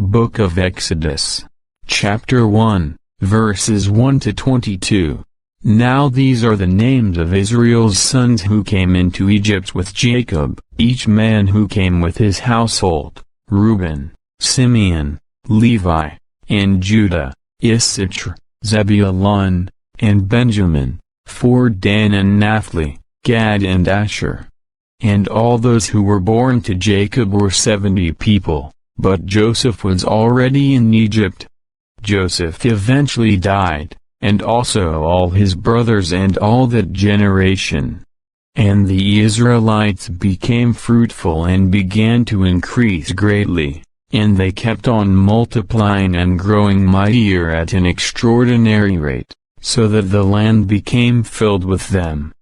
Book of Exodus, Chapter 1, verses 1 to 22. Now these are the names of Israel's sons who came into Egypt with Jacob, each man who came with his household: Reuben, Simeon, Levi, and Judah, Issachar, Zebulun, and Benjamin, for Dan and Naphtali, Gad and Asher. And all those who were born to Jacob were 70 people, but Joseph was already in Egypt. Joseph eventually died, and also all his brothers and all that generation. And the Israelites became fruitful and began to increase greatly, and they kept on multiplying and growing mightier at an extraordinary rate, so that the land became filled with them.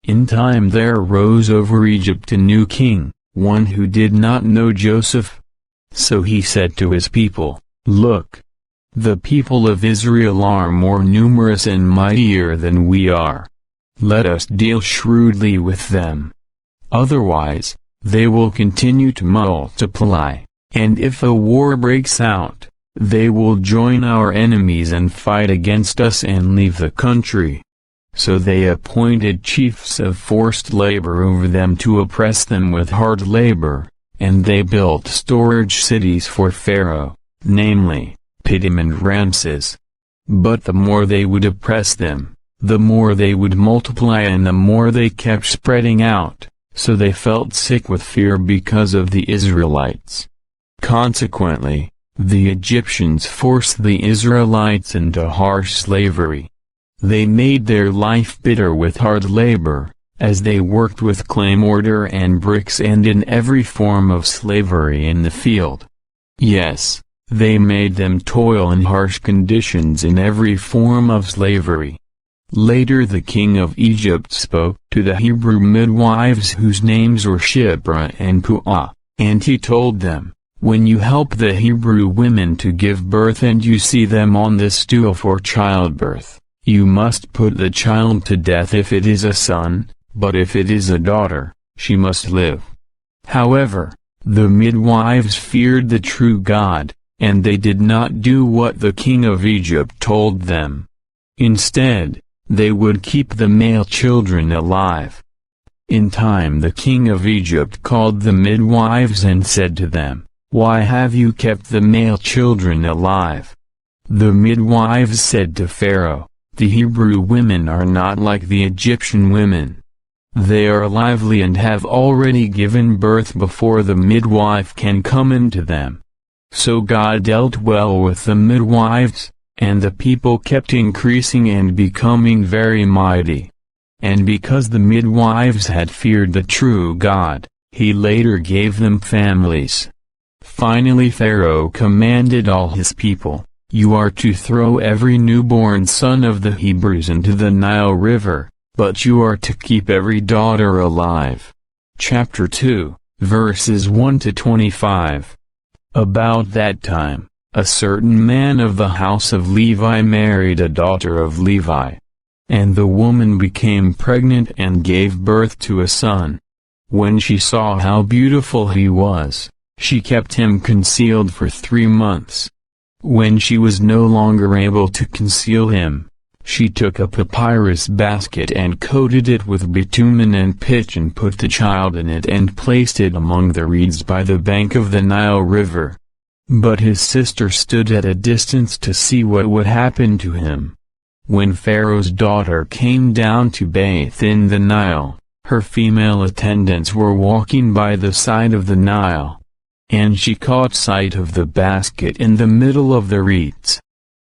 In time there arose over Egypt a new king, one who did not know Joseph. So he said to his people, "Look, the people of Israel are more numerous and mightier than we are. Let us deal shrewdly with them. Otherwise, they will continue to multiply, and if a war breaks out, they will join our enemies and fight against us and leave the country." So they appointed chiefs of forced labor over them to oppress them with hard labor, and they built storage cities for Pharaoh, namely, Pithom and Ramses. But the more they would oppress them, the more they would multiply and the more they kept spreading out, so they felt sick with fear because of the Israelites. Consequently, the Egyptians forced the Israelites into harsh slavery. They made their life bitter with hard labor, as they worked with clay mortar and bricks and in every form of slavery in the field. Yes, they made them toil in harsh conditions in every form of slavery. Later the king of Egypt spoke to the Hebrew midwives whose names were Shiphrah and Puah, and he told them, "When you help the Hebrew women to give birth and you see them on the stool for childbirth, you must put the child to death if it is a son, but if it is a daughter, she must live." However, the midwives feared the true God, and they did not do what the king of Egypt told them. Instead, they would keep the male children alive. In time the king of Egypt called the midwives and said to them, "Why have you kept the male children alive?" The midwives said to Pharaoh, "The Hebrew women are not like the Egyptian women. They are lively and have already given birth before the midwife can come into them." So God dealt well with the midwives, and the people kept increasing and becoming very mighty. And because the midwives had feared the true God, he later gave them families. Finally Pharaoh commanded all his people, "You are to throw every newborn son of the Hebrews into the Nile River, but you are to keep every daughter alive." Chapter 2, verses 1 to 25. About that time, a certain man of the house of Levi married a daughter of Levi. And the woman became pregnant and gave birth to a son. When she saw how beautiful he was, she kept him concealed for 3 months. When she was no longer able to conceal him, she took a papyrus basket and coated it with bitumen and pitch and put the child in it and placed it among the reeds by the bank of the Nile River. But his sister stood at a distance to see what would happen to him. When Pharaoh's daughter came down to bathe in the Nile, her female attendants were walking by the side of the Nile. And she caught sight of the basket in the middle of the reeds.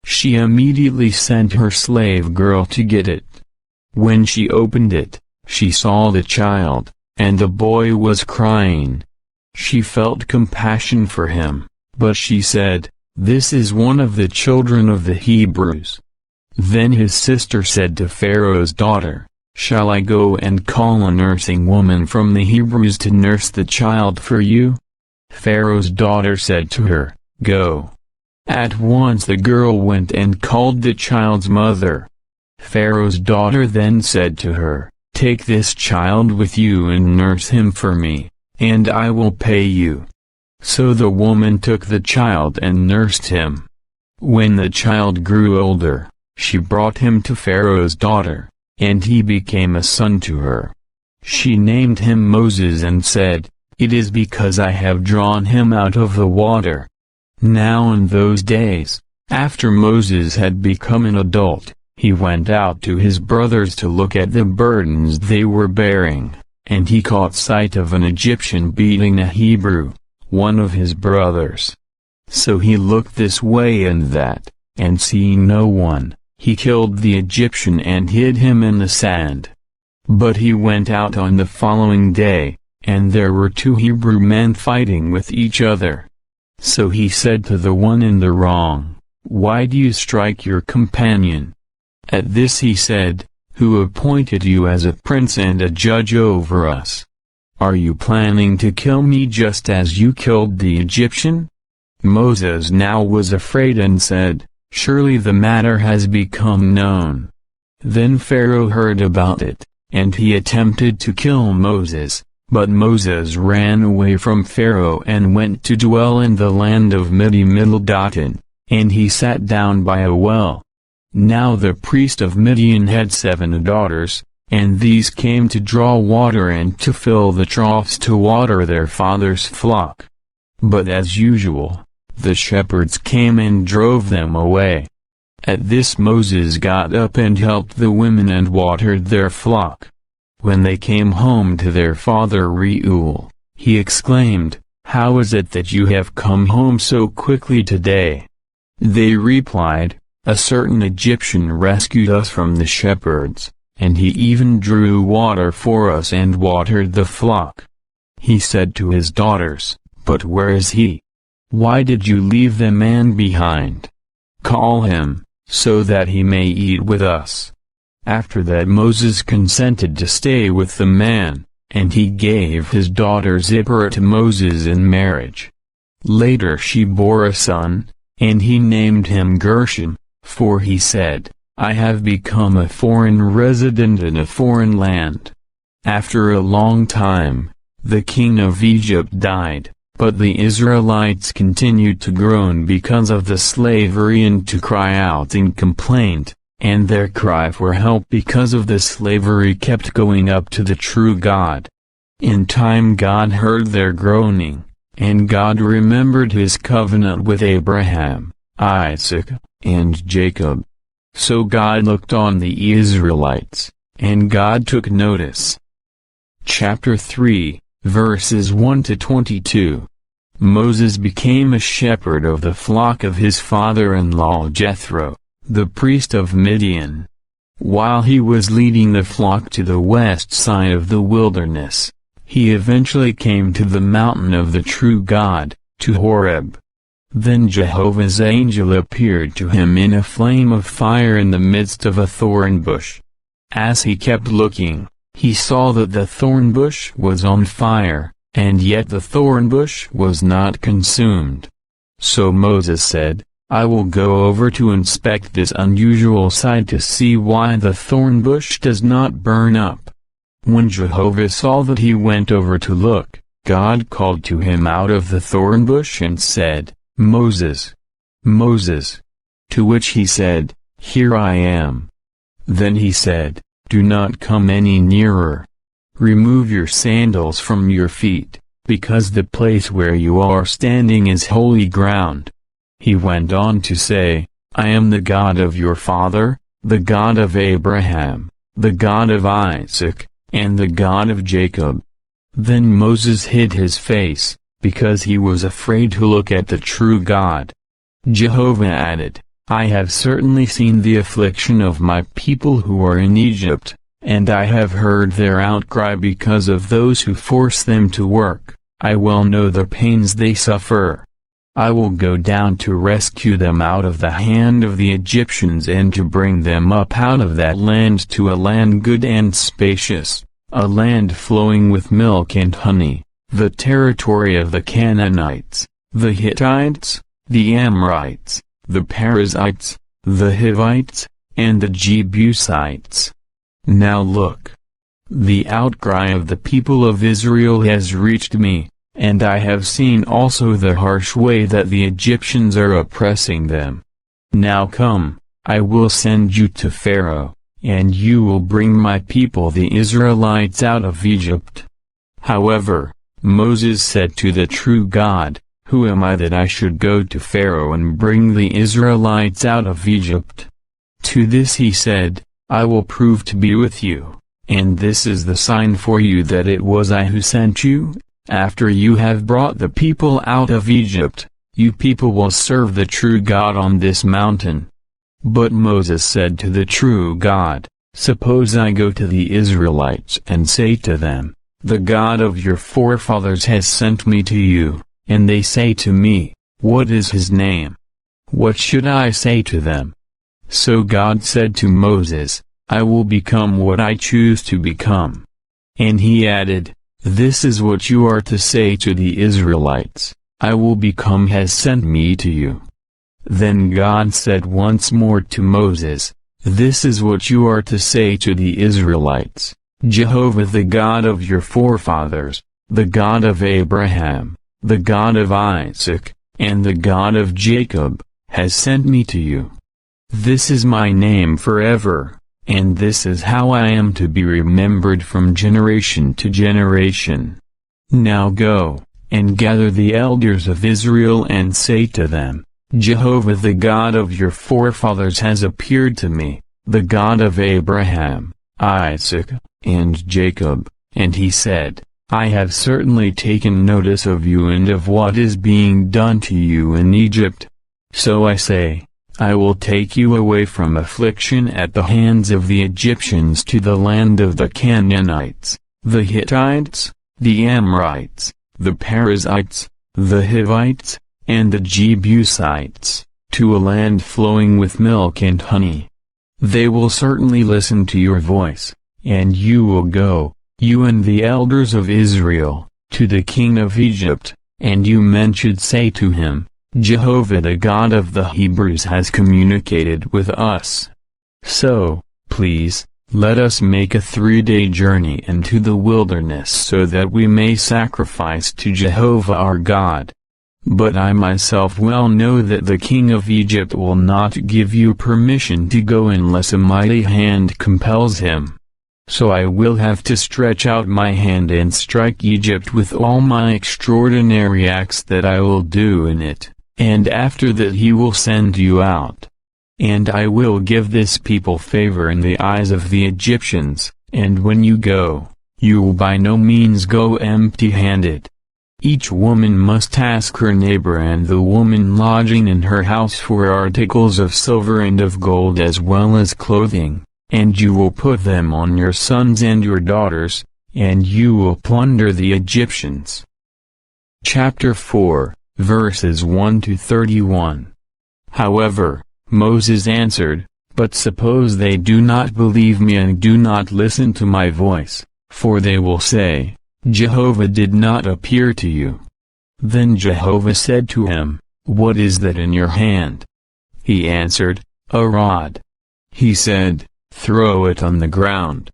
She immediately sent her slave girl to get it. When she opened it, she saw the child, and the boy was crying. She felt compassion for him, but she said, "This is one of the children of the Hebrews." Then his sister said to Pharaoh's daughter, "Shall I go and call a nursing woman from the Hebrews to nurse the child for you?" Pharaoh's daughter said to her, "Go." At once the girl went and called the child's mother. Pharaoh's daughter then said to her, "Take this child with you and nurse him for me, and I will pay you." So the woman took the child and nursed him. When the child grew older, she brought him to Pharaoh's daughter, and he became a son to her. She named him Moses and said, "It is because I have drawn him out of the water." Now in those days, after Moses had become an adult, he went out to his brothers to look at the burdens they were bearing, and he caught sight of an Egyptian beating a Hebrew, one of his brothers. So he looked this way and that, and seeing no one, he killed the Egyptian and hid him in the sand. But he went out on the following day, and there were 2 Hebrew men fighting with each other. So he said to the one in the wrong, "Why do you strike your companion?" At this he said, "Who appointed you as a prince and a judge over us? Are you planning to kill me just as you killed the Egyptian?" Moses now was afraid and said, "Surely the matter has become known." Then Pharaoh heard about it, and he attempted to kill Moses, but Moses ran away from Pharaoh and went to dwell in the land of Midian, and he sat down by a well. Now the priest of Midian had 7 daughters, and these came to draw water and to fill the troughs to water their father's flock. But as usual, the shepherds came and drove them away. At this Moses got up and helped the women and watered their flock. When they came home to their father Reuel, he exclaimed, "How is it that you have come home so quickly today?" They replied, "A certain Egyptian rescued us from the shepherds, and he even drew water for us and watered the flock." He said to his daughters, "But where is he? Why did you leave the man behind? Call him, so that he may eat with us." After that Moses consented to stay with the man, and he gave his daughter Zipporah to Moses in marriage. Later she bore a son, and he named him Gershom, for he said, "I have become a foreign resident in a foreign land." After a long time, the king of Egypt died, but the Israelites continued to groan because of the slavery and to cry out in complaint, and their cry for help because of the slavery kept going up to the true God. In time God heard their groaning, and God remembered his covenant with Abraham, Isaac, and Jacob. So God looked on the Israelites, and God took notice. Chapter 3, verses 1 to 22. Moses became a shepherd of the flock of his father-in-law Jethro, the priest of Midian. While he was leading the flock to the west side of the wilderness, he eventually came to the mountain of the true God, to Horeb. Then Jehovah's angel appeared to him in a flame of fire in the midst of a thorn bush. As he kept looking, he saw that the thorn bush was on fire, and yet the thorn bush was not consumed. So Moses said, "I will go over to inspect this unusual sight to see why the thorn bush does not burn up." When Jehovah saw that he went over to look, God called to him out of the thorn bush and said, "Moses, Moses." To which he said, "Here I am." Then he said, "Do not come any nearer. Remove your sandals from your feet, because the place where you are standing is holy ground." He went on to say, "I am the God of your father, the God of Abraham, the God of Isaac, and the God of Jacob." Then Moses hid his face, because he was afraid to look at the true God. Jehovah added, "I have certainly seen the affliction of my people who are in Egypt, and I have heard their outcry because of those who force them to work. I well know the pains they suffer. I will go down to rescue them out of the hand of the Egyptians and to bring them up out of that land to a land good and spacious, a land flowing with milk and honey, the territory of the Canaanites, the Hittites, the Amorites, the Perizzites, the Hivites, and the Jebusites. Now look. The outcry of the people of Israel has reached me, and I have seen also the harsh way that the Egyptians are oppressing them. Now come, I will send you to Pharaoh, and you will bring my people the Israelites out of Egypt." However, Moses said to the true God, "Who am I that I should go to Pharaoh and bring the Israelites out of Egypt?" To this he said, "I will prove to be with you, and this is the sign for you that it was I who sent you. After you have brought the people out of Egypt, you people will serve the true God on this mountain." But Moses said to the true God, "Suppose I go to the Israelites and say to them, 'The God of your forefathers has sent me to you,' and they say to me, 'What is his name?' What should I say to them?" So God said to Moses, "I will become what I choose to become." And he added, "This is what you are to say to the Israelites, 'I will become has sent me to you.'" Then God said once more to Moses, "This is what you are to say to the Israelites, 'Jehovah the God of your forefathers, the God of Abraham, the God of Isaac, and the God of Jacob, has sent me to you. This is my name forever, and this is how I am to be remembered from generation to generation. Now go, and gather the elders of Israel and say to them, Jehovah the God of your forefathers has appeared to me, the God of Abraham, Isaac, and Jacob, and he said, I have certainly taken notice of you and of what is being done to you in Egypt. So I say, I will take you away from affliction at the hands of the Egyptians to the land of the Canaanites, the Hittites, the Amorites, the Perizzites, the Hivites, and the Jebusites, to a land flowing with milk and honey. They will certainly listen to your voice, and you will go, you and the elders of Israel, to the king of Egypt, and you men should say to him, Jehovah the God of the Hebrews has communicated with us. So, please, let us make a 3-day journey into the wilderness so that we may sacrifice to Jehovah our God. But I myself well know that the king of Egypt will not give you permission to go unless a mighty hand compels him. So I will have to stretch out my hand and strike Egypt with all my extraordinary acts that I will do in it, and after that he will send you out. And I will give this people favor in the eyes of the Egyptians, and when you go, you will by no means go empty-handed. Each woman must ask her neighbor and the woman lodging in her house for articles of silver and of gold as well as clothing, and you will put them on your sons and your daughters, and you will plunder the Egyptians. Chapter 4, verses 1 to 31. However, Moses answered, But suppose they do not believe me and do not listen to my voice, for they will say, Jehovah did not appear to you. Then Jehovah said to him, What is that in your hand? He answered, A rod. He said, Throw it on the ground.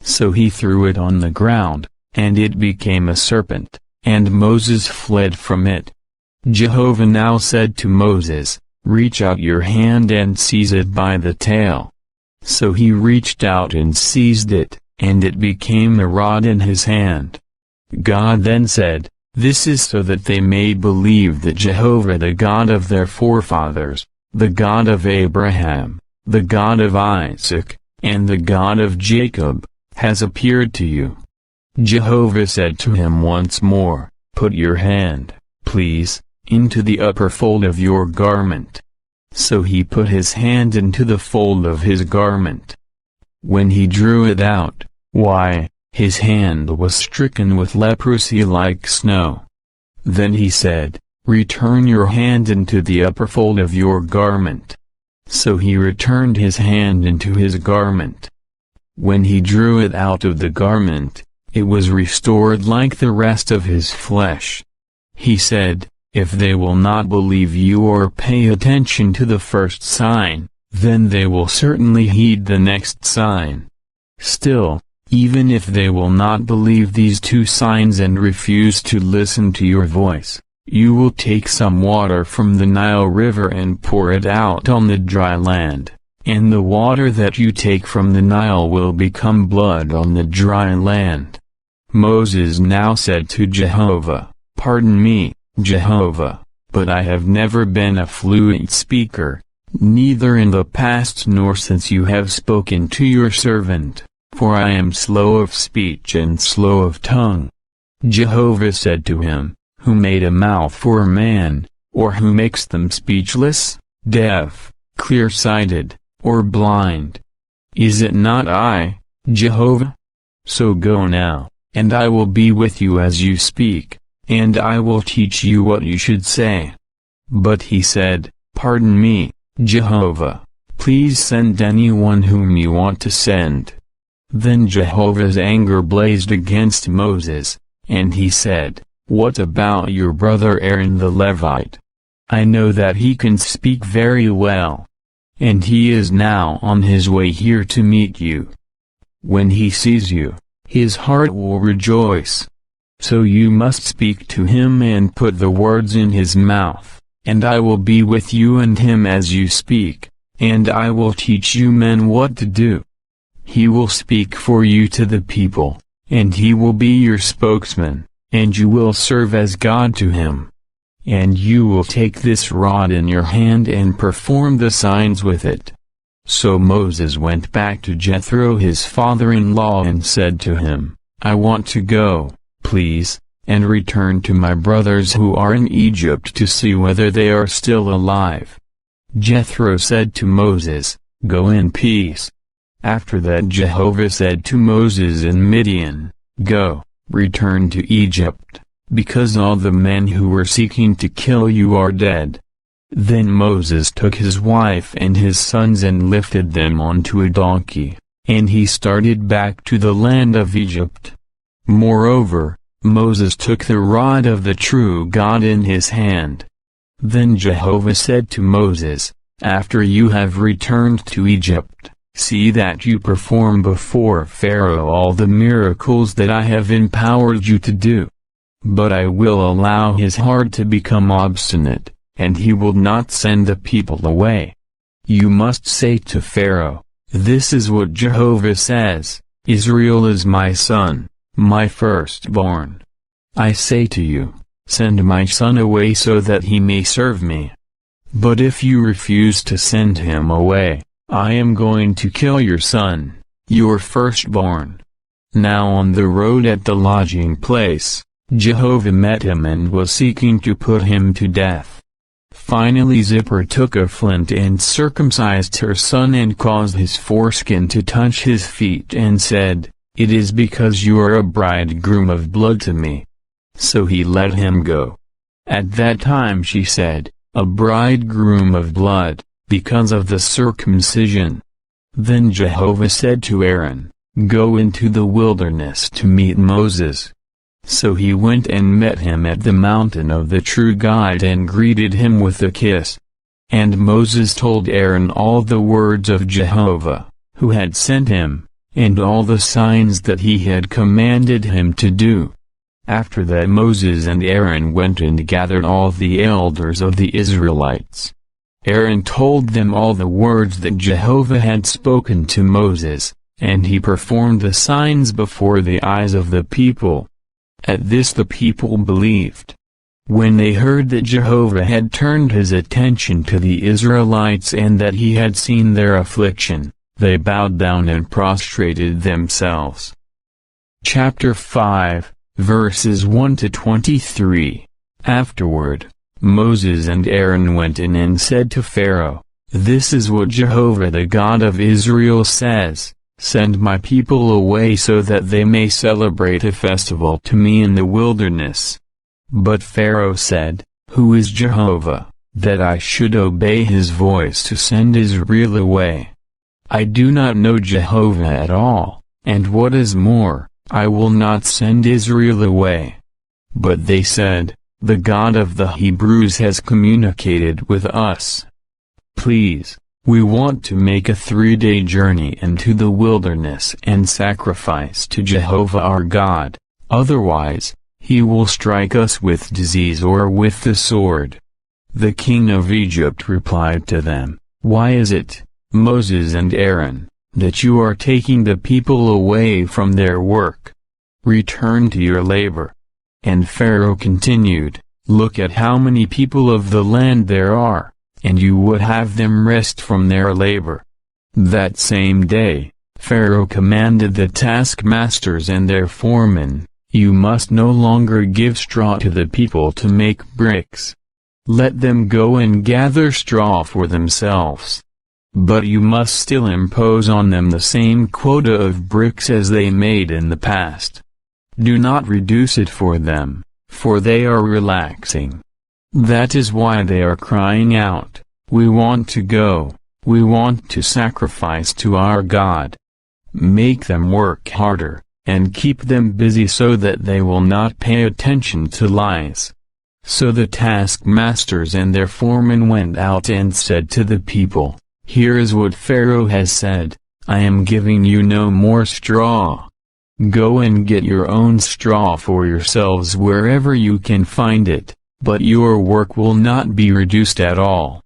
So he threw it on the ground, and it became a serpent, and Moses fled from it. Jehovah now said to Moses, Reach out your hand and seize it by the tail. So he reached out and seized it, and it became a rod in his hand. God then said, This is so that they may believe that Jehovah the God of their forefathers, the God of Abraham, the God of Isaac, and the God of Jacob, has appeared to you. Jehovah said to him once more, Put your hand, please, into the upper fold of your garment. So he put his hand into the fold of his garment. When he drew it out, why, his hand was stricken with leprosy like snow. Then he said, Return your hand into the upper fold of your garment. So he returned his hand into his garment. When he drew it out of the garment, it was restored like the rest of his flesh. He said, If they will not believe you or pay attention to the first sign, then they will certainly heed the next sign. Still, Even if they will not believe these two signs and refuse to listen to your voice, you will take some water from the Nile River and pour it out on the dry land, and the water that you take from the Nile will become blood on the dry land." Moses now said to Jehovah, "Pardon me, Jehovah, but I have never been a fluent speaker, neither in the past nor since you have spoken to your servant, for I am slow of speech and slow of tongue." Jehovah said to him, "Who made a mouth for a man, or who makes them speechless, deaf, clear-sighted, or blind? Is it not I, Jehovah? So go now, and I will be with you as you speak, and I will teach you what you should say." But he said, "Pardon me, Jehovah, please send anyone whom you want to send." Then Jehovah's anger blazed against Moses, and he said, "What about your brother Aaron the Levite? I know that he can speak very well, and he is now on his way here to meet you. When he sees you, his heart will rejoice. So you must speak to him and put the words in his mouth, and I will be with you and him as you speak, and I will teach you men what to do. He will speak for you to the people, and he will be your spokesman, and you will serve as God to him. And you will take this rod in your hand and perform the signs with it." So Moses went back to Jethro his father-in-law and said to him, "I want to go, please, and return to my brothers who are in Egypt to see whether they are still alive." Jethro said to Moses, "Go in peace." After that Jehovah said to Moses in Midian, "Go, return to Egypt, because all the men who were seeking to kill you are dead." Then Moses took his wife and his sons and lifted them onto a donkey, and he started back to the land of Egypt. Moreover, Moses took the rod of the true God in his hand. Then Jehovah said to Moses, "After you have returned to Egypt, see that you perform before Pharaoh all the miracles that I have empowered you to do. But I will allow his heart to become obstinate, and he will not send the people away. You must say to Pharaoh, 'This is what Jehovah says, Israel is my son, my firstborn. I say to you, send my son away so that he may serve me. But if you refuse to send him away, I am going to kill your son, your firstborn.'" Now on the road at the lodging place, Jehovah met him and was seeking to put him to death. Finally Zipporah took a flint and circumcised her son and caused his foreskin to touch his feet and said, "It is because you are a bridegroom of blood to me." So he let him go. At that time she said, "A bridegroom of blood, because of the circumcision." Then Jehovah said to Aaron, "Go into the wilderness to meet Moses." So he went and met him at the mountain of the true God and greeted him with a kiss. And Moses told Aaron all the words of Jehovah, who had sent him, and all the signs that he had commanded him to do. After that Moses and Aaron went and gathered all the elders of the Israelites. Aaron told them all the words that Jehovah had spoken to Moses, and he performed the signs before the eyes of the people. At this the people believed. When they heard that Jehovah had turned his attention to the Israelites and that he had seen their affliction, they bowed down and prostrated themselves. Chapter 5, verses 1 to 23. Afterward, Moses and Aaron went in and said to Pharaoh, "This is what Jehovah the God of Israel says, send my people away so that they may celebrate a festival to me in the wilderness." But Pharaoh said, "Who is Jehovah, that I should obey his voice to send Israel away? I do not know Jehovah at all, and what is more, I will not send Israel away." But they said, "The God of the Hebrews has communicated with us. Please, We want to make a 3-day journey into the wilderness and sacrifice to Jehovah our God, otherwise, he will strike us with disease or with the sword." The king of Egypt replied to them, "Why is it, Moses and Aaron, that you are taking the people away from their work? Return to your labor." And Pharaoh continued, "Look at how many people of the land there are, and you would have them rest from their labor." That same day, Pharaoh commanded the taskmasters and their foremen, "You must no longer give straw to the people to make bricks. Let them go and gather straw for themselves. But you must still impose on them the same quota of bricks as they made in the past. Do not reduce it for them, for they are relaxing. That is why they are crying out, 'We want to go, we want to sacrifice to our God.' Make them work harder, and keep them busy so that they will not pay attention to lies." So the taskmasters and their foremen went out and said to the people, "Here is what Pharaoh has said, I am giving you no more straw. Go and get your own straw for yourselves wherever you can find it, but your work will not be reduced at all."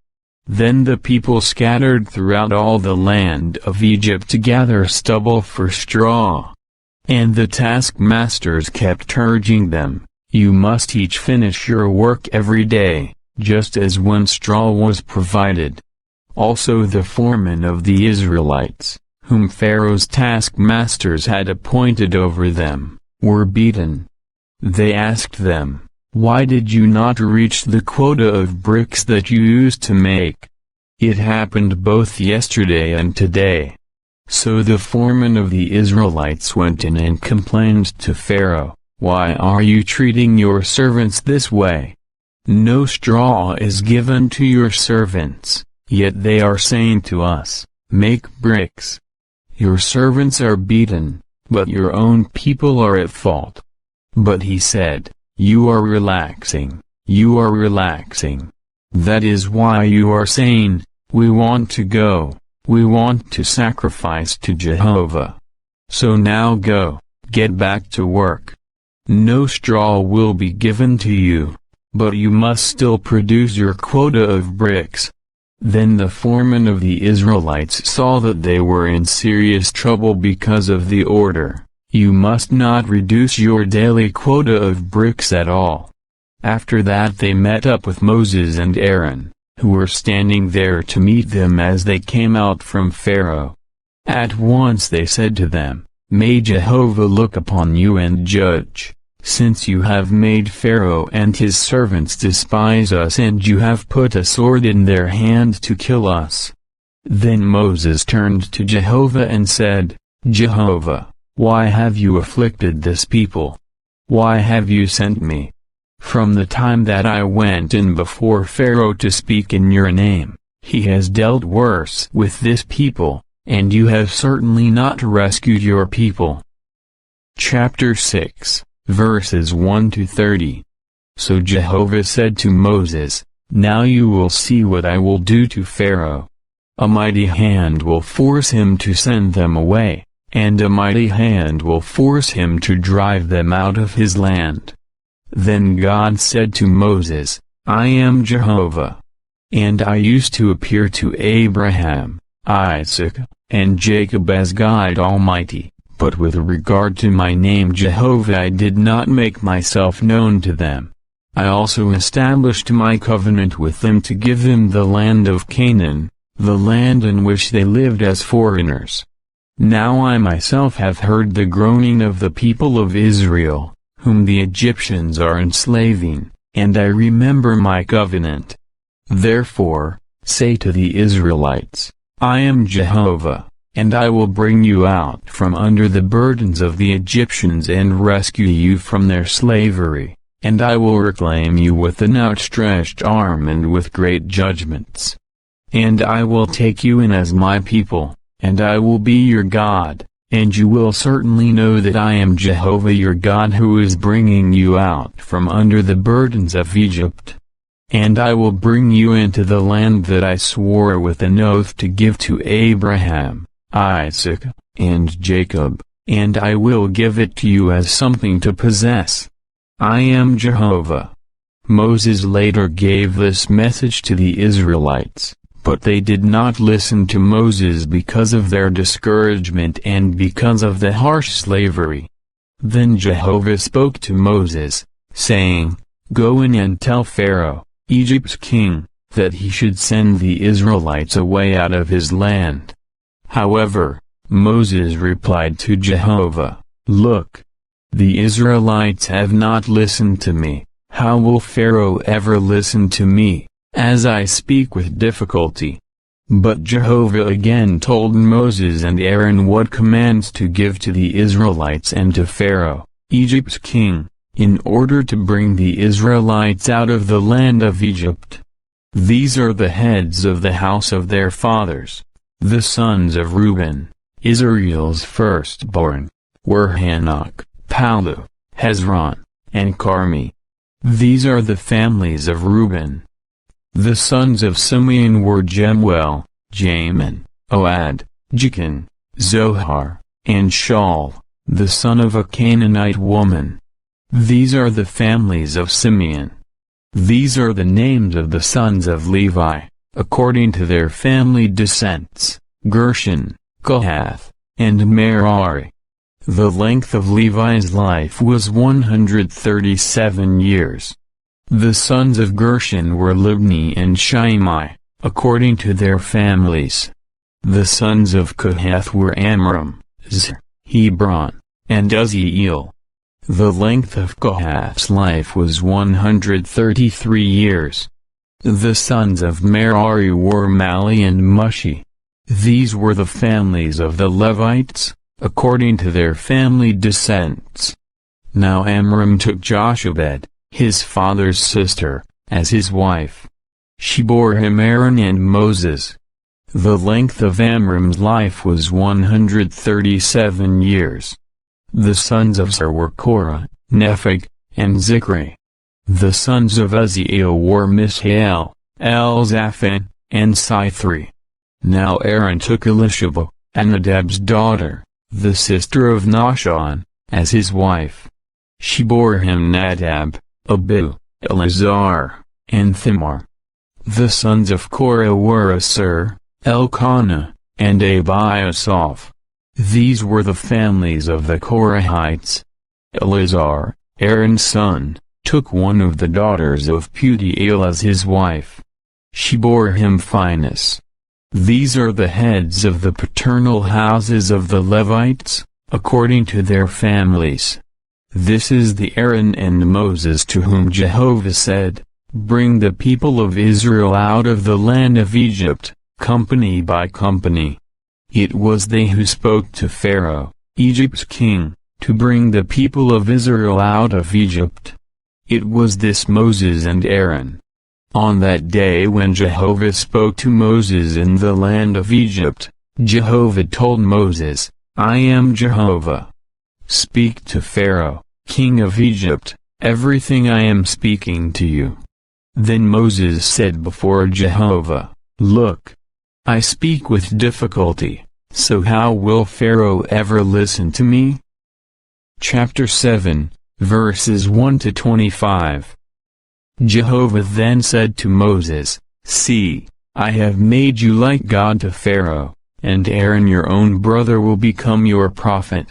Then the people scattered throughout all the land of Egypt to gather stubble for straw. And the taskmasters kept urging them, "You must each finish your work every day, just as when straw was provided." Also the foremen of the Israelites, whom Pharaoh's taskmasters had appointed over them, were beaten. They asked them, "Why did you not reach the quota of bricks that you used to make? It happened both yesterday and today." So the foreman of the Israelites went in and complained to Pharaoh, "Why are you treating your servants this way? No straw is given to your servants, yet they are saying to us, 'Make bricks.' Your servants are beaten, but your own people are at fault." But he said, "You are relaxing, you are relaxing. That is why you are saying, 'We want to go, we want to sacrifice to Jehovah.' So now go, get back to work. No straw will be given to you, but you must still produce your quota of bricks." Then the foremen of the Israelites saw that they were in serious trouble because of the order, "You must not reduce your daily quota of bricks at all." After that they met up with Moses and Aaron, who were standing there to meet them as they came out from Pharaoh. At once they said to them, "May Jehovah look upon you and judge, since you have made Pharaoh and his servants despise us and you have put a sword in their hand to kill us." Then Moses turned to Jehovah and said, "Jehovah, why have you afflicted this people? Why have you sent me? From the time that I went in before Pharaoh to speak in your name, he has dealt worse with this people, and you have certainly not rescued your people." Chapter 6, verses 1 to 30. So Jehovah said to Moses, "Now you will see what I will do to Pharaoh. A mighty hand will force him to send them away, and a mighty hand will force him to drive them out of his land." Then God said to Moses, "I am Jehovah. And I used to appear to Abraham, Isaac, and Jacob as God Almighty, but with regard to my name Jehovah I did not make myself known to them. I also established my covenant with them to give them the land of Canaan, the land in which they lived as foreigners. Now I myself have heard the groaning of the people of Israel, whom the Egyptians are enslaving, and I remember my covenant. Therefore, say to the Israelites, I am Jehovah, and I will bring you out from under the burdens of the Egyptians and rescue you from their slavery, and I will reclaim you with an outstretched arm and with great judgments. And I will take you in as my people, and I will be your God. And you will certainly know that I am Jehovah your God who is bringing you out from under the burdens of Egypt. and I will bring you into the land that I swore with an oath to give to Abraham, Isaac, and Jacob, and I will give it to you as something to possess. I am Jehovah." Moses later gave this message to the Israelites, but they did not listen to Moses because of their discouragement and because of the harsh slavery. Then Jehovah spoke to Moses, saying, "Go in and tell Pharaoh, Egypt's king, that he should send the Israelites away out of his land." However, Moses replied to Jehovah, "Look, the Israelites have not listened to me. How will Pharaoh ever listen to me, as I speak with difficulty?" But Jehovah again told Moses and Aaron what commands to give to the Israelites and to Pharaoh, Egypt's king, in order to bring the Israelites out of the land of Egypt. These are the heads of the house of their fathers. The sons of Reuben, Israel's firstborn, were Hanok, Palu, Hezron, and Carmi. These are the families of Reuben. The sons of Simeon were Jemuel, Jamin, Ohad, Jachin, Zohar, and Shaul, the son of a Canaanite woman. These are the families of Simeon. These are the names of the sons of Levi, according to their family descents: Gershon, Kohath, and Merari. The length of Levi's life was 137 years. The sons of Gershon were Libni and Shimei, according to their families. The sons of Kohath were Amram, Zr, Hebron, and Uzziel. The length of Kohath's life was 133 years. The sons of Merari were Mali and Mushi. These were the families of the Levites, according to their family descents. Now Amram took Jochebed, his father's sister, as his wife. She bore him Aaron and Moses. The length of Amram's life was 137 years. The sons of Zar were Korah, Nepheg, and Zikri. The sons of Uzziel were Mishael, Elzaphan, and Sithri. Now Aaron took Elisheba, Amminadab's daughter, the sister of Nahshon, as his wife. She bore him Nadab, Abihu, Eleazar, and Thamar. The sons of Korah were Asur, Elkanah, and Abiasaph. These were the families of the Korahites. Eleazar, Aaron's son, took one of the daughters of Putiel as his wife. She bore him Phinehas. These are the heads of the paternal houses of the Levites, according to their families. This is the Aaron and Moses to whom Jehovah said, "Bring the people of Israel out of the land of Egypt, company by company." It was they who spoke to Pharaoh, Egypt's king, to bring the people of Israel out of Egypt. It was this Moses and Aaron. On that day when Jehovah spoke to Moses in the land of Egypt, Jehovah told Moses, "I am Jehovah. Speak to Pharaoh, king of Egypt, everything I am speaking to you." Then Moses said before Jehovah, "Look, I speak with difficulty, so how will Pharaoh ever listen to me?" Chapter 7, verses 1 to 25. Jehovah then said to Moses, "See, I have made you like God to Pharaoh, and Aaron your own brother will become your prophet.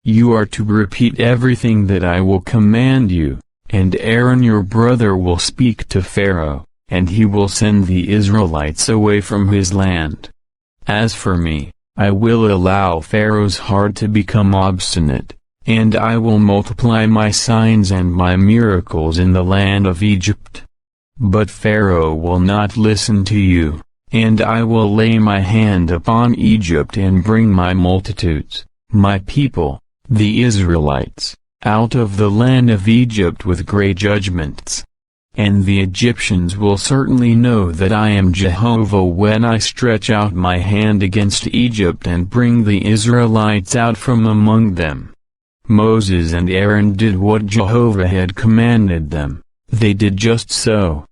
You are to repeat everything that I will command you, and Aaron your brother will speak to Pharaoh, and he will send the Israelites away from his land. As for me, I will allow Pharaoh's heart to become obstinate, and I will multiply my signs and my miracles in the land of Egypt. But Pharaoh will not listen to you, and I will lay my hand upon Egypt and bring my multitudes, my people, the Israelites, out of the land of Egypt with great judgments. And the Egyptians will certainly know that I am Jehovah when I stretch out my hand against Egypt and bring the Israelites out from among them." Moses and Aaron did what Jehovah had commanded them. They did just so.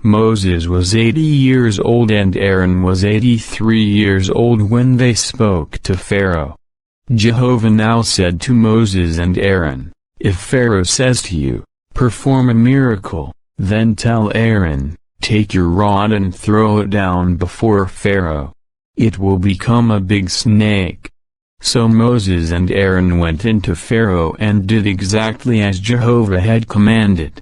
Moses was 80 years old and Aaron was 83 years old when they spoke to Pharaoh. Jehovah now said to Moses and Aaron, "If Pharaoh says to you, 'Perform a miracle,' then tell Aaron, 'Take your rod and throw it down before Pharaoh. It will become a big snake.'" So Moses and Aaron went into Pharaoh and did exactly as Jehovah had commanded.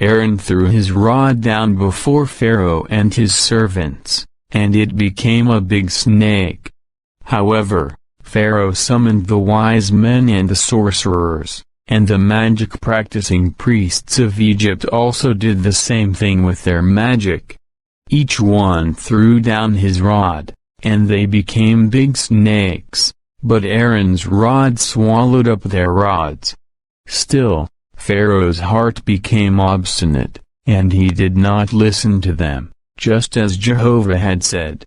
Aaron threw his rod down before Pharaoh and his servants, and it became a big snake. However, Pharaoh summoned the wise men and the sorcerers, and the magic-practicing priests of Egypt also did the same thing with their magic. Each one threw down his rod, and they became big snakes, but Aaron's rod swallowed up their rods. Still, Pharaoh's heart became obstinate, and he did not listen to them, just as Jehovah had said.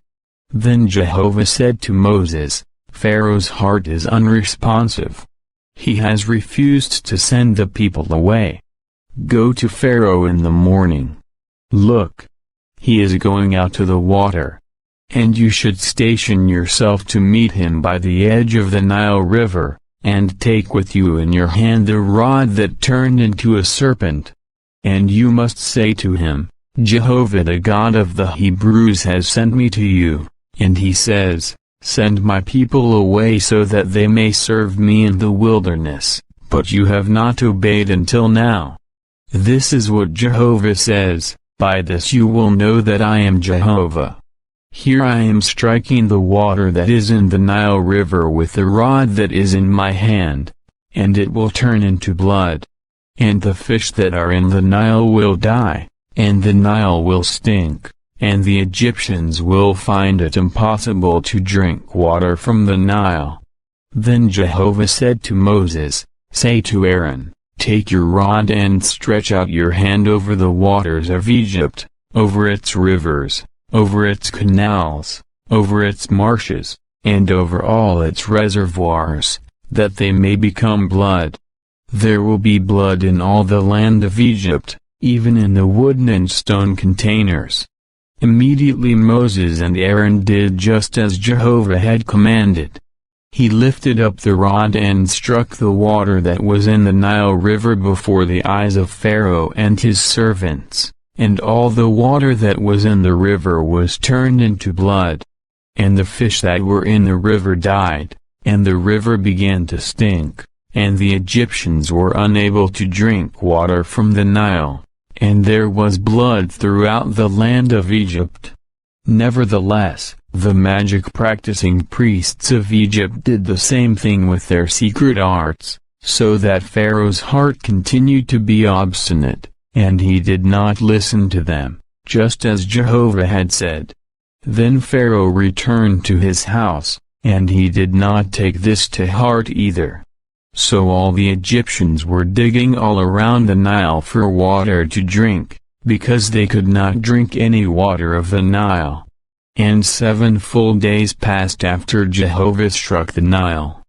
Then Jehovah said to Moses, "Pharaoh's heart is unresponsive. He has refused to send the people away. Go to Pharaoh in the morning. Look, he is going out to the water. And you should station yourself to meet him by the edge of the Nile River, and take with you in your hand the rod that turned into a serpent. And you must say to him, 'Jehovah the God of the Hebrews has sent me to you, and he says, Send my people away so that they may serve me in the wilderness, but you have not obeyed until now. This is what Jehovah says, by this you will know that I am Jehovah. Here I am striking the water that is in the Nile River with the rod that is in my hand, and it will turn into blood. And the fish that are in the Nile will die, and the Nile will stink, and the Egyptians will find it impossible to drink water from the Nile." Then Jehovah said to Moses, "Say to Aaron, take your rod and stretch out your hand over the waters of Egypt, over its rivers, over its canals, over its marshes, and over all its reservoirs, that they may become blood. There will be blood in all the land of Egypt, even in the wooden and stone containers." Immediately Moses and Aaron did just as Jehovah had commanded. He lifted up the rod and struck the water that was in the Nile River before the eyes of Pharaoh and his servants, and all the water that was in the river was turned into blood. And the fish that were in the river died, and the river began to stink, and the Egyptians were unable to drink water from the Nile, and there was blood throughout the land of Egypt. Nevertheless, the magic-practicing priests of Egypt did the same thing with their secret arts, so that Pharaoh's heart continued to be obstinate, and he did not listen to them, just as Jehovah had said. Then Pharaoh returned to his house, and he did not take this to heart either. So all the Egyptians were digging all around the Nile for water to drink, because they could not drink any water of the Nile. And 7 full days passed after Jehovah struck the Nile.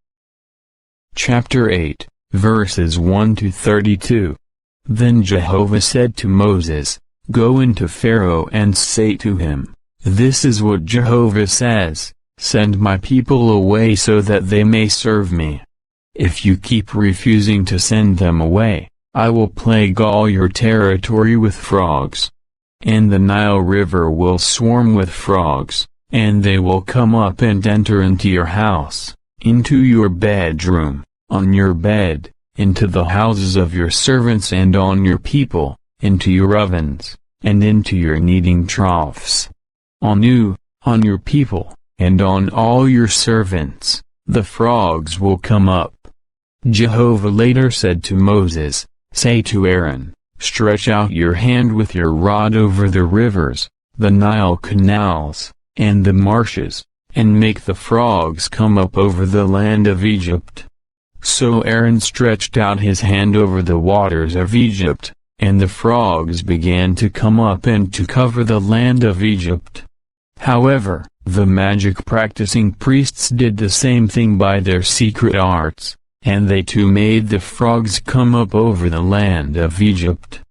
Chapter 8, verses 1 to 32. Then Jehovah said to Moses, "Go into Pharaoh and say to him, 'This is what Jehovah says, Send my people away so that they may serve me. If you keep refusing to send them away, I will plague all your territory with frogs. And the Nile River will swarm with frogs, and they will come up and enter into your house, into your bedroom, on your bed, into the houses of your servants and on your people, into your ovens, and into your kneading troughs. On you, on your people, and on all your servants, the frogs will come up." Jehovah later said to Moses, "Say to Aaron, stretch out your hand with your rod over the rivers, the Nile canals, and the marshes, and make the frogs come up over the land of Egypt." So Aaron stretched out his hand over the waters of Egypt, and the frogs began to come up and to cover the land of Egypt. However, the magic-practicing priests did the same thing by their secret arts, and they too made the frogs come up over the land of Egypt.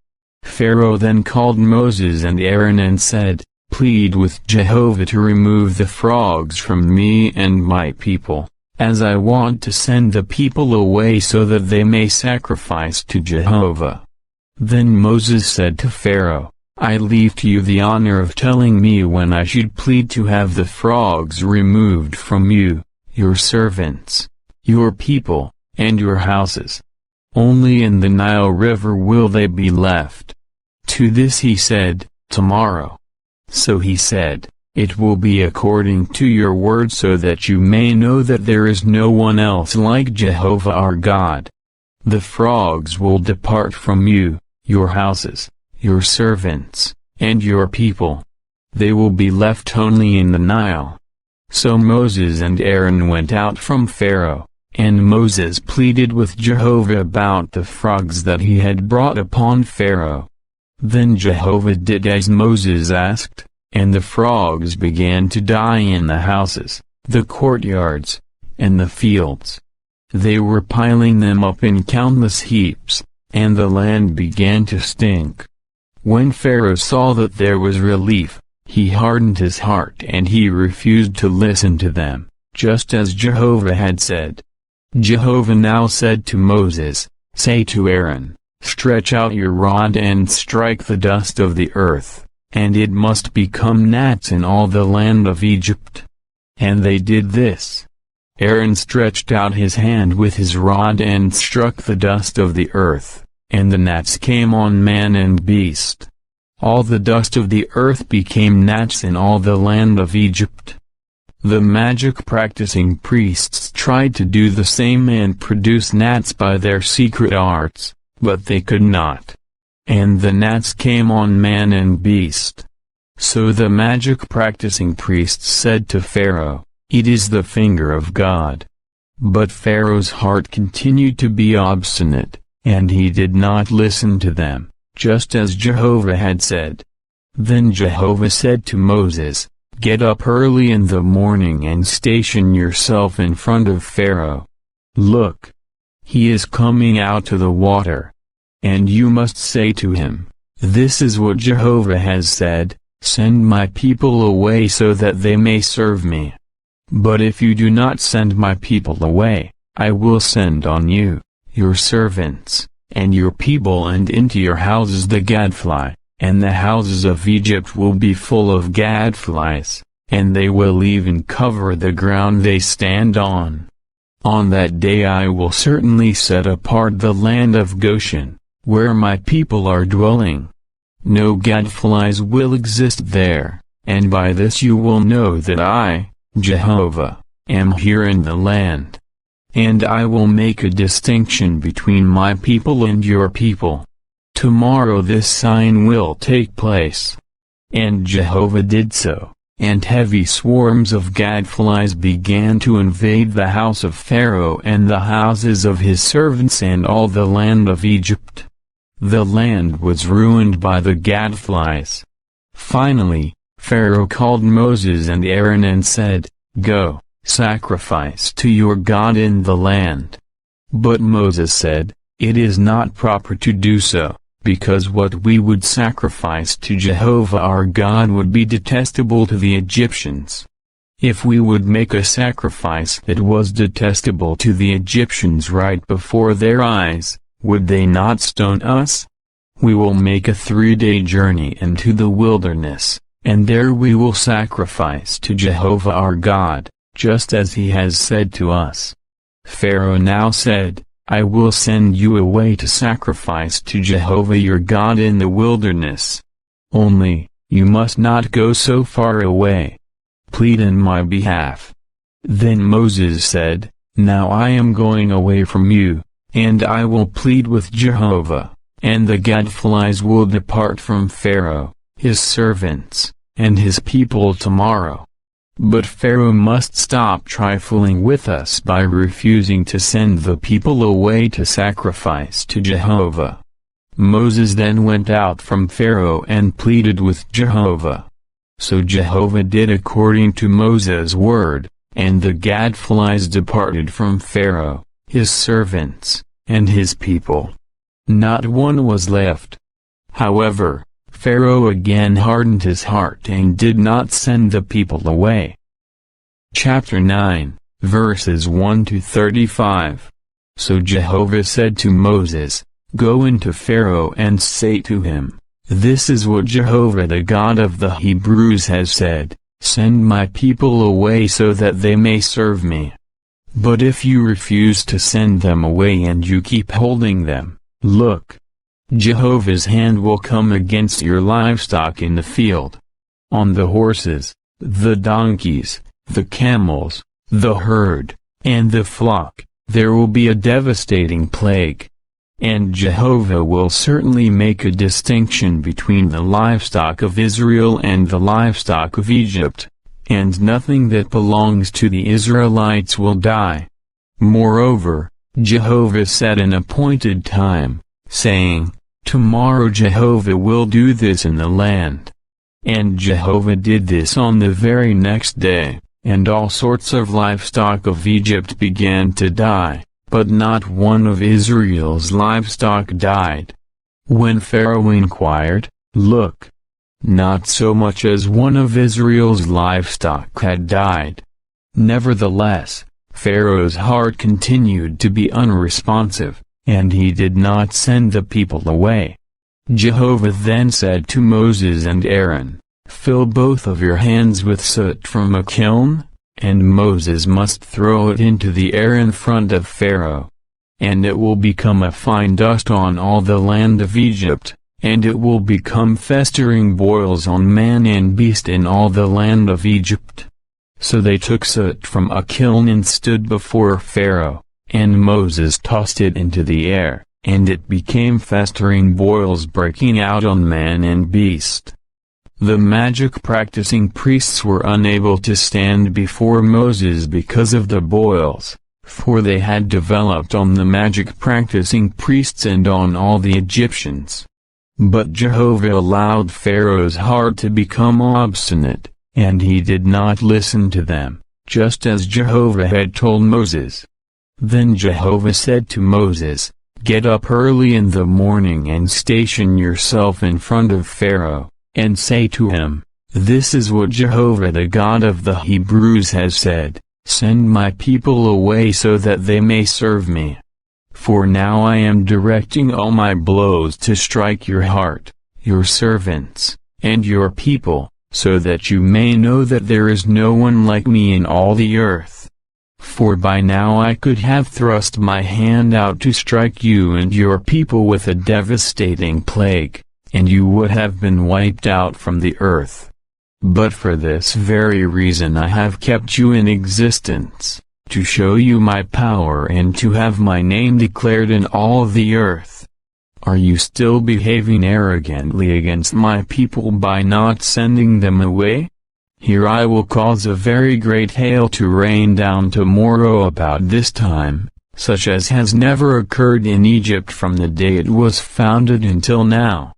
Pharaoh then called Moses and Aaron and said, "Plead with Jehovah to remove the frogs from me and my people, as I want to send the people away so that they may sacrifice to Jehovah." Then Moses said to Pharaoh, "I leave to you the honor of telling me when I should plead to have the frogs removed from you, your servants, your people, and your houses. Only in the Nile River will they be left." To this he said, "Tomorrow." So he said, "It will be according to your word so that you may know that there is no one else like Jehovah our God. The frogs will depart from you, your houses, your servants, and your people. They will be left only in the Nile." So Moses and Aaron went out from Pharaoh, and Moses pleaded with Jehovah about the frogs that he had brought upon Pharaoh. Then Jehovah did as Moses asked, and the frogs began to die in the houses, the courtyards, and the fields. They were piling them up in countless heaps, and the land began to stink. When Pharaoh saw that there was relief, he hardened his heart and he refused to listen to them, just as Jehovah had said. Jehovah now said to Moses, "Say to Aaron, stretch out your rod and strike the dust of the earth, and it must become gnats in all the land of Egypt." And they did this. Aaron stretched out his hand with his rod and struck the dust of the earth, and the gnats came on man and beast. All the dust of the earth became gnats in all the land of Egypt. The magic-practicing priests tried to do the same and produce gnats by their secret arts, but they could not. And the gnats came on man and beast. So the magic-practicing priests said to Pharaoh, "It is the finger of God." But Pharaoh's heart continued to be obstinate, and he did not listen to them, just as Jehovah had said. Then Jehovah said to Moses, "Get up early in the morning and station yourself in front of Pharaoh. Look! He is coming out to the water. And you must say to him, 'This is what Jehovah has said, send my people away so that they may serve me. But if you do not send my people away, I will send on you, your servants, and your people and into your houses the gadfly, and the houses of Egypt will be full of gadflies, and they will even cover the ground they stand on. On that day I will certainly set apart the land of Goshen, where my people are dwelling. No gadflies will exist there, and by this you will know that I, Jehovah, am here in the land. And I will make a distinction between my people and your people. Tomorrow this sign will take place." And Jehovah did so, and heavy swarms of gadflies began to invade the house of Pharaoh and the houses of his servants and all the land of Egypt. The land was ruined by the gadflies. Finally, Pharaoh called Moses and Aaron and said, "Go, sacrifice to your God in the land." But Moses said, "It is not proper to do so, because what we would sacrifice to Jehovah our God would be detestable to the Egyptians. If we would make a sacrifice that was detestable to the Egyptians right before their eyes, would they not stone us? We will make a 3-day journey into the wilderness, and there we will sacrifice to Jehovah our God, just as he has said to us." Pharaoh now said, "I will send you away to sacrifice to Jehovah your God in the wilderness. Only, you must not go so far away. Plead in my behalf." Then Moses said, "Now I am going away from you, and I will plead with Jehovah, and the gadflies will depart from Pharaoh, his servants, and his people tomorrow. But Pharaoh must stop trifling with us by refusing to send the people away to sacrifice to Jehovah." Moses then went out from Pharaoh and pleaded with Jehovah. So Jehovah did according to Moses' word, and the gadflies departed from Pharaoh, his servants, and his people. Not one was left. However, Pharaoh again hardened his heart and did not send the people away. Chapter 9, verses 1 to 35. So Jehovah said to Moses, "Go into Pharaoh and say to him, This is what Jehovah the God of the Hebrews has said, Send my people away so that they may serve me. But if you refuse to send them away and you keep holding them, look, Jehovah's hand will come against your livestock in the field. On the horses, the donkeys, the camels, the herd, and the flock, there will be a devastating plague. And Jehovah will certainly make a distinction between the livestock of Israel and the livestock of Egypt, and nothing that belongs to the Israelites will die. Moreover, Jehovah set an appointed time, saying, Tomorrow Jehovah will do this in the land. And Jehovah did this on the very next day, and all sorts of livestock of Egypt began to die. But not one of Israel's livestock died. When Pharaoh inquired, look, not so much as one of Israel's livestock had died. Nevertheless, Pharaoh's heart continued to be unresponsive, and he did not send the people away. Jehovah then said to Moses and Aaron, Fill both of your hands with soot from a kiln, and Moses must throw it into the air in front of Pharaoh. And it will become a fine dust on all the land of Egypt, and it will become festering boils on man and beast in all the land of Egypt. So they took soot from a kiln and stood before Pharaoh, and Moses tossed it into the air, and it became festering boils breaking out on man and beast. The magic-practicing priests were unable to stand before Moses because of the boils, for they had developed on the magic-practicing priests and on all the Egyptians. But Jehovah allowed Pharaoh's heart to become obstinate, and he did not listen to them, just as Jehovah had told Moses. Then Jehovah said to Moses, Get up early in the morning and station yourself in front of Pharaoh, and say to him, This is what Jehovah the God of the Hebrews has said, Send my people away so that they may serve me. For now I am directing all my blows to strike your heart, your servants, and your people, so that you may know that there is no one like me in all the earth. For by now I could have thrust my hand out to strike you and your people with a devastating plague, and you would have been wiped out from the earth. But for this very reason I have kept you in existence, to show you my power and to have my name declared in all the earth. Are you still behaving arrogantly against my people by not sending them away? Here I will cause a very great hail to rain down tomorrow about this time, such as has never occurred in Egypt from the day it was founded until now.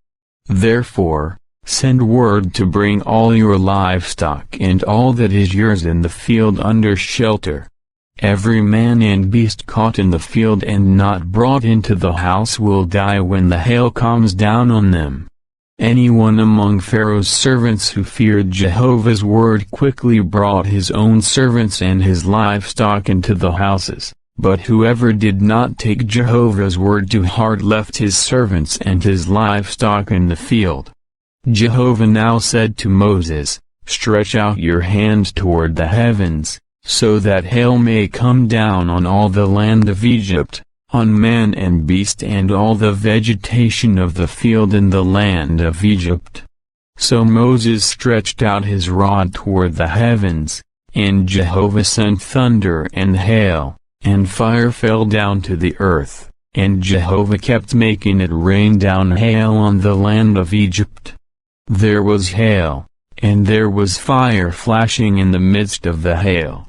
Therefore, send word to bring all your livestock and all that is yours in the field under shelter. Every man and beast caught in the field and not brought into the house will die when the hail comes down on them. Anyone among Pharaoh's servants who feared Jehovah's word quickly brought his own servants and his livestock into the houses, but whoever did not take Jehovah's word to heart left his servants and his livestock in the field. Jehovah now said to Moses, Stretch out your hand toward the heavens, so that hail may come down on all the land of Egypt, on man and beast and all the vegetation of the field in the land of Egypt. So Moses stretched out his rod toward the heavens, and Jehovah sent thunder and hail, and fire fell down to the earth, and Jehovah kept making it rain down hail on the land of Egypt. There was hail, and there was fire flashing in the midst of the hail.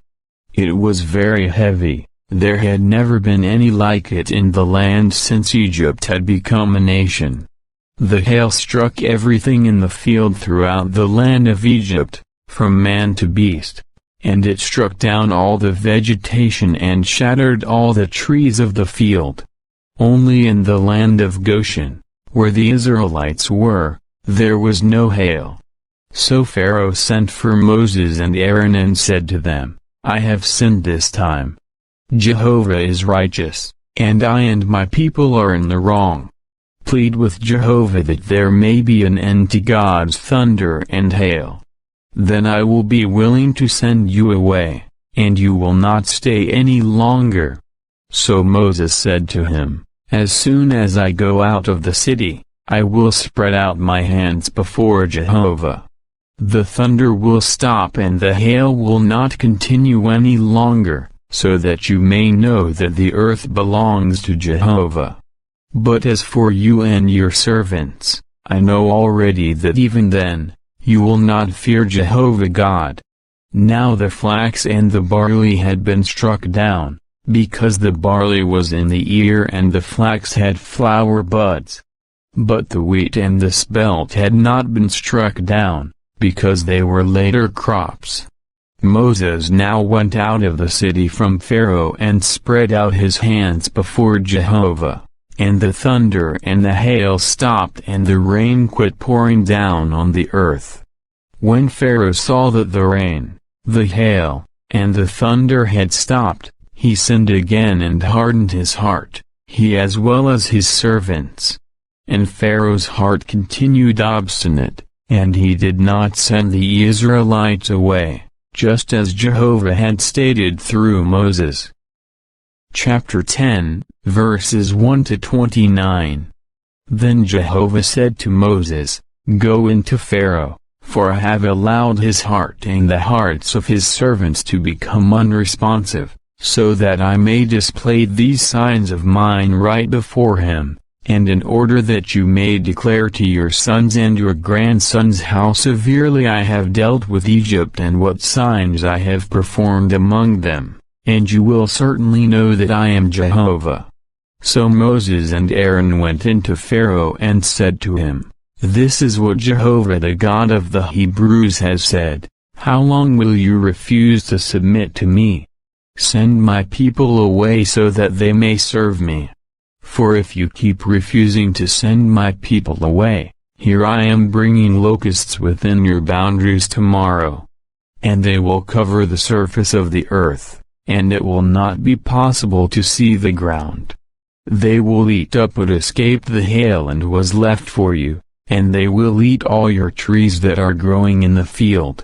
It was very heavy, there had never been any like it in the land since Egypt had become a nation. The hail struck everything in the field throughout the land of Egypt, from man to beast, and it struck down all the vegetation and shattered all the trees of the field. Only in the land of Goshen, where the Israelites were, there was no hail. So Pharaoh sent for Moses and Aaron and said to them, I have sinned this time. Jehovah is righteous, and I and my people are in the wrong. Plead with Jehovah that there may be an end to God's thunder and hail. Then I will be willing to send you away, and you will not stay any longer. So Moses said to him, As soon as I go out of the city, I will spread out my hands before Jehovah. The thunder will stop and the hail will not continue any longer, so that you may know that the earth belongs to Jehovah. But as for you and your servants, I know already that even then, you will not fear Jehovah God. Now the flax and the barley had been struck down, because the barley was in the ear and the flax had flower buds. But the wheat and the spelt had not been struck down, because they were later crops. Moses now went out of the city from Pharaoh and spread out his hands before Jehovah, and the thunder and the hail stopped and the rain quit pouring down on the earth. When Pharaoh saw that the rain, the hail, and the thunder had stopped, he sinned again and hardened his heart, he as well as his servants. And Pharaoh's heart continued obstinate, and he did not send the Israelites away, just as Jehovah had stated through Moses. Chapter 10, verses 1 to 29. Then Jehovah said to Moses, Go into Pharaoh, for I have allowed his heart and the hearts of his servants to become unresponsive, so that I may display these signs of mine right before him, and in order that you may declare to your sons and your grandsons how severely I have dealt with Egypt and what signs I have performed among them, and you will certainly know that I am Jehovah. So Moses and Aaron went into Pharaoh and said to him, This is what Jehovah the God of the Hebrews has said, How long will you refuse to submit to me? Send my people away so that they may serve me. For if you keep refusing to send my people away, here I am bringing locusts within your boundaries tomorrow. And they will cover the surface of the earth, and it will not be possible to see the ground. They will eat up what escaped the hail and was left for you, and they will eat all your trees that are growing in the field.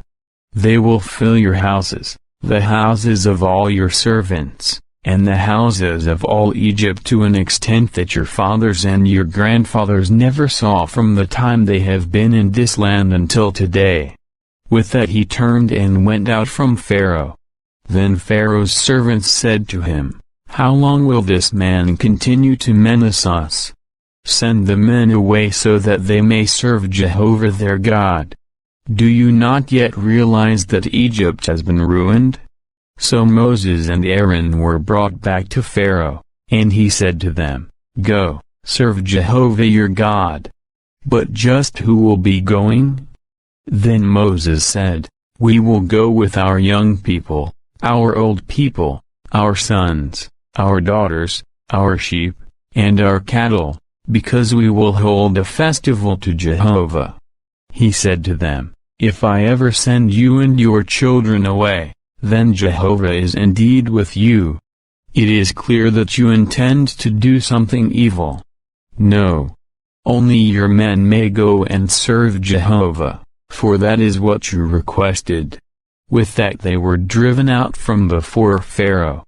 They will fill your houses, the houses of all your servants, and the houses of all Egypt to an extent that your fathers and your grandfathers never saw from the time they have been in this land until today. With that he turned and went out from Pharaoh. Then Pharaoh's servants said to him, How long will this man continue to menace us? Send the men away so that they may serve Jehovah their God. Do you not yet realize that Egypt has been ruined? So Moses and Aaron were brought back to Pharaoh, and he said to them, Go, serve Jehovah your God. But just who will be going? Then Moses said, We will go with our young people, our old people, our sons, our daughters, our sheep, and our cattle, because we will hold a festival to Jehovah. He said to them, If I ever send you and your children away, then Jehovah is indeed with you. It is clear that you intend to do something evil. No. Only your men may go and serve Jehovah, for that is what you requested. With that they were driven out from before Pharaoh.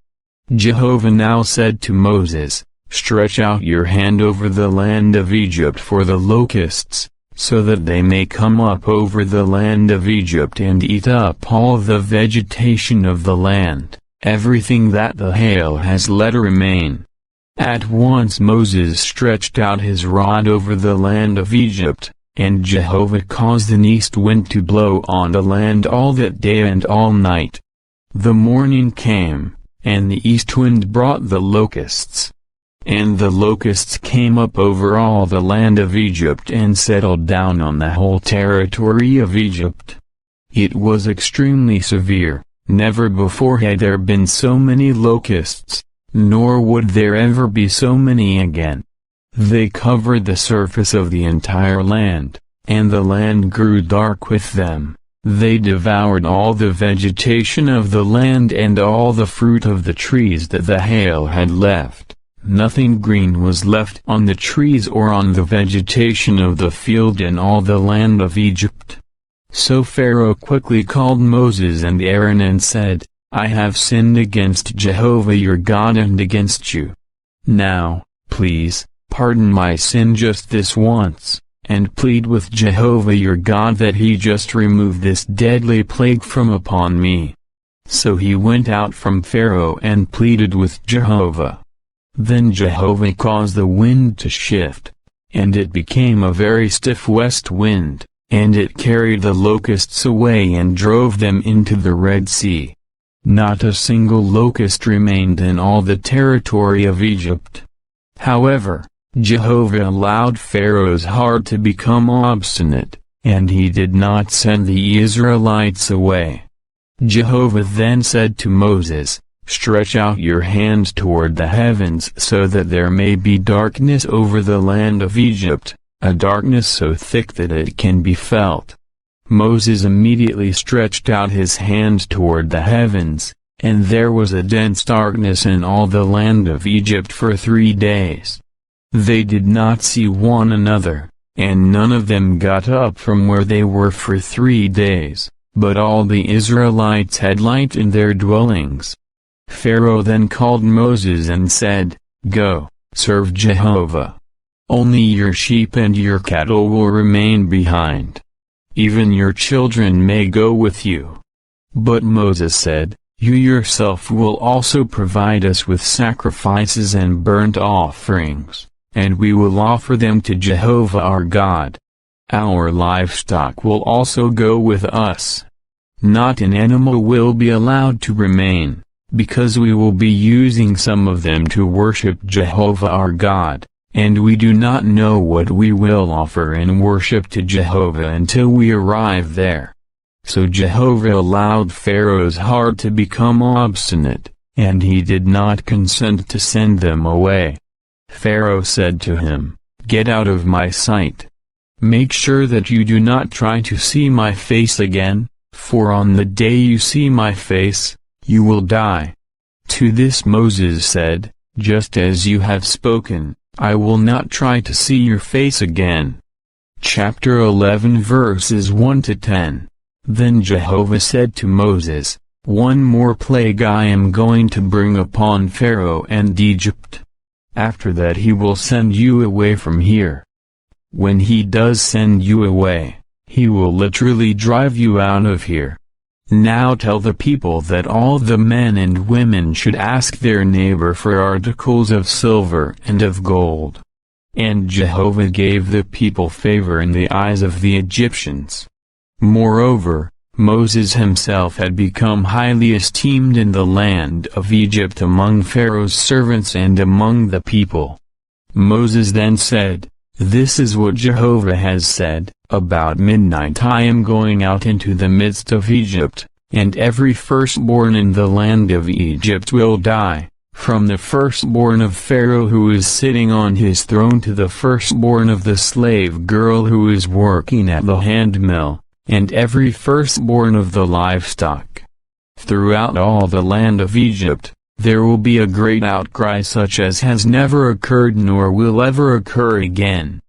Jehovah now said to Moses, Stretch out your hand over the land of Egypt for the locusts, so that they may come up over the land of Egypt and eat up all the vegetation of the land, everything that the hail has let remain. At once Moses stretched out his rod over the land of Egypt, and Jehovah caused an east wind to blow on the land all that day and all night. The morning came, and the east wind brought the locusts. And the locusts came up over all the land of Egypt and settled down on the whole territory of Egypt. It was extremely severe, never before had there been so many locusts, nor would there ever be so many again. They covered the surface of the entire land, and the land grew dark with them. They devoured all the vegetation of the land and all the fruit of the trees that the hail had left. Nothing green was left on the trees or on the vegetation of the field in all the land of Egypt. So Pharaoh quickly called Moses and Aaron and said, "I have sinned against Jehovah your God and against you. Now, please, pardon my sin just this once, and plead with Jehovah your God that he just remove this deadly plague from upon me." So he went out from Pharaoh and pleaded with Jehovah. Then Jehovah caused the wind to shift, and it became a very stiff west wind, and it carried the locusts away and drove them into the Red Sea. Not a single locust remained in all the territory of Egypt. However, Jehovah allowed Pharaoh's heart to become obstinate, and he did not send the Israelites away. Jehovah then said to Moses, "Stretch out your hand toward the heavens so that there may be darkness over the land of Egypt, a darkness so thick that it can be felt." Moses immediately stretched out his hand toward the heavens, and there was a dense darkness in all the land of Egypt for 3 days. They did not see one another, and none of them got up from where they were for 3 days, but all the Israelites had light in their dwellings. Pharaoh then called Moses and said, "Go, serve Jehovah. Only your sheep and your cattle will remain behind. Even your children may go with you." But Moses said, "You yourself will also provide us with sacrifices and burnt offerings, and we will offer them to Jehovah our God. Our livestock will also go with us. Not an animal will be allowed to remain, because we will be using some of them to worship Jehovah our God, and we do not know what we will offer in worship to Jehovah until we arrive there." So Jehovah allowed Pharaoh's heart to become obstinate, and he did not consent to send them away. Pharaoh said to him, "Get out of my sight. Make sure that you do not try to see my face again, for on the day you see my face, you will die." To this Moses said, "Just as you have spoken, I will not try to see your face again." Chapter 11 verses 1 to 10. Then Jehovah said to Moses, "One more plague I am going to bring upon Pharaoh and Egypt. After that he will send you away from here. When he does send you away, he will literally drive you out of here. Now tell the people that all the men and women should ask their neighbor for articles of silver and of gold." And Jehovah gave the people favor in the eyes of the Egyptians. Moreover, Moses himself had become highly esteemed in the land of Egypt among Pharaoh's servants and among the people. Moses then said, "This is what Jehovah has said, about midnight I am going out into the midst of Egypt, and every firstborn in the land of Egypt will die, from the firstborn of Pharaoh who is sitting on his throne to the firstborn of the slave girl who is working at the handmill, and every firstborn of the livestock. Throughout all the land of Egypt, there will be a great outcry such as has never occurred nor will ever occur again.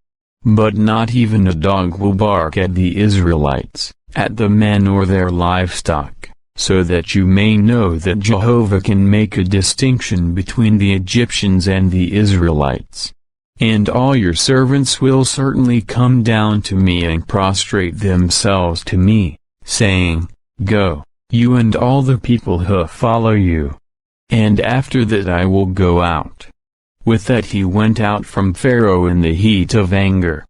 But not even a dog will bark at the Israelites, at the men or their livestock, so that you may know that Jehovah can make a distinction between the Egyptians and the Israelites. And all your servants will certainly come down to me and prostrate themselves to me, saying, 'Go, you and all the people who follow you. And after that I will go out.'" With that he went out from Pharaoh in the heat of anger.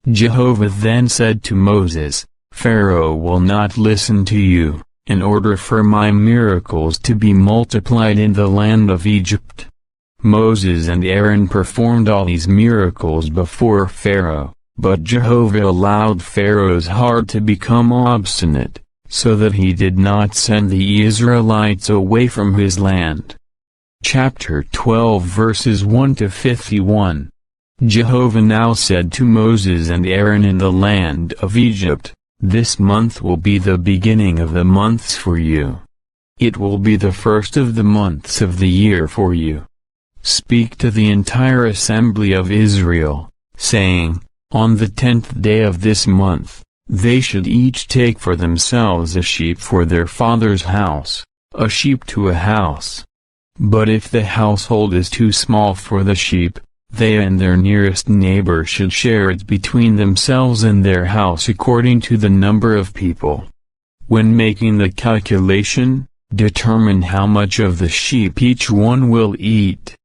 Jehovah then said to Moses, "Pharaoh will not listen to you, in order for my miracles to be multiplied in the land of Egypt." Moses and Aaron performed all these miracles before Pharaoh, but Jehovah allowed Pharaoh's heart to become obstinate, so that he did not send the Israelites away from his land. Chapter 12 verses 1 to 51. Jehovah now said to Moses and Aaron in the land of Egypt, "This month will be the beginning of the months for you. It will be the first of the months of the year for you. Speak to the entire assembly of Israel, saying, on the 10th day of this month, they should each take for themselves a sheep for their father's house, a sheep to a house. But if the household is too small for the sheep, they and their nearest neighbor should share it between themselves and their house according to the number of people. When making the calculation, determine how much of the sheep each one will eat.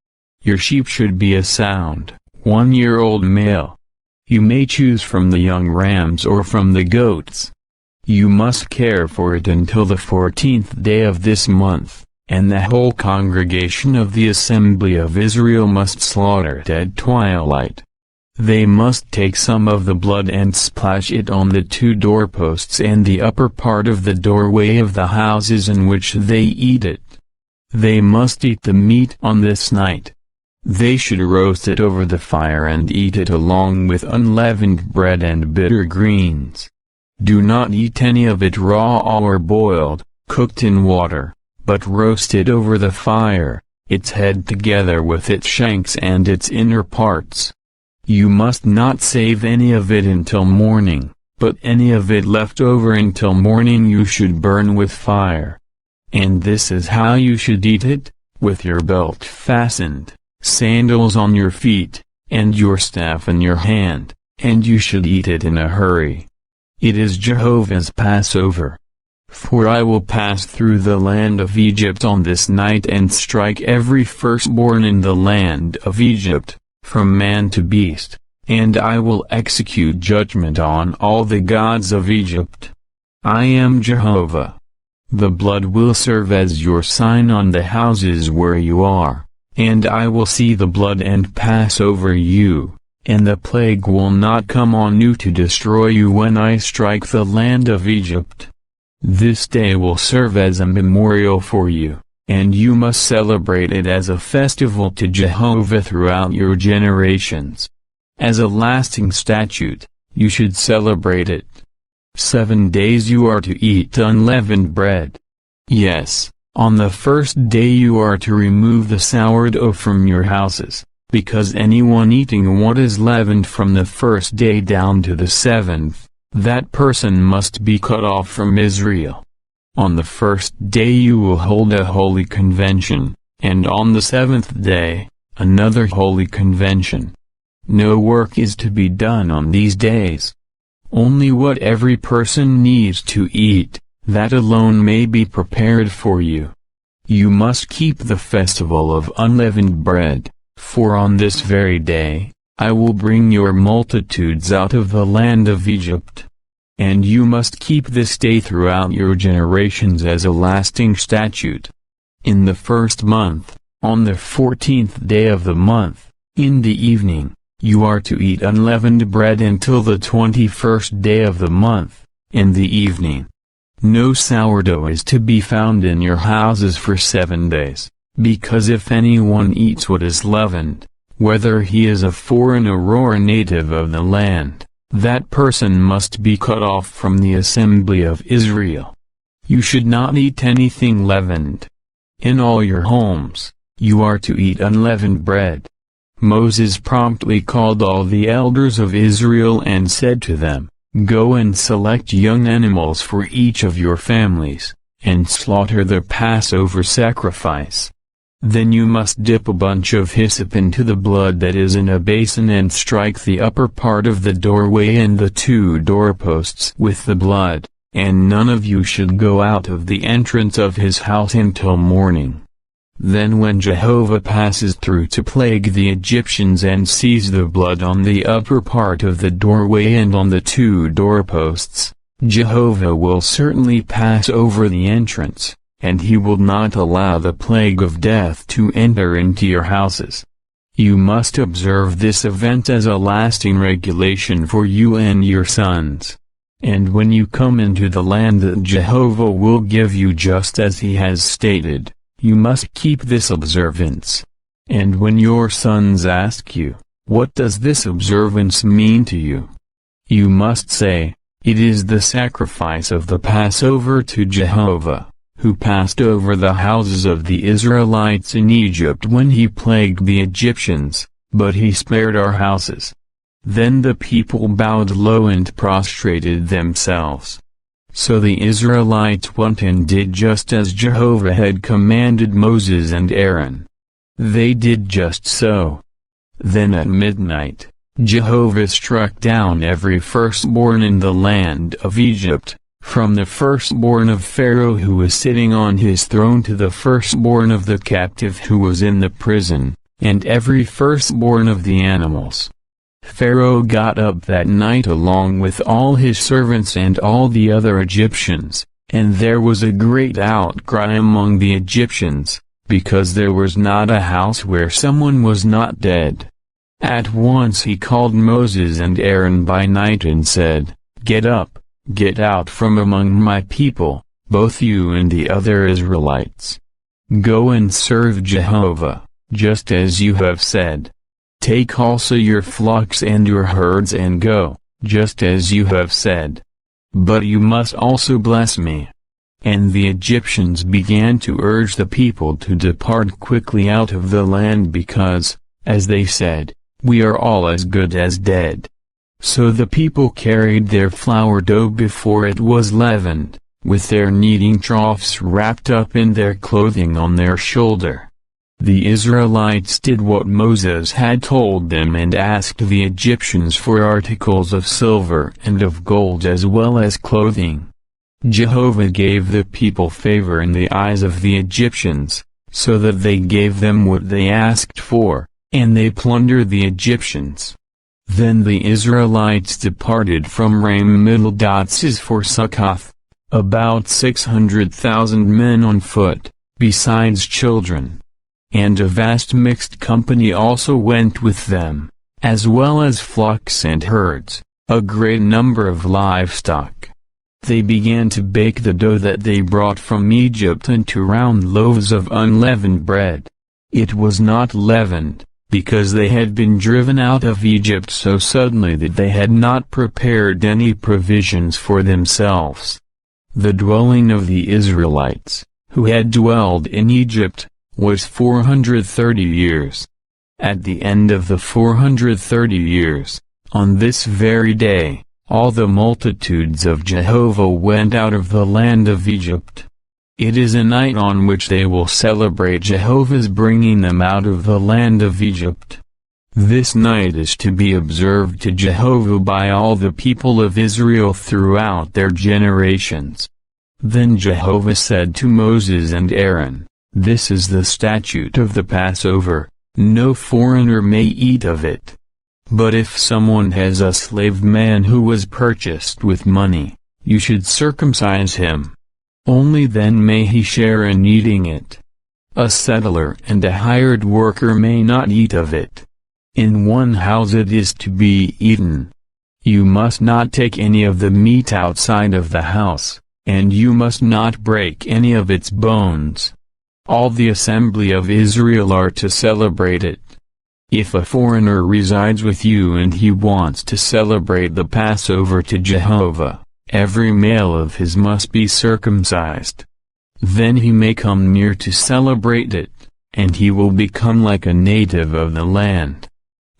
Your sheep should be a sound, 1-year-old male. You may choose from the young rams or from the goats. You must care for it until the 14th day of this month, and the whole congregation of the assembly of Israel must slaughter it at twilight. They must take some of the blood and splash it on the 2 doorposts and the upper part of the doorway of the houses in which they eat it. They must eat the meat on this night. They should roast it over the fire and eat it along with unleavened bread and bitter greens. Do not eat any of it raw or boiled, cooked in water, but roast it over the fire, its head together with its shanks and its inner parts. You must not save any of it until morning, but any of it left over until morning you should burn with fire. And this is how you should eat it, with your belt fastened, sandals on your feet, and your staff in your hand, and you should eat it in a hurry. It is Jehovah's Passover. For I will pass through the land of Egypt on this night and strike every firstborn in the land of Egypt, from man to beast, and I will execute judgment on all the gods of Egypt. I am Jehovah. The blood will serve as your sign on the houses where you are, and I will see the blood and pass over you, and the plague will not come on you to destroy you when I strike the land of Egypt. This day will serve as a memorial for you, and you must celebrate it as a festival to Jehovah throughout your generations. As a lasting statute, you should celebrate it. 7 days you are to eat unleavened bread. Yes, on the first day you are to remove the sourdough from your houses, because anyone eating what is leavened from the first day down to the 7th, that person must be cut off from Israel. On the first day you will hold a holy convention, and on the 7th day, another holy convention. No work is to be done on these days. Only what every person needs to eat, that alone may be prepared for you. You must keep the festival of unleavened bread, for on this very day, I will bring your multitudes out of the land of Egypt. And you must keep this day throughout your generations as a lasting statute. In the first month, on the 14th day of the month, in the evening, you are to eat unleavened bread until the 21st day of the month, in the evening. No sourdough is to be found in your houses for 7 days, because if anyone eats what is leavened, whether he is a foreigner or a native of the land, that person must be cut off from the assembly of Israel. You should not eat anything leavened. In all your homes, you are to eat unleavened bread. Moses promptly called all the elders of Israel and said to them, "Go and select young animals for each of your families, and slaughter the Passover sacrifice. Then you must dip a bunch of hyssop into the blood that is in a basin and strike the upper part of the doorway and the 2 doorposts with the blood, and none of you should go out of the entrance of his house until morning. Then when Jehovah passes through to plague the Egyptians and sees the blood on the upper part of the doorway and on the 2 doorposts, Jehovah will certainly pass over the entrance, and he will not allow the plague of death to enter into your houses. You must observe this event as a lasting regulation for you and your sons. And when you come into the land that Jehovah will give you just as he has stated, you must keep this observance. And when your sons ask you, What does this observance mean to you? You must say, it is the sacrifice of the Passover to Jehovah, who passed over the houses of the Israelites in Egypt when he plagued the Egyptians, but he spared our houses. Then the people bowed low and prostrated themselves. So the Israelites went and did just as Jehovah had commanded Moses and Aaron. They did just so. Then at midnight, Jehovah struck down every firstborn in the land of Egypt, from the firstborn of Pharaoh who was sitting on his throne to the firstborn of the captive who was in the prison, and every firstborn of the animals. Pharaoh got up that night along with all his servants and all the other Egyptians, and there was a great outcry among the Egyptians, because there was not a house where someone was not dead. At once he called Moses and Aaron by night and said, "Get up, get out from among my people, both you and the other Israelites. Go and serve Jehovah, just as you have said. Take also your flocks and your herds and go, just as you have said. But you must also bless me." And the Egyptians began to urge the people to depart quickly out of the land because, as they said, "We are all as good as dead." So the people carried their flour dough before it was leavened, with their kneading troughs wrapped up in their clothing on their shoulder. The Israelites did what Moses had told them and asked the Egyptians for articles of silver and of gold as well as clothing. Jehovah gave the people favor in the eyes of the Egyptians, so that they gave them what they asked for, and they plundered the Egyptians. Then the Israelites departed from Ramah-Middle-Dotzes for Succoth, about 600,000 men on foot, besides children. And a vast mixed company also went with them, as well as flocks and herds, a great number of livestock. They began to bake the dough that they brought from Egypt into round loaves of unleavened bread. It was not leavened, because they had been driven out of Egypt so suddenly that they had not prepared any provisions for themselves. The dwelling of the Israelites, who had dwelled in Egypt, was 430 years. At the end of the 430 years, on this very day, all the multitudes of Jehovah went out of the land of Egypt. It is a night on which they will celebrate Jehovah's bringing them out of the land of Egypt. This night is to be observed to Jehovah by all the people of Israel throughout their generations. Then Jehovah said to Moses and Aaron, "This is the statute of the Passover, no foreigner may eat of it. But if someone has a slave man who was purchased with money, you should circumcise him. Only then may he share in eating it. A settler and a hired worker may not eat of it. In one house it is to be eaten. You must not take any of the meat outside of the house, and you must not break any of its bones. All the assembly of Israel are to celebrate it. If a foreigner resides with you and he wants to celebrate the Passover to Jehovah, every male of his must be circumcised. Then he may come near to celebrate it, and he will become like a native of the land.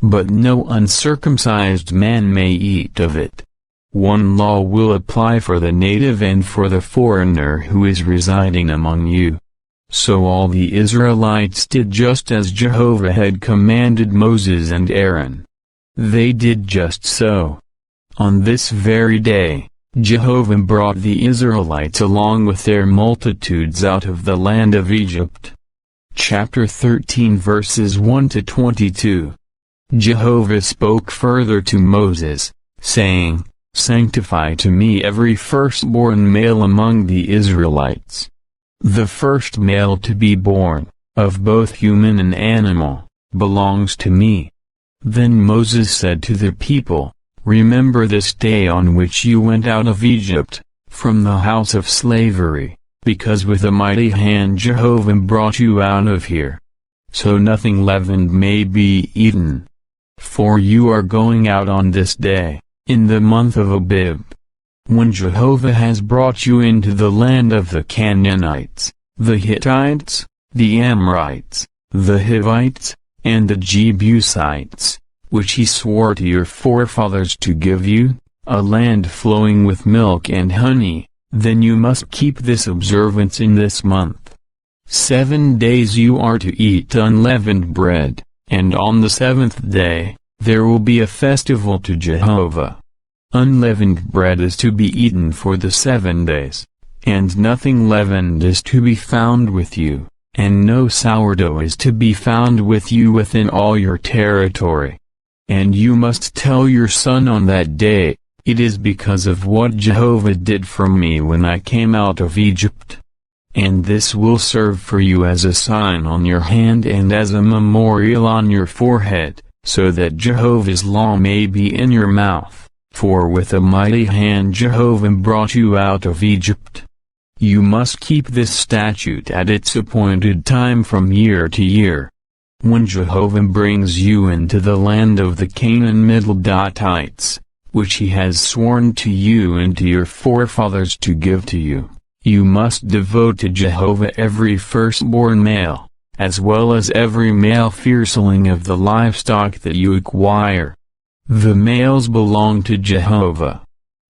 But no uncircumcised man may eat of it. One law will apply for the native and for the foreigner who is residing among you." So all the Israelites did just as Jehovah had commanded Moses and Aaron. They did just so. On this very day, Jehovah brought the Israelites along with their multitudes out of the land of Egypt. Chapter 13 verses 1 to 22. Jehovah spoke further to Moses, saying, "Sanctify to me every firstborn male among the Israelites. The first male to be born, of both human and animal, belongs to me." Then Moses said to the people, "Remember this day on which you went out of Egypt, from the house of slavery, because with a mighty hand Jehovah brought you out of here. So nothing leavened may be eaten. For you are going out on this day, in the month of Abib, when Jehovah has brought you into the land of the Canaanites, the Hittites, the Amorites, the Hivites, and the Jebusites, which he swore to your forefathers to give you, a land flowing with milk and honey. Then you must keep this observance in this month. 7 days you are to eat unleavened bread, and on the 7th day, there will be a festival to Jehovah. Unleavened bread is to be eaten for the 7 days, and nothing leavened is to be found with you, and no sourdough is to be found with you within all your territory. And you must tell your son on that day, it is because of what Jehovah did for me when I came out of Egypt. And this will serve for you as a sign on your hand and as a memorial on your forehead, so that Jehovah's law may be in your mouth, for with a mighty hand Jehovah brought you out of Egypt. You must keep this statute at its appointed time from year to year. When Jehovah brings you into the land of the Canaan-Middleites, which he has sworn to you and to your forefathers to give to you, you must devote to Jehovah every firstborn male, as well as every male firstling of the livestock that you acquire. The males belong to Jehovah.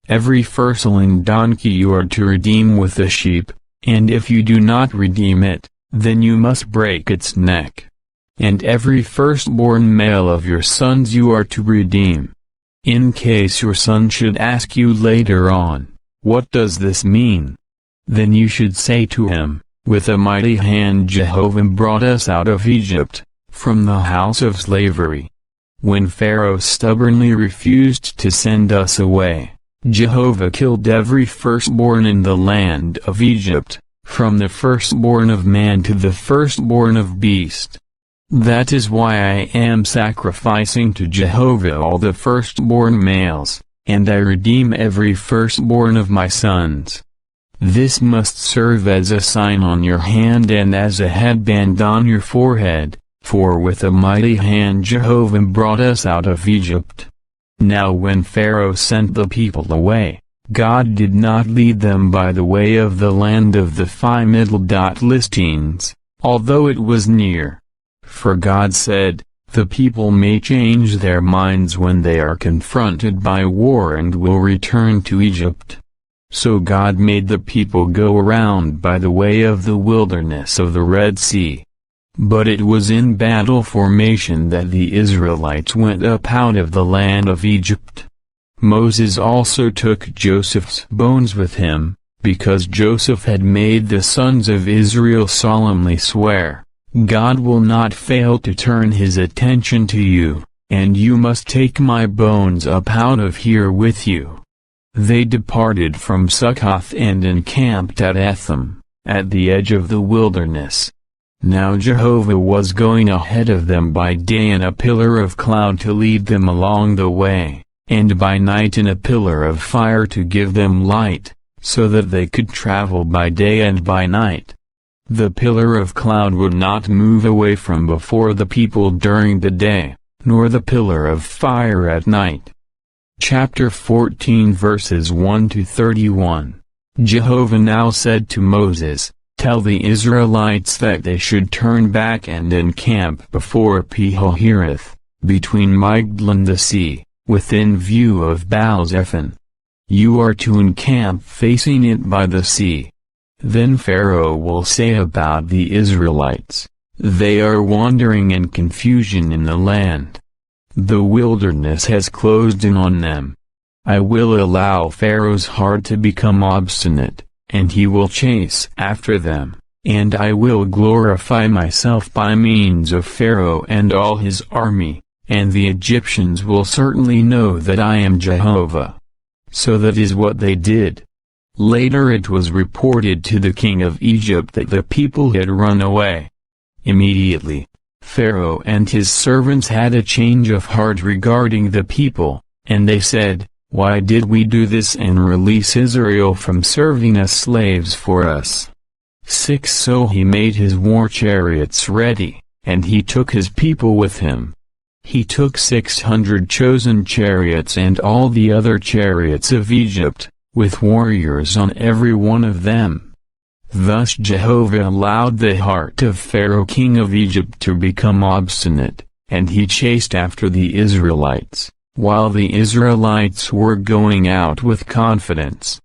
Every firstling donkey you are to redeem with a sheep, and if you do not redeem it, then you must break its neck. And every firstborn male of your sons you are to redeem. In case your son should ask you later on, what does this mean? Then you should say to him, with a mighty hand Jehovah brought us out of Egypt, from the house of slavery. When Pharaoh stubbornly refused to send us away, Jehovah killed every firstborn in the land of Egypt, from the firstborn of man to the firstborn of beast. That is why I am sacrificing to Jehovah all the firstborn males, and I redeem every firstborn of my sons. This must serve as a sign on your hand and as a headband on your forehead, for with a mighty hand Jehovah brought us out of Egypt. Now when Pharaoh sent the people away, God did not lead them by the way of the land of the Philistines, although it was near. For God said, the people may change their minds when they are confronted by war and will return to Egypt. So God made the people go around by the way of the wilderness of the Red Sea. But it was in battle formation that the Israelites went up out of the land of Egypt. Moses also took Joseph's bones with him, because Joseph had made the sons of Israel solemnly swear, God will not fail to turn his attention to you, and you must take my bones up out of here with you. They departed from Succoth and encamped at Etham, at the edge of the wilderness. Now Jehovah was going ahead of them by day in a pillar of cloud to lead them along the way, and by night in a pillar of fire to give them light, so that they could travel by day and by night. The pillar of cloud would not move away from before the people during the day, nor the pillar of fire at night. Chapter 14 verses 1 to 31. Jehovah now said to Moses, Tell the Israelites that they should turn back and encamp before Pi-hahiroth, between Migdol the sea, within view of Baal-zephon. You are to encamp facing it by the sea. Then Pharaoh will say about the Israelites, They are wandering in confusion in the land. The wilderness has closed in on them. I will allow Pharaoh's heart to become obstinate, and he will chase after them, and I will glorify myself by means of Pharaoh and all his army, and the Egyptians will certainly know that I am Jehovah. So that is what they did. Later it was reported to the king of Egypt that the people had run away. Immediately, Pharaoh and his servants had a change of heart regarding the people, and they said, Why did we do this and release Israel from serving as slaves for us? 6 So he made his war chariots ready, and he took his people with him. He took 600 chosen chariots and all the other chariots of Egypt, with warriors on every one of them. Thus Jehovah allowed the heart of Pharaoh king of Egypt to become obstinate, and he chased after the Israelites, while the Israelites were going out with confidence.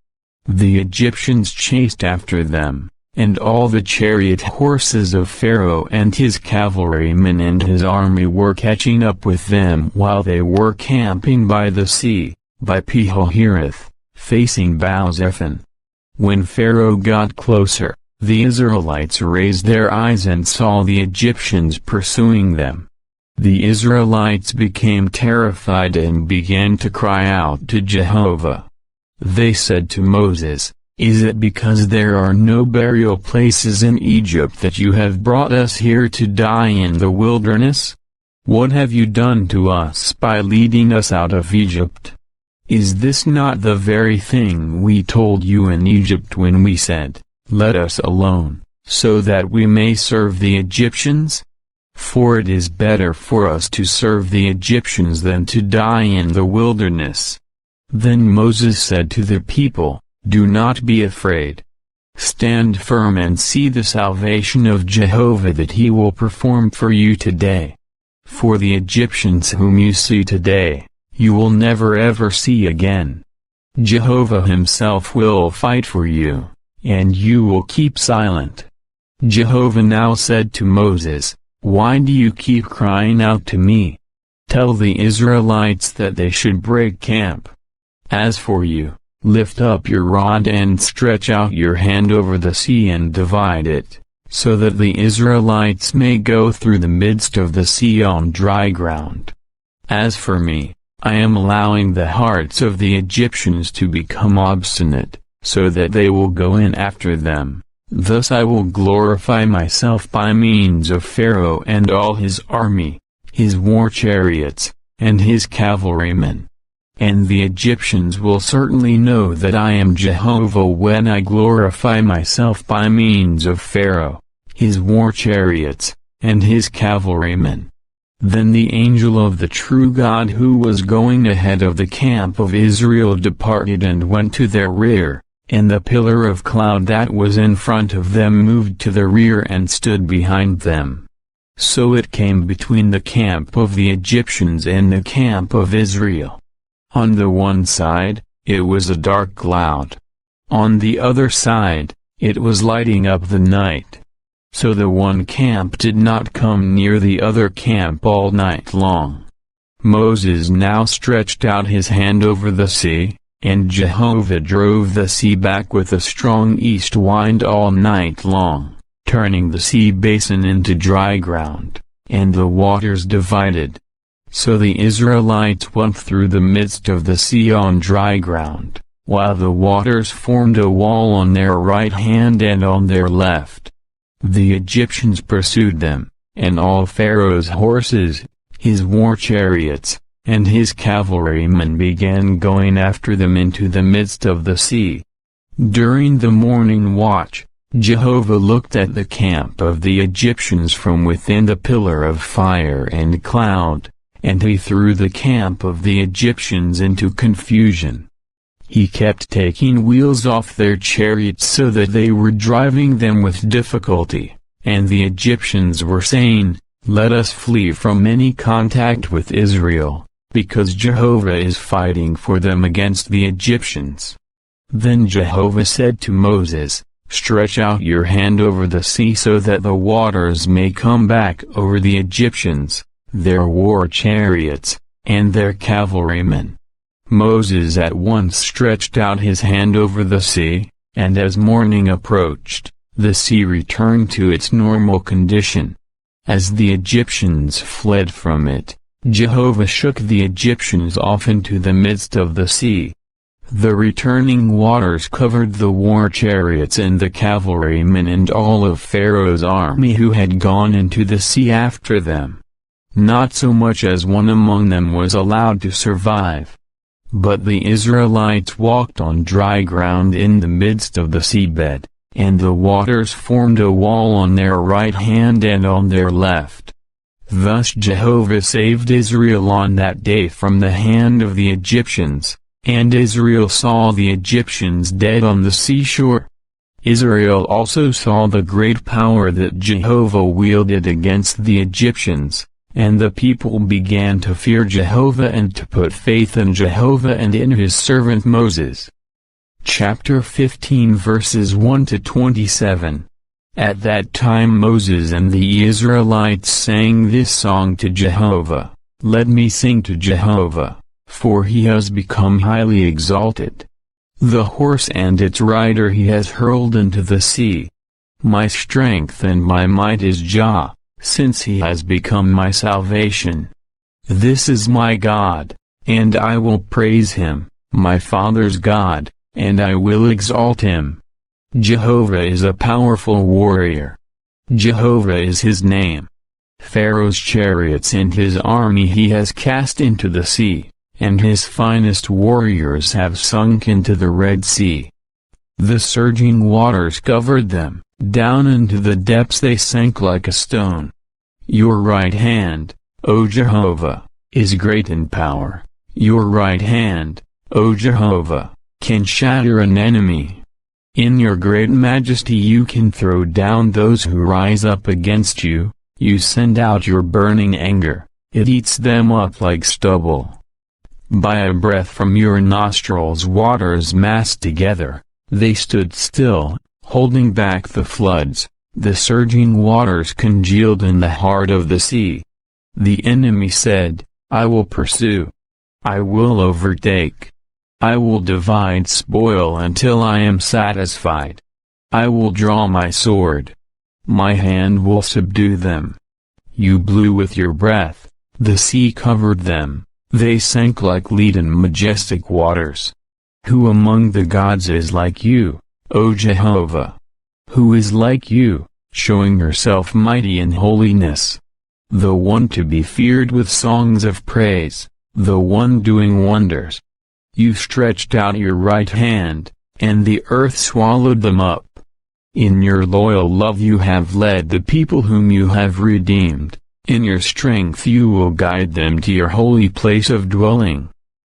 The Egyptians chased after them, and all the chariot horses of Pharaoh and his cavalrymen and his army were catching up with them while they were camping by the sea, by Pi-hahiroth, facing Baal-zephon. When Pharaoh got closer, the Israelites raised their eyes and saw the Egyptians pursuing them. The Israelites became terrified and began to cry out to Jehovah. They said to Moses, "Is it because there are no burial places in Egypt that you have brought us here to die in the wilderness? What have you done to us by leading us out of Egypt? Is this not the very thing we told you in Egypt when we said, 'Let us alone, so that we may serve the Egyptians'? For it is better for us to serve the Egyptians than to die in the wilderness." Then Moses said to the people, "Do not be afraid. Stand firm and see the salvation of Jehovah that he will perform for you today. For the Egyptians whom you see today, you will never ever see again. Jehovah himself will fight for you, and you will keep silent." Jehovah now said to Moses, "Why do you keep crying out to me? Tell the Israelites that they should break camp. As for you, lift up your rod and stretch out your hand over the sea and divide it, so that the Israelites may go through the midst of the sea on dry ground. As for me, I am allowing the hearts of the Egyptians to become obstinate, so that they will go in after them. Thus I will glorify myself by means of Pharaoh and all his army, his war chariots, and his cavalrymen. And the Egyptians will certainly know that I am Jehovah when I glorify myself by means of Pharaoh, his war chariots, and his cavalrymen." Then the angel of the true God who was going ahead of the camp of Israel departed and went to their rear, and the pillar of cloud that was in front of them moved to the rear and stood behind them. So it came between the camp of the Egyptians and the camp of Israel. On the one side, it was a dark cloud. On the other side, it was lighting up the night. So the one camp did not come near the other camp all night long. Moses now stretched out his hand over the sea, and Jehovah drove the sea back with a strong east wind all night long, turning the sea basin into dry ground, and the waters divided. So the Israelites went through the midst of the sea on dry ground, while the waters formed a wall on their right hand and on their left. The Egyptians pursued them, and all Pharaoh's horses, his war chariots, and his cavalrymen began going after them into the midst of the sea. During the morning watch, Jehovah looked at the camp of the Egyptians from within the pillar of fire and cloud, and he threw the camp of the Egyptians into confusion. He kept taking wheels off their chariots so that they were driving them with difficulty, and the Egyptians were saying, "Let us flee from any contact with Israel, because Jehovah is fighting for them against the Egyptians." Then Jehovah said to Moses, "Stretch out your hand over the sea so that the waters may come back over the Egyptians, their war chariots, and their cavalrymen." Moses at once stretched out his hand over the sea, and as morning approached, the sea returned to its normal condition. As the Egyptians fled from it, Jehovah shook the Egyptians off into the midst of the sea. The returning waters covered the war chariots and the cavalrymen and all of Pharaoh's army who had gone into the sea after them. Not so much as one among them was allowed to survive. But the Israelites walked on dry ground in the midst of the seabed, and the waters formed a wall on their right hand and on their left. Thus Jehovah saved Israel on that day from the hand of the Egyptians, and Israel saw the Egyptians dead on the seashore. Israel also saw the great power that Jehovah wielded against the Egyptians, and the people began to fear Jehovah and to put faith in Jehovah and in his servant Moses. Chapter 15 verses 1 to 27. At that time Moses and the Israelites sang this song to Jehovah, "Let me sing to Jehovah, for he has become highly exalted. The horse and its rider he has hurled into the sea. My strength and my might is Jah, since he has become my salvation. This is my God, and I will praise him, my father's God, and I will exalt him. Jehovah is a powerful warrior. Jehovah is his name. Pharaoh's chariots and his army he has cast into the sea, and his finest warriors have sunk into the Red Sea. The surging waters covered them, down into the depths they sank like a stone. Your right hand, O Jehovah, is great in power. Your right hand, O Jehovah, can shatter an enemy. In your great majesty you can throw down those who rise up against you. You send out your burning anger, it eats them up like stubble. By a breath from your nostrils waters massed together, they stood still, holding back the floods. The surging waters congealed in the heart of the sea. The enemy said, I will pursue. I will overtake. I will divide spoil until I am satisfied. I will draw my sword. My hand will subdue them. You blew with your breath, the sea covered them, they sank like lead in majestic waters. Who among the gods is like you, O Jehovah? Who is like you, showing yourself mighty in holiness? The one to be feared with songs of praise, the one doing wonders. You stretched out your right hand, and the earth swallowed them up. In your loyal love you have led the people whom you have redeemed. In your strength you will guide them to your holy place of dwelling.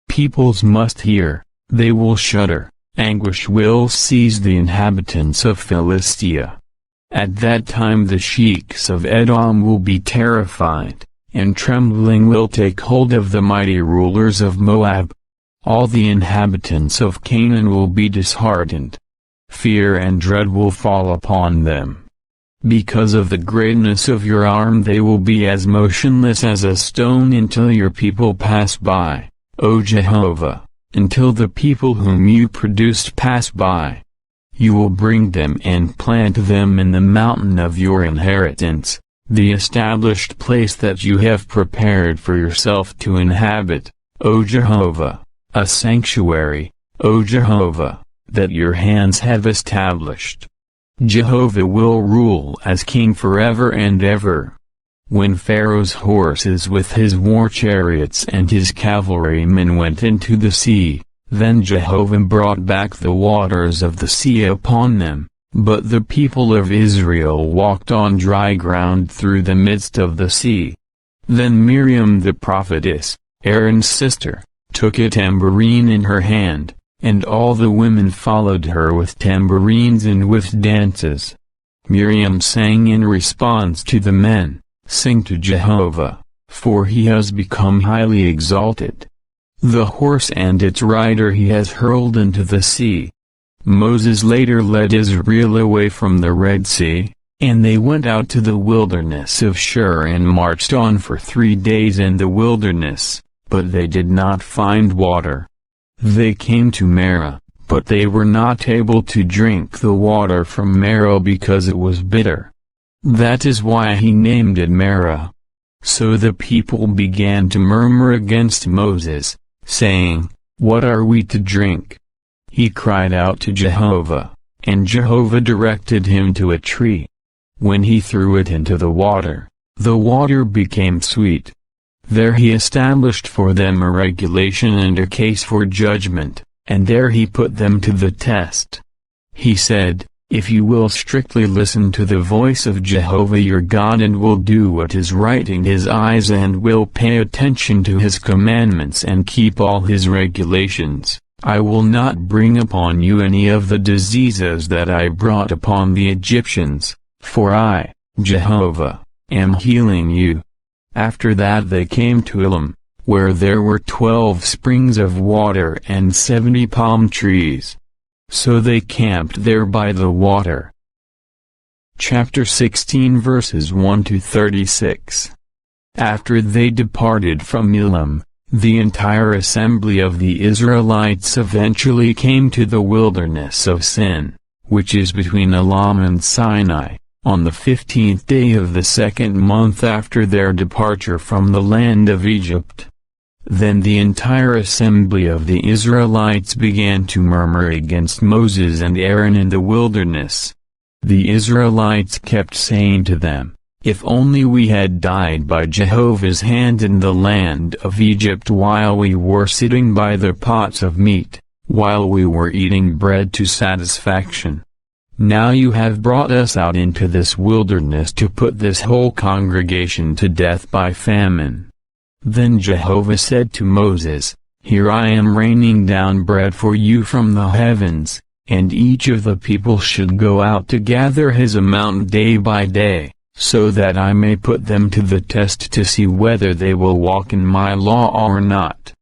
Peoples must hear, they will shudder, anguish will seize the inhabitants of Philistia. At that time the sheiks of Edom will be terrified, and trembling will take hold of the mighty rulers of Moab. All the inhabitants of Canaan will be disheartened. Fear and dread will fall upon them. Because of the greatness of your arm they will be as motionless as a stone until your people pass by, O Jehovah, until the people whom you produced pass by. You will bring them and plant them in the mountain of your inheritance, the established place that you have prepared for yourself to inhabit, O Jehovah, a sanctuary, O Jehovah, that your hands have established. Jehovah will rule as king forever and ever. When Pharaoh's horses with his war chariots and his cavalrymen went into the sea, then Jehovah brought back the waters of the sea upon them, but the people of Israel walked on dry ground through the midst of the sea. Then Miriam the prophetess, Aaron's sister, took a tambourine in her hand, and all the women followed her with tambourines and with dances. Miriam sang in response to the men, Sing to Jehovah, for he has become highly exalted. The horse and its rider he has hurled into the sea. Moses later led Israel away from the Red Sea, and they went out to the wilderness of Shur and marched on for 3 days in the wilderness, but they did not find water. They came to Marah, but they were not able to drink the water from Marah because it was bitter. That is why he named it Marah. So the people began to murmur against Moses, saying, What are we to drink? He cried out to Jehovah, and Jehovah directed him to a tree. When he threw it into the water became sweet. There he established for them a regulation and a case for judgment, and there he put them to the test. He said, If you will strictly listen to the voice of Jehovah your God and will do what is right in his eyes and will pay attention to his commandments and keep all his regulations, I will not bring upon you any of the diseases that I brought upon the Egyptians, for I, Jehovah, am healing you." After that they came to Elim, where there were 12 springs of water and 70 palm trees. So they camped there by the water. Chapter 16 verses 1 to 36. After they departed from Elim, the entire assembly of the Israelites eventually came to the wilderness of Sin, which is between Elam and Sinai, on the 15th day of the 2nd month after their departure from the land of Egypt. Then the entire assembly of the Israelites began to murmur against Moses and Aaron in the wilderness. The Israelites kept saying to them, "If only we had died by Jehovah's hand in the land of Egypt while we were sitting by the pots of meat, while we were eating bread to satisfaction. Now you have brought us out into this wilderness to put this whole congregation to death by famine." Then Jehovah said to Moses, "Here I am raining down bread for you from the heavens, and each of the people should go out to gather his amount day by day, so that I may put them to the test to see whether they will walk in my law or not.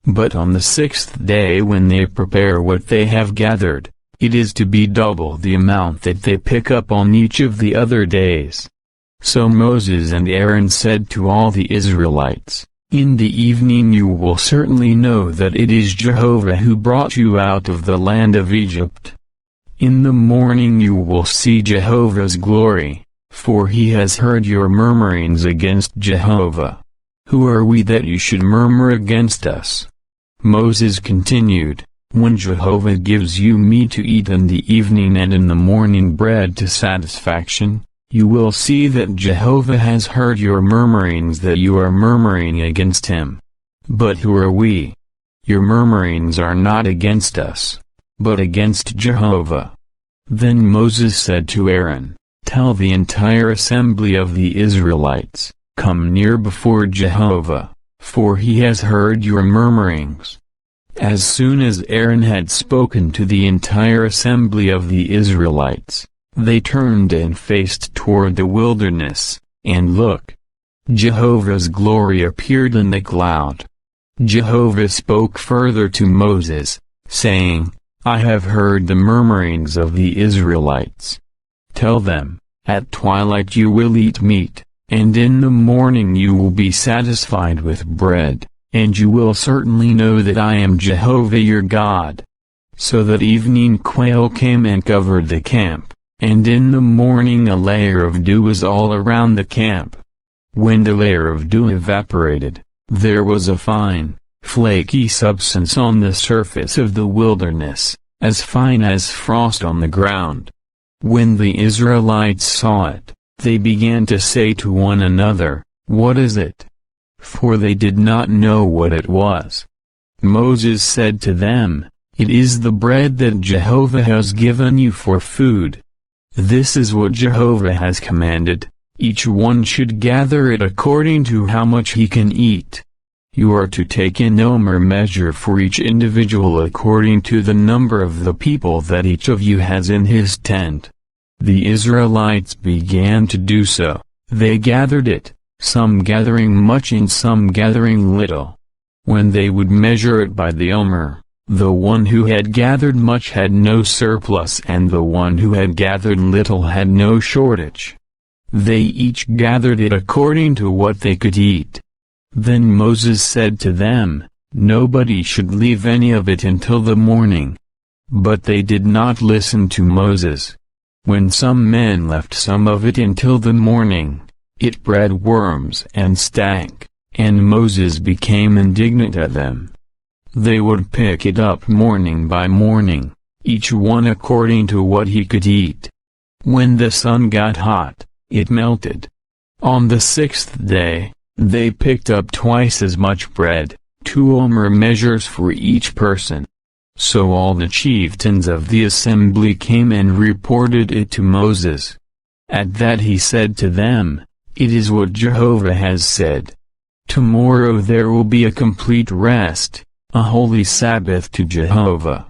But on the 6th day when they prepare what they have gathered, it is to be double the amount that they pick up on each of the other days." So Moses and Aaron said to all the Israelites, "In the evening you will certainly know that it is Jehovah who brought you out of the land of Egypt. In the morning you will see Jehovah's glory, for he has heard your murmurings against Jehovah. Who are we that you should murmur against us?" Moses continued, "When Jehovah gives you meat to eat in the evening and in the morning bread to satisfaction, you will see that Jehovah has heard your murmurings that you are murmuring against him. But who are we? Your murmurings are not against us, but against Jehovah." Then Moses said to Aaron, "Tell the entire assembly of the Israelites, 'Come near before Jehovah, for he has heard your murmurings.'" As soon as Aaron had spoken to the entire assembly of the Israelites, they turned and faced toward the wilderness, and look! Jehovah's glory appeared in the cloud. Jehovah spoke further to Moses, saying, "I have heard the murmurings of the Israelites. Tell them, at twilight you will eat meat, and in the morning you will be satisfied with bread, and you will certainly know that I am Jehovah your God." So that evening quail came and covered the camp, and in the morning a layer of dew was all around the camp. When the layer of dew evaporated, there was a fine, flaky substance on the surface of the wilderness, as fine as frost on the ground. When the Israelites saw it, they began to say to one another, "What is it?" For they did not know what it was. Moses said to them, "It is the bread that Jehovah has given you for food. This is what Jehovah has commanded, each one should gather it according to how much he can eat. You are to take an omer measure for each individual according to the number of the people that each of you has in his tent." The Israelites began to do so. They gathered it, some gathering much and some gathering little. When they would measure it by the omer, the one who had gathered much had no surplus and the one who had gathered little had no shortage. They each gathered it according to what they could eat. Then Moses said to them, "Nobody should leave any of it until the morning." But they did not listen to Moses. When some men left some of it until the morning, it bred worms and stank, and Moses became indignant at them. They would pick it up morning by morning, each one according to what he could eat. When the sun got hot, it melted. On the 6th day, they picked up twice as much bread, 2 omer measures for each person. So all the chieftains of the assembly came and reported it to Moses. At that he said to them, "It is what Jehovah has said. Tomorrow there will be a complete rest, a holy Sabbath to Jehovah.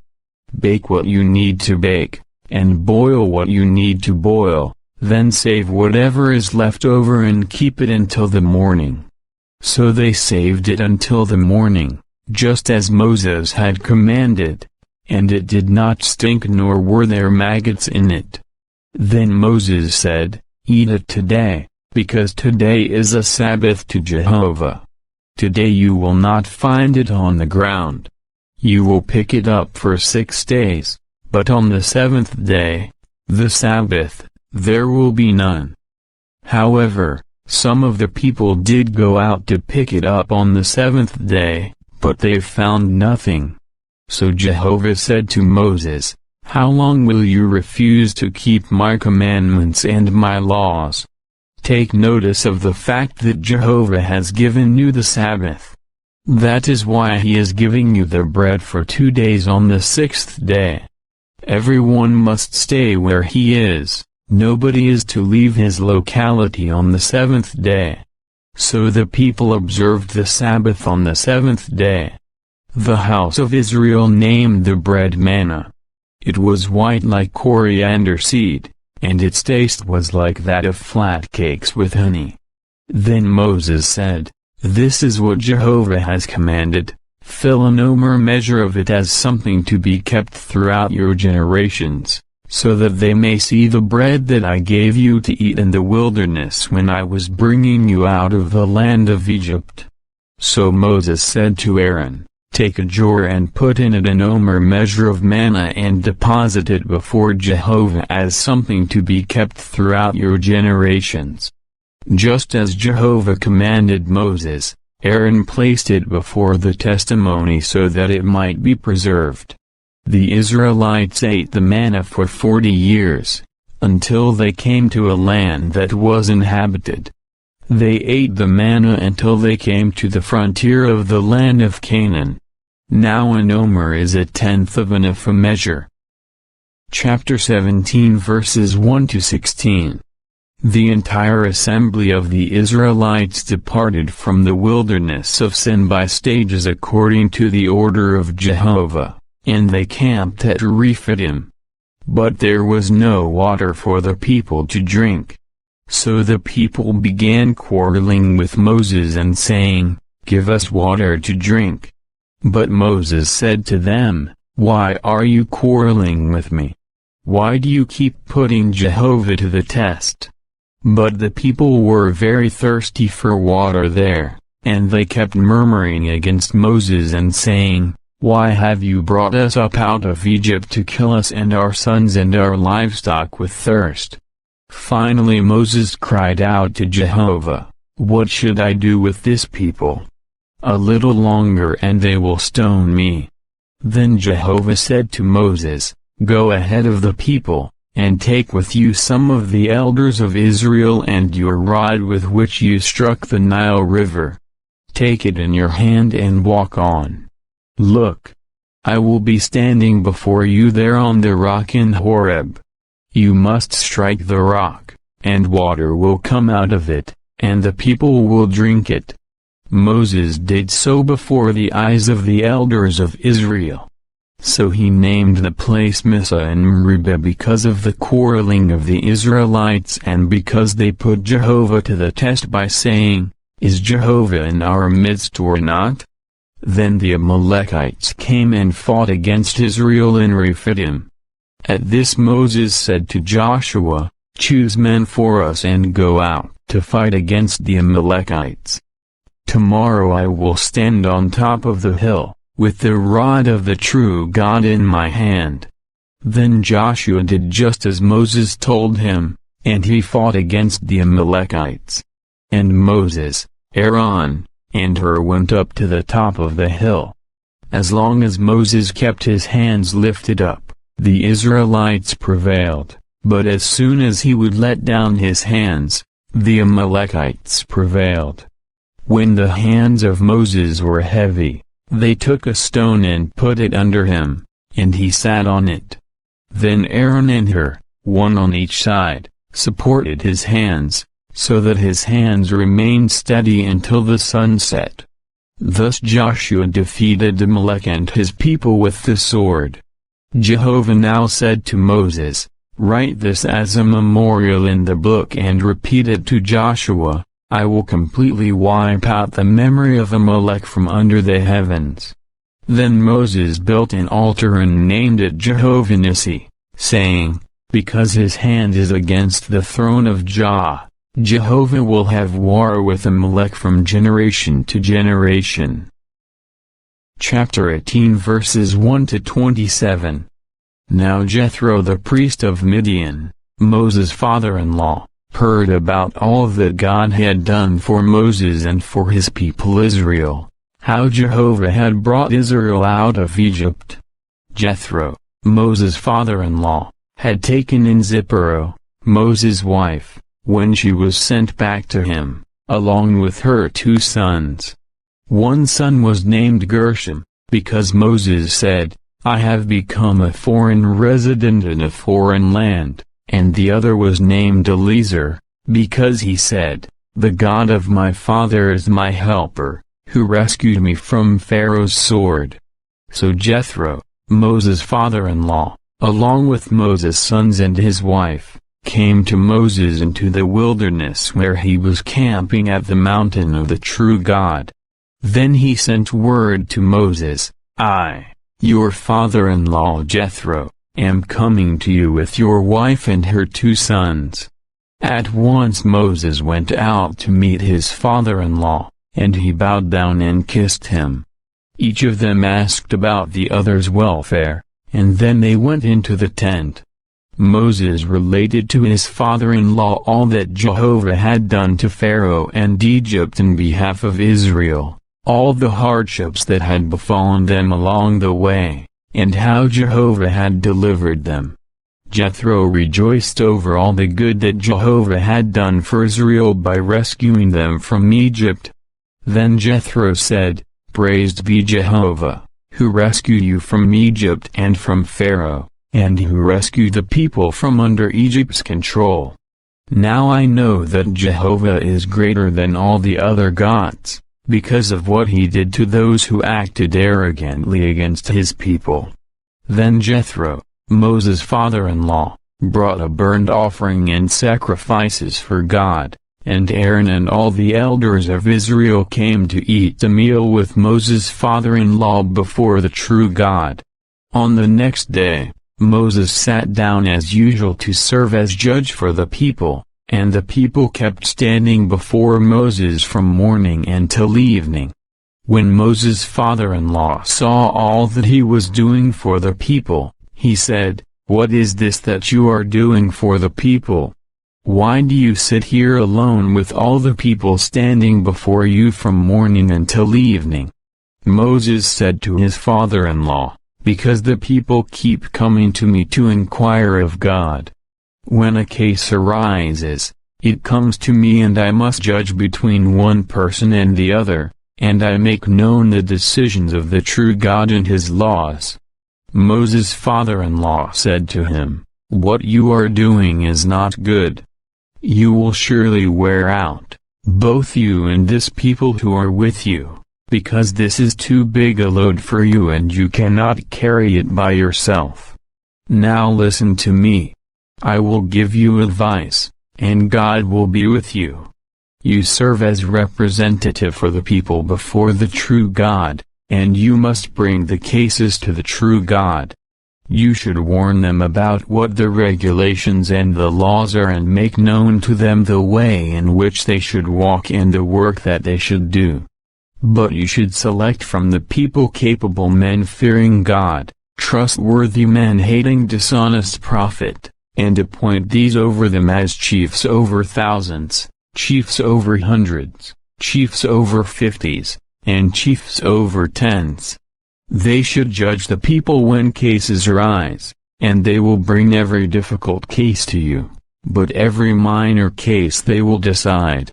Bake what you need to bake, and boil what you need to boil, then save whatever is left over and keep it until the morning." So they saved it until the morning, just as Moses had commanded, and it did not stink nor were there maggots in it. Then Moses said, "Eat it today, because today is a Sabbath to Jehovah. Today you will not find it on the ground. You will pick it up for 6 days, but on the 7th day, the Sabbath, there will be none." However, some of the people did go out to pick it up on the 7th day, but they found nothing. So Jehovah said to Moses, "How long will you refuse to keep my commandments and my laws? Take notice of the fact that Jehovah has given you the Sabbath. That is why he is giving you the bread for 2 days on the 6th day. Everyone must stay where he is, nobody is to leave his locality on the 7th day." So the people observed the Sabbath on the 7th day. The house of Israel named the bread manna. It was white like coriander seed, and its taste was like that of flat cakes with honey. Then Moses said, "This is what Jehovah has commanded, fill an omer measure of it as something to be kept throughout your generations, so that they may see the bread that I gave you to eat in the wilderness when I was bringing you out of the land of Egypt." So Moses said to Aaron, "Take a jar and put in it an omer measure of manna and deposit it before Jehovah as something to be kept throughout your generations." Just as Jehovah commanded Moses, Aaron placed it before the testimony so that it might be preserved. The Israelites ate the manna for 40 years, until they came to a land that was inhabited. They ate the manna until they came to the frontier of the land of Canaan. Now an omer is 1/10 of an ephah measure. Chapter 17 verses 1 to 16. The entire assembly of the Israelites departed from the wilderness of Sin by stages according to the order of Jehovah, and they camped at Rephidim. But there was no water for the people to drink. So the people began quarreling with Moses and saying, "Give us water to drink." But Moses said to them, "Why are you quarreling with me? Why do you keep putting Jehovah to the test?" But the people were very thirsty for water there, and they kept murmuring against Moses and saying, "Why have you brought us up out of Egypt to kill us and our sons and our livestock with thirst?" Finally Moses cried out to Jehovah, "What should I do with this people? A little longer and they will stone me." Then Jehovah said to Moses, "Go ahead of the people, and take with you some of the elders of Israel and your rod with which you struck the Nile River. Take it in your hand and walk on. Look, I will be standing before you there on the rock in Horeb. You must strike the rock, and water will come out of it, and the people will drink it." Moses did so before the eyes of the elders of Israel. So he named the place Massa and Meribah because of the quarreling of the Israelites and because they put Jehovah to the test by saying, "Is Jehovah in our midst or not?" Then the Amalekites came and fought against Israel in Rephidim. At this Moses said to Joshua, "Choose men for us and go out to fight against the Amalekites. Tomorrow I will stand on top of the hill, with the rod of the true God in my hand." Then Joshua did just as Moses told him, and he fought against the Amalekites. And Moses, Aaron, and Hur went up to the top of the hill. As long as Moses kept his hands lifted up, the Israelites prevailed, but as soon as he would let down his hands, the Amalekites prevailed. When the hands of Moses were heavy, they took a stone and put it under him, and he sat on it. Then Aaron and Hur, one on each side, supported his hands, so that his hands remained steady until the sun set. Thus Joshua defeated Amalek and his people with the sword. Jehovah now said to Moses, "Write this as a memorial in the book and repeat it to Joshua, I will completely wipe out the memory of Amalek from under the heavens." Then Moses built an altar and named it Jehovah Nissi, saying, "Because his hand is against the throne of Jah, Jehovah will have war with Amalek from generation to generation." Chapter 18 verses 1 to 27. Now Jethro the priest of Midian, Moses' father-in-law, heard about all that God had done for Moses and for his people Israel, how Jehovah had brought Israel out of Egypt. Jethro, Moses' father-in-law, had taken in Zipporah, Moses' wife, when she was sent back to him, along with her 2 sons. One son was named Gershom, because Moses said, "I have become a foreign resident in a foreign land," and the other was named Eliezer, because he said, "The God of my father is my helper, who rescued me from Pharaoh's sword." So Jethro, Moses' father-in-law, along with Moses' sons and his wife, came to Moses into the wilderness where he was camping at the mountain of the true God. Then he sent word to Moses, "I, your father-in-law Jethro, am coming to you with your wife and her 2 sons." At once Moses went out to meet his father-in-law, and he bowed down and kissed him. Each of them asked about the other's welfare, and then they went into the tent. Moses related to his father-in-law all that Jehovah had done to Pharaoh and Egypt in behalf of Israel, all the hardships that had befallen them along the way, and how Jehovah had delivered them. Jethro rejoiced over all the good that Jehovah had done for Israel by rescuing them from Egypt. Then Jethro said, "Praised be Jehovah, who rescued you from Egypt and from Pharaoh, and who rescued the people from under Egypt's control. Now I know that Jehovah is greater than all the other gods, because of what he did to those who acted arrogantly against his people." Then Jethro, Moses' father-in-law, brought a burnt offering and sacrifices for God, and Aaron and all the elders of Israel came to eat a meal with Moses' father-in-law before the true God. On the next day, Moses sat down as usual to serve as judge for the people, and the people kept standing before Moses from morning until evening. When Moses' father-in-law saw all that he was doing for the people, he said, "What is this that you are doing for the people? Why do you sit here alone with all the people standing before you from morning until evening?" Moses said to his father-in-law, "Because the people keep coming to me to inquire of God. When a case arises, it comes to me and I must judge between one person and the other, and I make known the decisions of the true God and his laws." Moses' father-in-law said to him, "What you are doing is not good. You will surely wear out, both you and this people who are with you, because this is too big a load for you and you cannot carry it by yourself. Now listen to me. I will give you advice, and God will be with you. You serve as representative for the people before the true God, and you must bring the cases to the true God. You should warn them about what the regulations and the laws are and make known to them the way in which they should walk and the work that they should do. But you should select from the people capable men fearing God, trustworthy men hating dishonest profit, and appoint these over them as chiefs over thousands, chiefs over hundreds, chiefs over 50s, and chiefs over 10s. They should judge the people when cases arise, and they will bring every difficult case to you, but every minor case they will decide.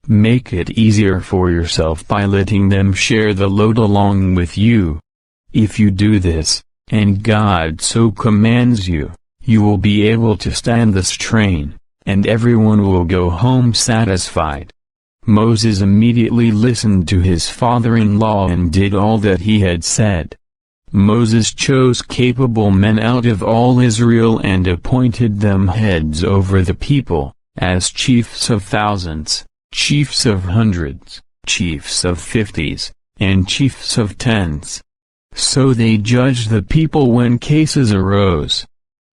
Make it easier for yourself by letting them share the load along with you. If you do this, and God so commands you, you will be able to stand the strain, and everyone will go home satisfied." Moses immediately listened to his father-in-law and did all that he had said. Moses chose capable men out of all Israel and appointed them heads over the people, as chiefs of thousands, chiefs of hundreds, chiefs of fifties, and chiefs of tens. So they judged the people when cases arose.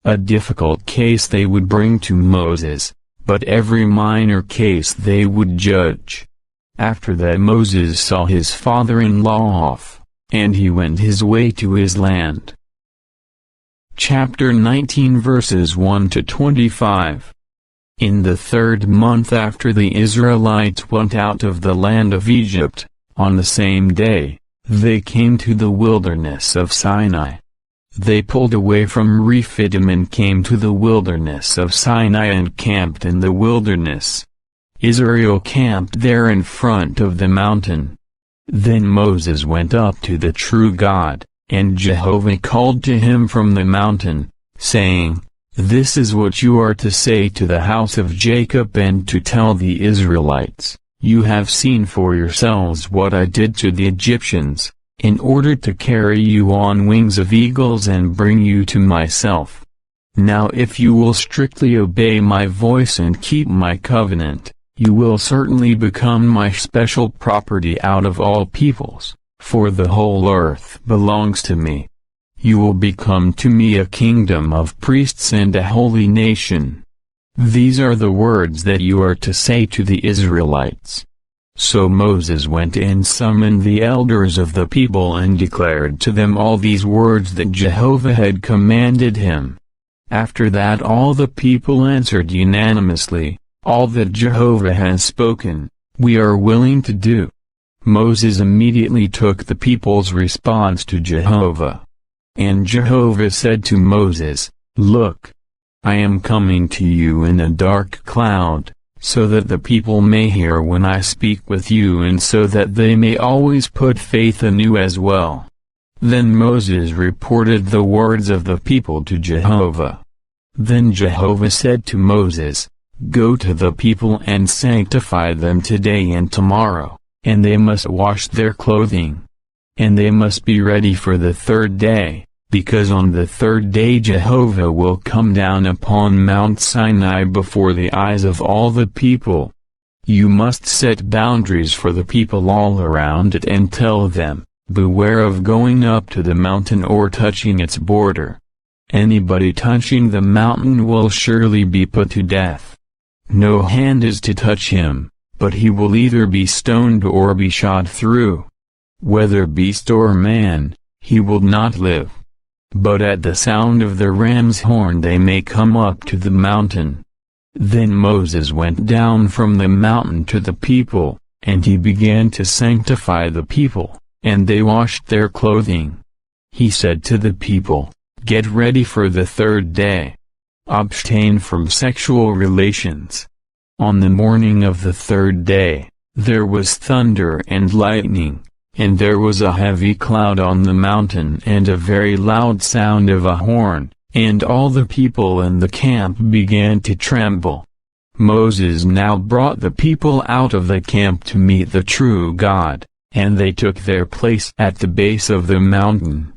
A difficult case they would bring to Moses, but every minor case they would judge. After that Moses saw his father-in-law off, and he went his way to his land. Chapter 19 verses 1 to 25. In the 3rd month after the Israelites went out of the land of Egypt, on the same day, they came to the wilderness of Sinai. They pulled away from Rephidim and came to the wilderness of Sinai and camped in the wilderness. Israel camped there in front of the mountain. Then Moses went up to the true God, and Jehovah called to him from the mountain, saying, "This is what you are to say to the house of Jacob and to tell the Israelites, you have seen for yourselves what I did to the Egyptians, in order to carry you on wings of eagles and bring you to myself. Now if you will strictly obey my voice and keep my covenant, you will certainly become my special property out of all peoples, for the whole earth belongs to me. You will become to me a kingdom of priests and a holy nation. These are the words that you are to say to the Israelites." So Moses went and summoned the elders of the people and declared to them all these words that Jehovah had commanded him. After that all the people answered unanimously, "All that Jehovah has spoken, we are willing to do." Moses immediately took the people's response to Jehovah. And Jehovah said to Moses, "Look, I am coming to you in a dark cloud, so that the people may hear when I speak with you and so that they may always put faith in you as well." Then Moses reported the words of the people to Jehovah. Then Jehovah said to Moses, "Go to the people and sanctify them today and tomorrow, and they must wash their clothing. And they must be ready for the 3rd day, because on the 3rd day Jehovah will come down upon Mount Sinai before the eyes of all the people. You must set boundaries for the people all around it and tell them, beware of going up to the mountain or touching its border. Anybody touching the mountain will surely be put to death. No hand is to touch him, but he will either be stoned or be shot through. Whether beast or man, he will not live. But at the sound of the ram's horn they may come up to the mountain." Then Moses went down from the mountain to the people, and he began to sanctify the people, and they washed their clothing. He said to the people, "Get ready for the 3rd day. Abstain from sexual relations." On the morning of the 3rd day, there was thunder and lightning, and there was a heavy cloud on the mountain and a very loud sound of a horn, and all the people in the camp began to tremble. Moses now brought the people out of the camp to meet the true God, and they took their place at the base of the mountain.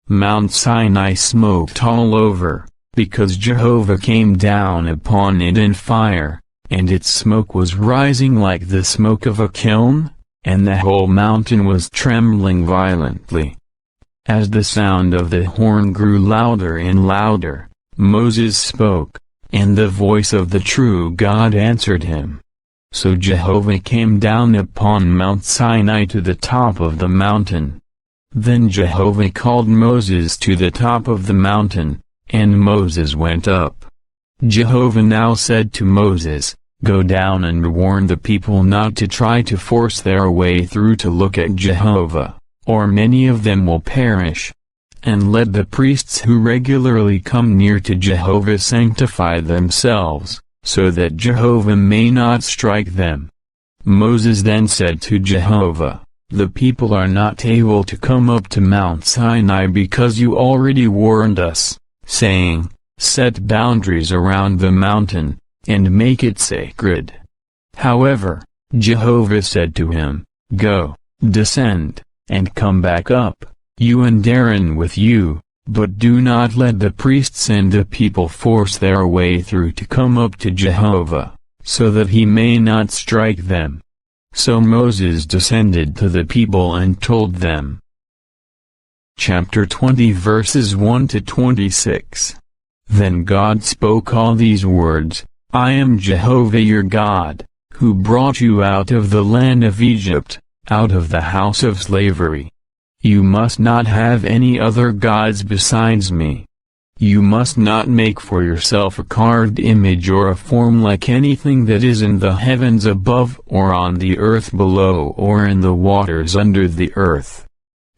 Mount Sinai smoked all over, because Jehovah came down upon it in fire, and its smoke was rising like the smoke of a kiln, and the whole mountain was trembling violently. As the sound of the horn grew louder and louder, Moses spoke, and the voice of the true God answered him. So Jehovah came down upon Mount Sinai to the top of the mountain. Then Jehovah called Moses to the top of the mountain, and Moses went up. Jehovah now said to Moses, "Go down and warn the people not to try to force their way through to look at Jehovah, or many of them will perish. And let the priests who regularly come near to Jehovah sanctify themselves, so that Jehovah may not strike them." Moses then said to Jehovah, The people are not able to come up to Mount Sinai because you already warned us, saying, set boundaries around the mountain, and make it sacred. However, Jehovah said to him, go, descend, and come back up, you and Aaron with you, but do not let the priests and the people force their way through to come up to Jehovah, so that he may not strike them. So Moses descended to the people and told them. Chapter 20 verses 1 to 26. Then God spoke all these words, I am Jehovah your God, who brought you out of the land of Egypt, out of the house of slavery. You must not have any other gods besides me. You must not make for yourself a carved image or a form like anything that is in the heavens above or on the earth below or in the waters under the earth.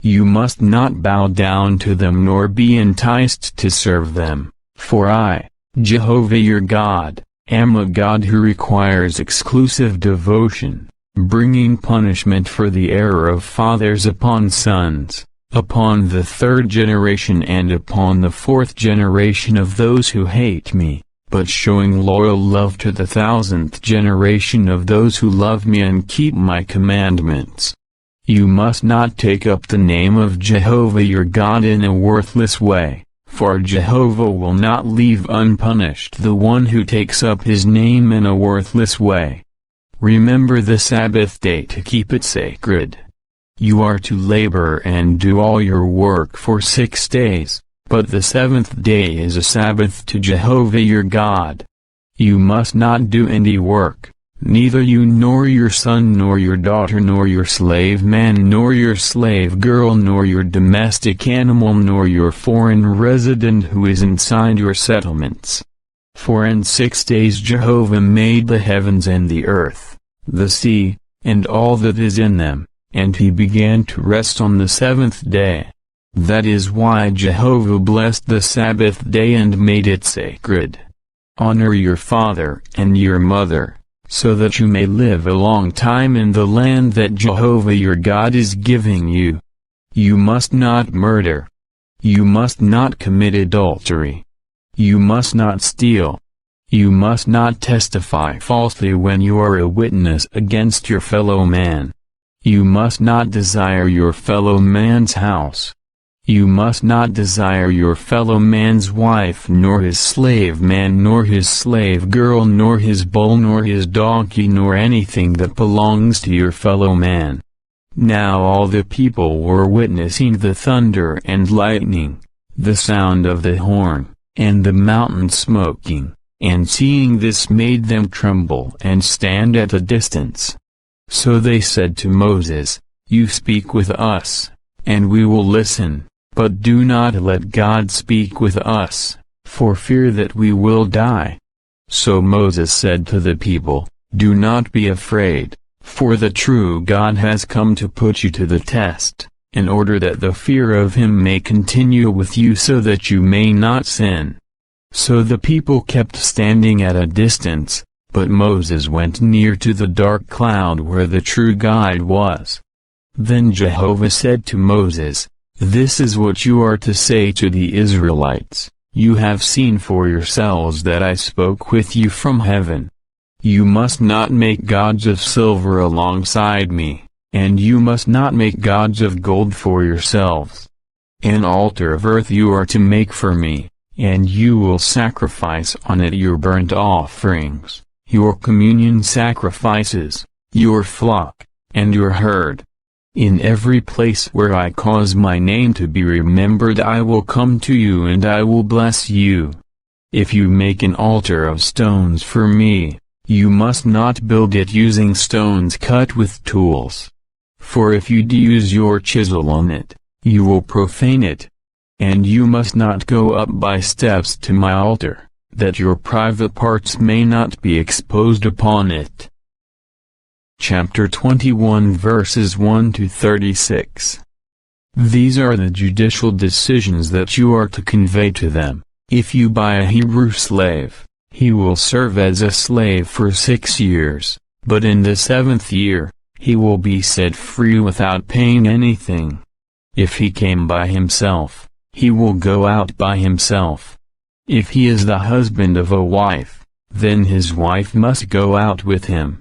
You must not bow down to them nor be enticed to serve them, for I, Jehovah your God, am a God who requires exclusive devotion, bringing punishment for the error of fathers upon sons, upon the third generation and upon the fourth generation of those who hate me, but showing loyal love to the 1000th generation of those who love me and keep my commandments. You must not take up the name of Jehovah your God in a worthless way, for Jehovah will not leave unpunished the one who takes up his name in a worthless way. Remember the Sabbath day to keep it sacred. You are to labor and do all your work for 6 days, but the 7th day is a Sabbath to Jehovah your God. You must not do any work, neither you nor your son nor your daughter nor your slave man nor your slave girl nor your domestic animal nor your foreign resident who is inside your settlements. For in 6 days Jehovah made the heavens and the earth, the sea, and all that is in them, and he began to rest on the 7th day. That is why Jehovah blessed the Sabbath day and made it sacred. Honor your father and your mother, so that you may live a long time in the land that Jehovah your God is giving you. You must not murder. You must not commit adultery. You must not steal. You must not testify falsely when you are a witness against your fellow man. You must not desire your fellow man's house. You must not desire your fellow man's wife nor his slave man nor his slave girl nor his bull nor his donkey nor anything that belongs to your fellow man. Now all the people were witnessing the thunder and lightning, the sound of the horn, and the mountain smoking, and seeing this made them tremble and stand at a distance. So they said to Moses, You speak with us, and we will listen, but do not let God speak with us, for fear that we will die. So Moses said to the people, Do not be afraid, for the true God has come to put you to the test, in order that the fear of him may continue with you so that you may not sin. So the people kept standing at a distance, but Moses went near to the dark cloud where the true God was. Then Jehovah said to Moses, This is what you are to say to the Israelites, You have seen for yourselves that I spoke with you from heaven. You must not make gods of silver alongside me, and you must not make gods of gold for yourselves. An altar of earth you are to make for me, and you will sacrifice on it your burnt offerings, your communion sacrifices, your flock, and your herd. In every place where I cause my name to be remembered I will come to you and I will bless you. If you make an altar of stones for me, you must not build it using stones cut with tools. For if you use your chisel on it, you will profane it. And you must not go up by steps to my altar, that your private parts may not be exposed upon it. Chapter 21 verses 1 to 36. These are the judicial decisions that you are to convey to them. If you buy a Hebrew slave, he will serve as a slave for 6 years, but in the 7th year, he will be set free without paying anything. If he came by himself, he will go out by himself. If he is the husband of a wife, then his wife must go out with him.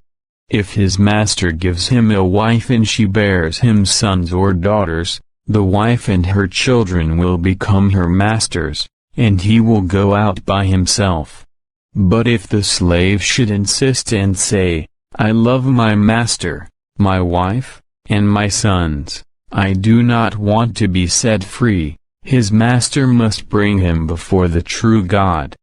If his master gives him a wife and she bears him sons or daughters, the wife and her children will become her master's, and he will go out by himself. But if the slave should insist and say, "I love my master, my wife, and my sons, I do not want to be set free," his master must bring him before the true God.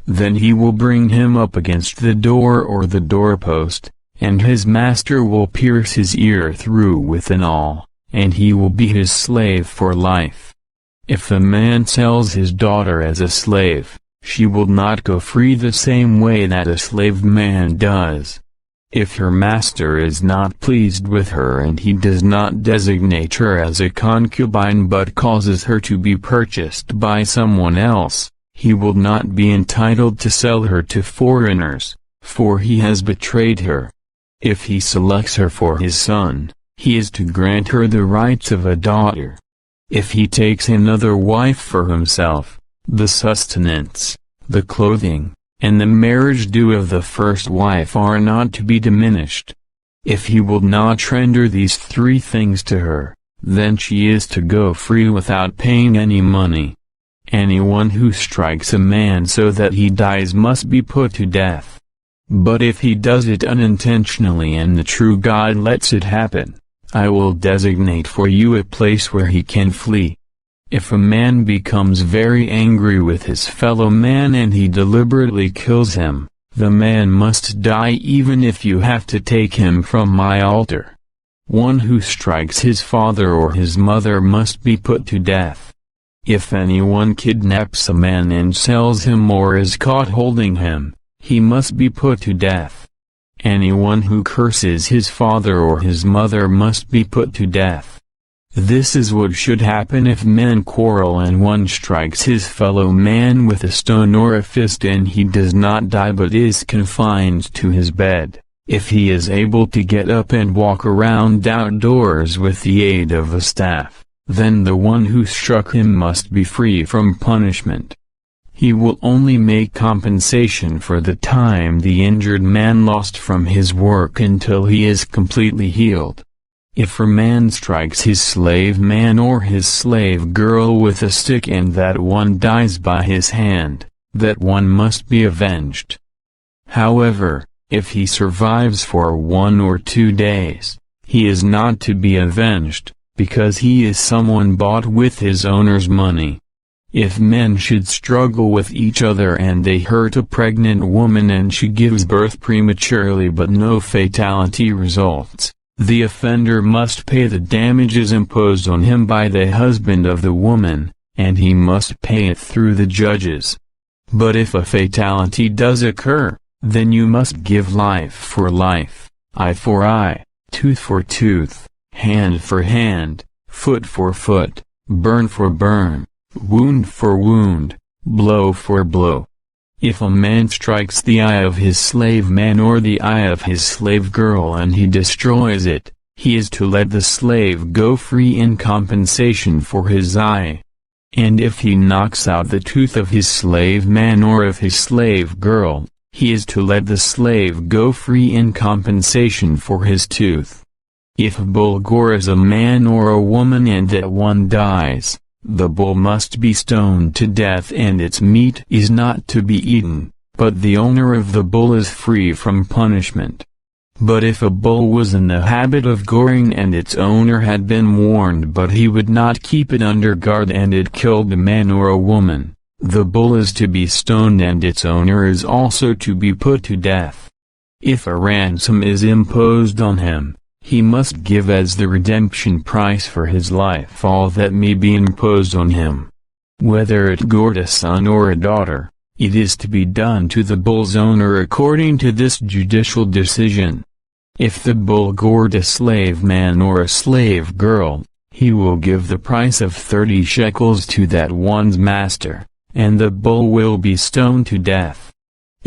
Then he will bring him up against the door or the doorpost, and his master will pierce his ear through with an awl, and he will be his slave for life. If the man sells his daughter as a slave, she will not go free the same way that a slave man does. If her master is not pleased with her and he does not designate her as a concubine but causes her to be purchased by someone else, he will not be entitled to sell her to foreigners, for he has betrayed her. If he selects her for his son, he is to grant her the rights of a daughter. If he takes another wife for himself, the sustenance, the clothing, and the marriage due of the first wife are not to be diminished. If he will not render these three things to her, then she is to go free without paying any money. Anyone who strikes a man so that he dies must be put to death. But if he does it unintentionally and the true God lets it happen, I will designate for you a place where he can flee. If a man becomes very angry with his fellow man and he deliberately kills him, the man must die even if you have to take him from my altar. One who strikes his father or his mother must be put to death. If anyone kidnaps a man and sells him or is caught holding him, he must be put to death. Anyone who curses his father or his mother must be put to death. This is what should happen if men quarrel and one strikes his fellow man with a stone or a fist and he does not die but is confined to his bed. If he is able to get up and walk around outdoors with the aid of a staff, then the one who struck him must be free from punishment. He will only make compensation for the time the injured man lost from his work until he is completely healed. If a man strikes his slave man or his slave girl with a stick and that one dies by his hand, that one must be avenged. However, if he survives for 1 or 2 days, he is not to be avenged, because he is someone bought with his owner's money. If men should struggle with each other and they hurt a pregnant woman and she gives birth prematurely but no fatality results, the offender must pay the damages imposed on him by the husband of the woman, and he must pay it through the judges. But if a fatality does occur, then you must give life for life, eye for eye, tooth for tooth, hand for hand, foot for foot, burn for burn, wound for wound, blow for blow. If a man strikes the eye of his slave man or the eye of his slave girl and he destroys it, he is to let the slave go free in compensation for his eye. And if he knocks out the tooth of his slave man or of his slave girl, he is to let the slave go free in compensation for his tooth. If a bull gores a man or a woman and that one dies, the bull must be stoned to death and its meat is not to be eaten, but the owner of the bull is free from punishment. But if a bull was in the habit of goring and its owner had been warned but he would not keep it under guard and it killed a man or a woman, the bull is to be stoned and its owner is also to be put to death. If a ransom is imposed on him, he must give as the redemption price for his life all that may be imposed on him. Whether it gored a son or a daughter, it is to be done to the bull's owner according to this judicial decision. If the bull gored a slave man or a slave girl, he will give the price of 30 shekels to that one's master, and the bull will be stoned to death.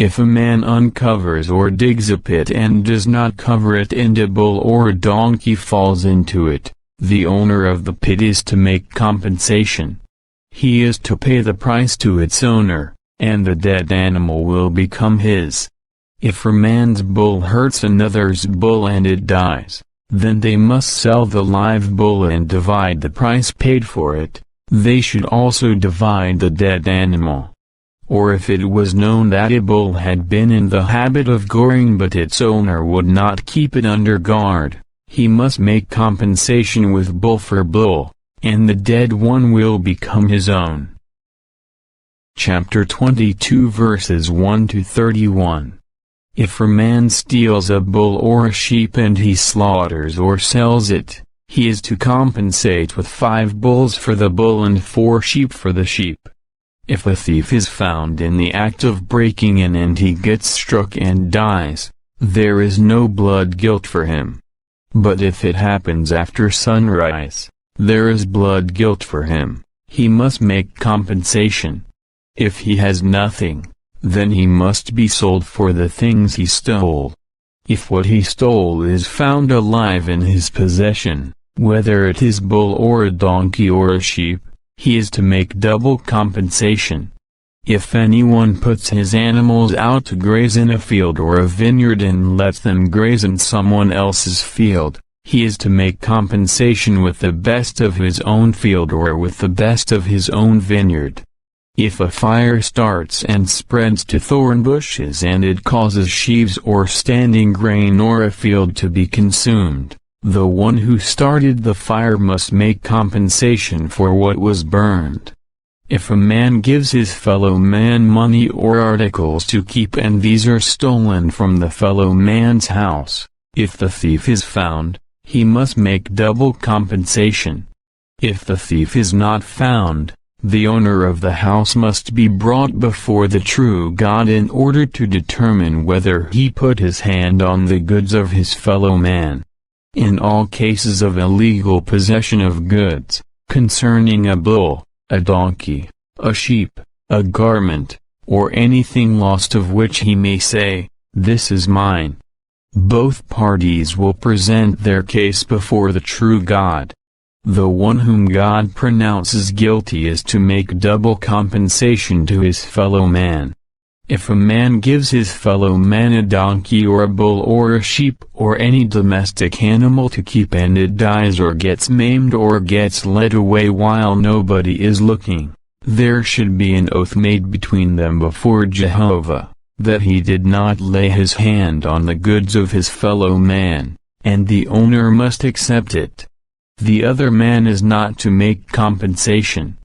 If a man uncovers or digs a pit and does not cover it and a bull or a donkey falls into it, the owner of the pit is to make compensation. He is to pay the price to its owner, and the dead animal will become his. If a man's bull hurts another's bull and it dies, then they must sell the live bull and divide the price paid for it. They should also divide the dead animal. Or if it was known that a bull had been in the habit of goring but its owner would not keep it under guard, he must make compensation with bull for bull, and the dead one will become his own. Chapter 22 verses 1 to 31. If a man steals a bull or a sheep and he slaughters or sells it, he is to compensate with 5 bulls for the bull and 4 sheep for the sheep. If a thief is found in the act of breaking in and he gets struck and dies, there is no blood guilt for him. But if it happens after sunrise, there is blood guilt for him. He must make compensation. If he has nothing, then he must be sold for the things he stole. If what he stole is found alive in his possession, whether it is bull or a donkey or a sheep, he is to make double compensation. If anyone puts his animals out to graze in a field or a vineyard and lets them graze in someone else's field, he is to make compensation with the best of his own field or with the best of his own vineyard. If a fire starts and spreads to thorn bushes and it causes sheaves or standing grain or a field to be consumed, the one who started the fire must make compensation for what was burned. If a man gives his fellow man money or articles to keep and these are stolen from the fellow man's house, if the thief is found, he must make double compensation. If the thief is not found, the owner of the house must be brought before the true God in order to determine whether he put his hand on the goods of his fellow man. In all cases of illegal possession of goods, concerning a bull, a donkey, a sheep, a garment, or anything lost of which he may say, "This is mine," both parties will present their case before the true God. The one whom God pronounces guilty is to make double compensation to his fellow man. If a man gives his fellow man a donkey or a bull or a sheep or any domestic animal to keep and it dies or gets maimed or gets led away while nobody is looking, there should be an oath made between them before Jehovah, that he did not lay his hand on the goods of his fellow man, and the owner must accept it. The other man is not to make compensation.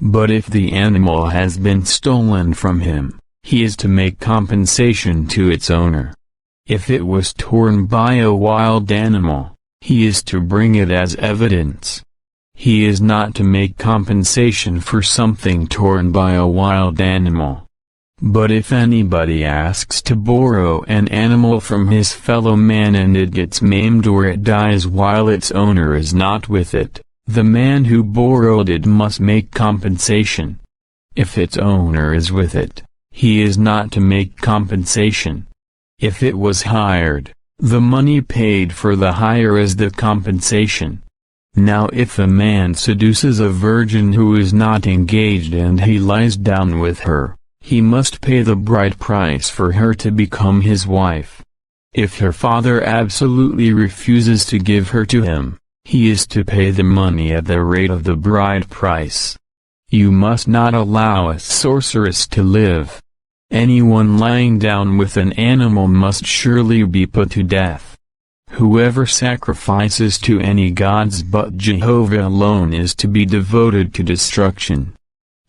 But if the animal has been stolen from him, he is to make compensation to its owner. If it was torn by a wild animal, he is to bring it as evidence. He is not to make compensation for something torn by a wild animal. But if anybody asks to borrow an animal from his fellow man and it gets maimed or it dies while its owner is not with it, the man who borrowed it must make compensation. If its owner is with it, he is not to make compensation. If it was hired, the money paid for the hire is the compensation. Now if a man seduces a virgin who is not engaged and he lies down with her, he must pay the bride price for her to become his wife. If her father absolutely refuses to give her to him, he is to pay the money at the rate of the bride price. You must not allow a sorceress to live. Anyone lying down with an animal must surely be put to death. Whoever sacrifices to any gods but Jehovah alone is to be devoted to destruction.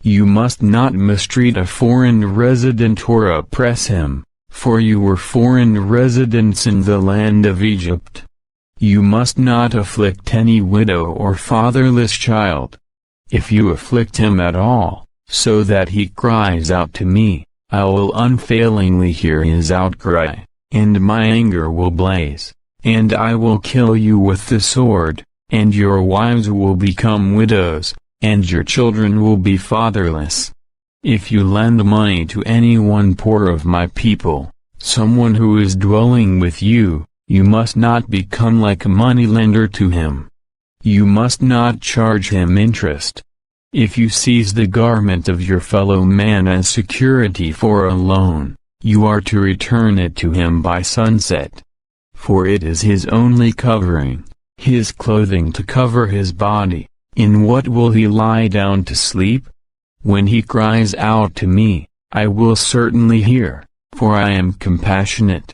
You must not mistreat a foreign resident or oppress him, for you were foreign residents in the land of Egypt. You must not afflict any widow or fatherless child. If you afflict him at all, so that he cries out to me, I will unfailingly hear his outcry, and my anger will blaze, and I will kill you with the sword, and your wives will become widows, and your children will be fatherless. If you lend money to anyone poor of my people, someone who is dwelling with you, you must not become like a moneylender to him. You must not charge him interest. If you seize the garment of your fellow man as security for a loan, you are to return it to him by sunset. For it is his only covering, his clothing to cover his body. In what will he lie down to sleep? When he cries out to me, I will certainly hear, for I am compassionate.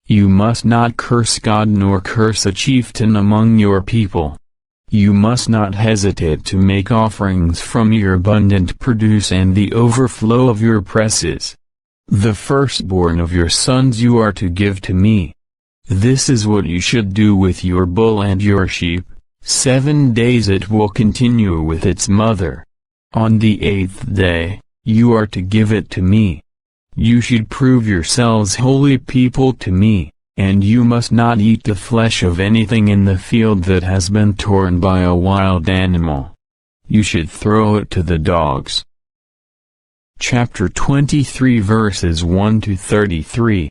You must not curse God nor curse a chieftain among your people. You must not hesitate to make offerings from your abundant produce and the overflow of your presses. The firstborn of your sons you are to give to me. This is what you should do with your bull and your sheep. 7 days it will continue with its mother. On the 8th day, you are to give it to me. You should prove yourselves holy people to me, and you must not eat the flesh of anything in the field that has been torn by a wild animal. You should throw it to the dogs. Chapter 23 verses 1 to 33.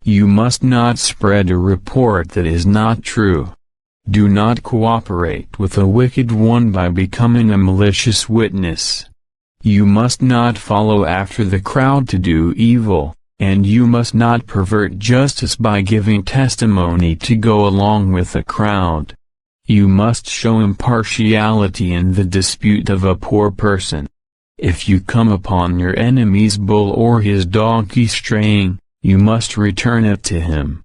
You must not spread a report that is not true. Do not cooperate with a wicked one by becoming a malicious witness. You must not follow after the crowd to do evil, and you must not pervert justice by giving testimony to go along with the crowd. You must show impartiality in the dispute of a poor person. If you come upon your enemy's bull or his donkey straying, you must return it to him.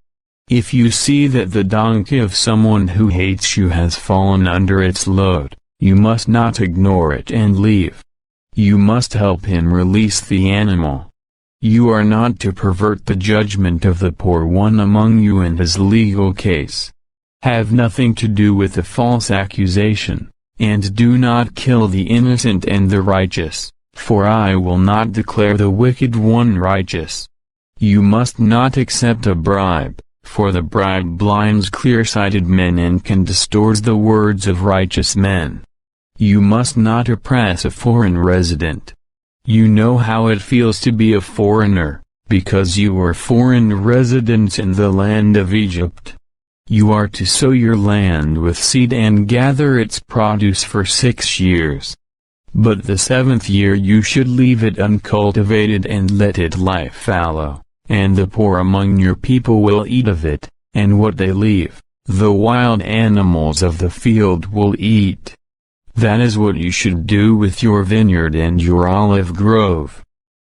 If you see that the donkey of someone who hates you has fallen under its load, you must not ignore it and leave. You must help him release the animal. You are not to pervert the judgment of the poor one among you in his legal case. Have nothing to do with a false accusation, and do not kill the innocent and the righteous, for I will not declare the wicked one righteous. You must not accept a bribe, for the bribe blinds clear-sighted men and can distort the words of righteous men. You must not oppress a foreign resident. You know how it feels to be a foreigner, because you were foreign residents in the land of Egypt. You are to sow your land with seed and gather its produce for 6 years. But the 7th year you should leave it uncultivated and let it lie fallow, and the poor among your people will eat of it, and what they leave, the wild animals of the field will eat. That is what you should do with your vineyard and your olive grove.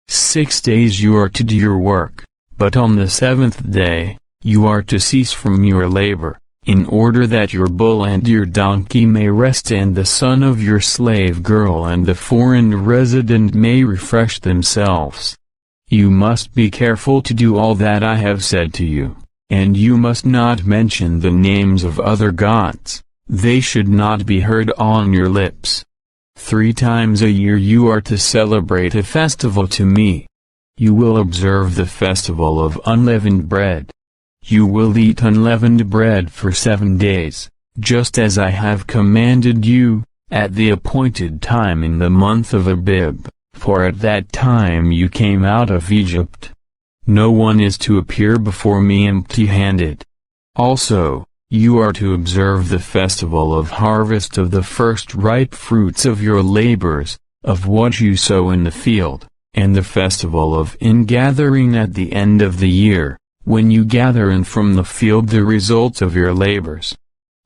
6 days you are to do your work, but on the 7th day, you are to cease from your labor, in order that your bull and your donkey may rest and the son of your slave girl and the foreign resident may refresh themselves. You must be careful to do all that I have said to you, and you must not mention the names of other gods. They should not be heard on your lips. 3 times a year you are to celebrate a festival to me. You will observe the festival of unleavened bread. You will eat unleavened bread for 7 days, just as I have commanded you, at the appointed time in the month of Abib, for at that time you came out of Egypt. No one is to appear before me empty-handed. Also, you are to observe the festival of harvest of the first ripe fruits of your labors, of what you sow in the field, and the festival of ingathering at the end of the year, when you gather in from the field the results of your labors.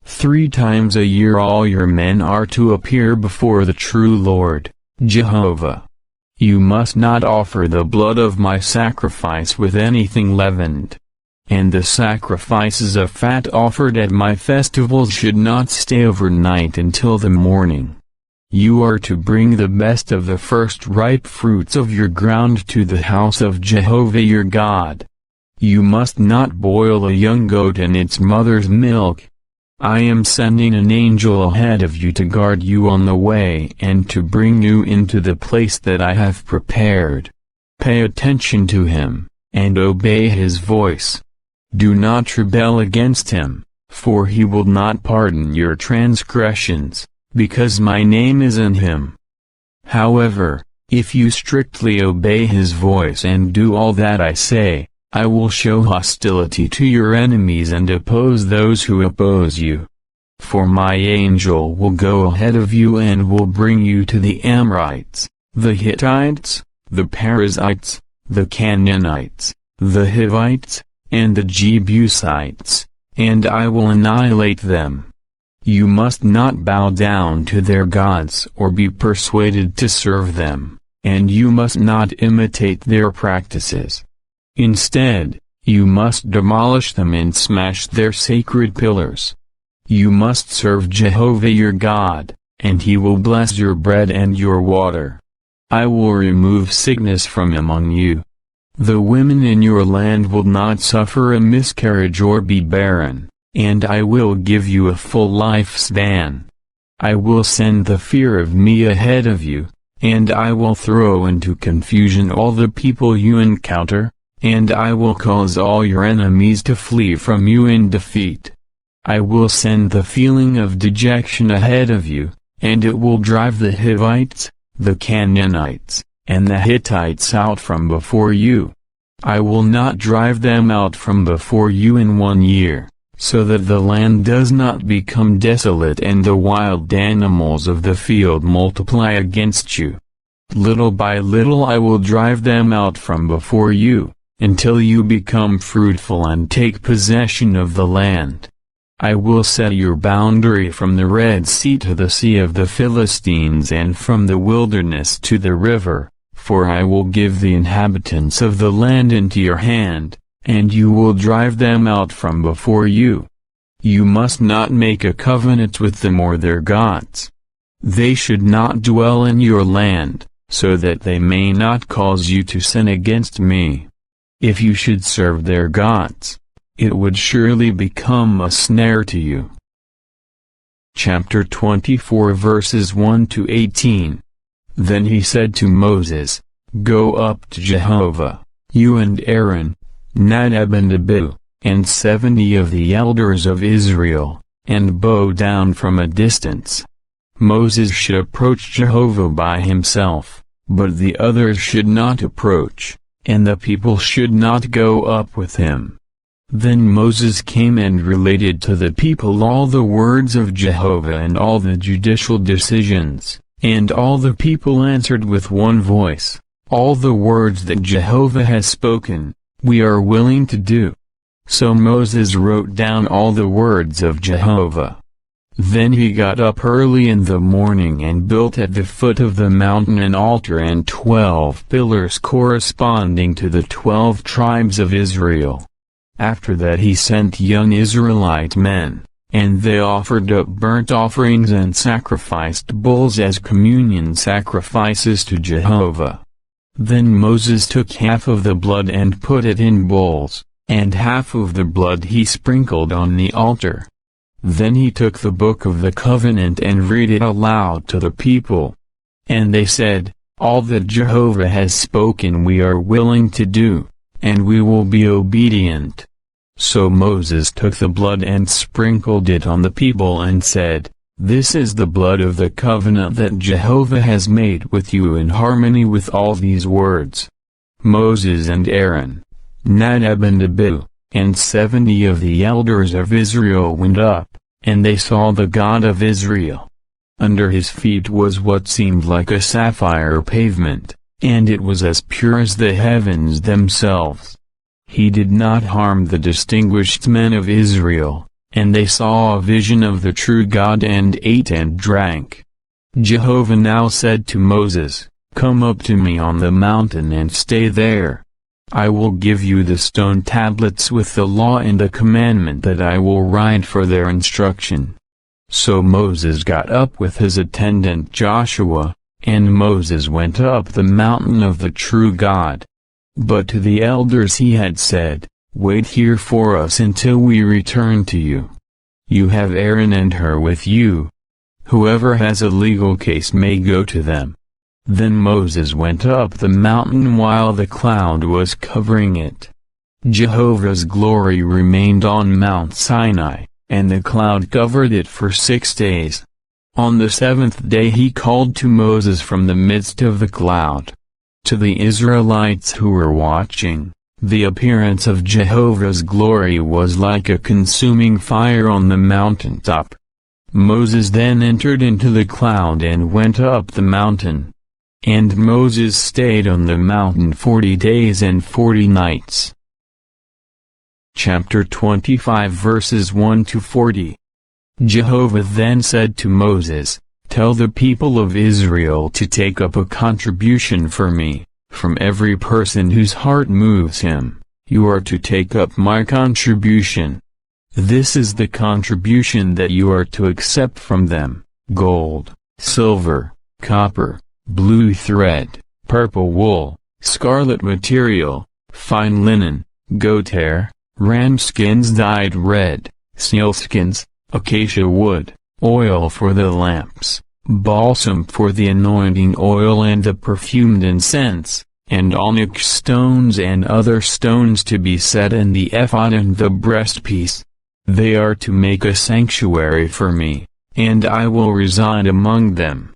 3 times a year all your men are to appear before the true Lord, Jehovah. You must not offer the blood of my sacrifice with anything leavened. And the sacrifices of fat offered at my festivals should not stay overnight until the morning. You are to bring the best of the first ripe fruits of your ground to the house of Jehovah your God. You must not boil a young goat in its mother's milk. I am sending an angel ahead of you to guard you on the way and to bring you into the place that I have prepared. Pay attention to him, and obey his voice. Do not rebel against him, for he will not pardon your transgressions, because my name is in him. However, If you strictly obey his voice and do all that I say, I will show hostility to your enemies and oppose those who oppose you. For my angel will go ahead of you and will bring you to the Amorites, the Hittites, the Perizzites, the Canaanites, the Hivites, and the Jebusites, and I will annihilate them. You must not bow down to their gods or be persuaded to serve them, and you must not imitate their practices. Instead, you must demolish them and smash their sacred pillars. You must serve Jehovah your God, and he will bless your bread and your water. I will remove sickness from among you. The women in your land will not suffer a miscarriage or be barren, and I will give you a full lifespan. I will send the fear of me ahead of you, and I will throw into confusion all the people you encounter, and I will cause all your enemies to flee from you in defeat. I will send the feeling of dejection ahead of you, and it will drive the Hivites, the Canaanites, and the Hittites out from before you. I will not drive them out from before you in 1 year, so that the land does not become desolate and the wild animals of the field multiply against you. Little by little I will drive them out from before you, until you become fruitful and take possession of the land. I will set your boundary from the Red Sea to the Sea of the Philistines and from the wilderness to the river, for I will give the inhabitants of the land into your hand, and you will drive them out from before you. You must not make a covenant with them or their gods. They should not dwell in your land, so that they may not cause you to sin against me. If you should serve their gods, it would surely become a snare to you. Chapter 24 verses 1 to 18. Then he said to Moses, Go up to Jehovah, you and Aaron, Nadab and Abihu, and 70 of the elders of Israel, and bow down from a distance. Moses should approach Jehovah by himself, but the others should not approach, and the people should not go up with him. Then Moses came and related to the people all the words of Jehovah and all the judicial decisions, and all the people answered with one voice, All the words that Jehovah has spoken, we are willing to do. So Moses wrote down all the words of Jehovah. Then he got up early in the morning and built at the foot of the mountain an altar and 12 pillars corresponding to the 12 tribes of Israel. After that he sent young Israelite men, and they offered up burnt offerings and sacrificed bulls as communion sacrifices to Jehovah. Then Moses took half of the blood and put it in bowls, and half of the blood he sprinkled on the altar. Then he took the book of the covenant and read it aloud to the people. And they said, All that Jehovah has spoken we are willing to do, and we will be obedient. So Moses took the blood and sprinkled it on the people and said, This is the blood of the covenant that Jehovah has made with you in harmony with all these words. Moses and Aaron, Nadab and Abihu, and 70 of the elders of Israel went up, and they saw the God of Israel. Under his feet was what seemed like a sapphire pavement, and it was as pure as the heavens themselves. He did not harm the distinguished men of Israel, and they saw a vision of the true God and ate and drank. Jehovah now said to Moses, Come up to me on the mountain and stay there. I will give you the stone tablets with the law and the commandment that I will write for their instruction. So Moses got up with his attendant Joshua, and Moses went up the mountain of the true God. But to the elders he had said, Wait here for us until we return to you. You have Aaron and Hur with you. Whoever has a legal case may go to them. Then Moses went up the mountain while the cloud was covering it. Jehovah's glory remained on Mount Sinai, and the cloud covered it for 6 days. On the seventh day he called to Moses from the midst of the cloud. To the Israelites who were watching, the appearance of Jehovah's glory was like a consuming fire on the mountaintop. Moses then entered into the cloud and went up the mountain. And Moses stayed on the mountain 40 days and 40 nights. Chapter 25 verses 1 to 40. Jehovah then said to Moses, "Tell the people of Israel to take up a contribution for me, from every person whose heart moves him. You are to take up my contribution. This is the contribution that you are to accept from them: gold, silver, copper, blue thread, purple wool, scarlet material, fine linen, goat hair, ram skins dyed red, sealskins, acacia wood, oil for the lamps, balsam for the anointing oil and the perfumed incense, and onyx stones and other stones to be set in the ephod and the breastpiece. They are to make a sanctuary for me, and I will reside among them.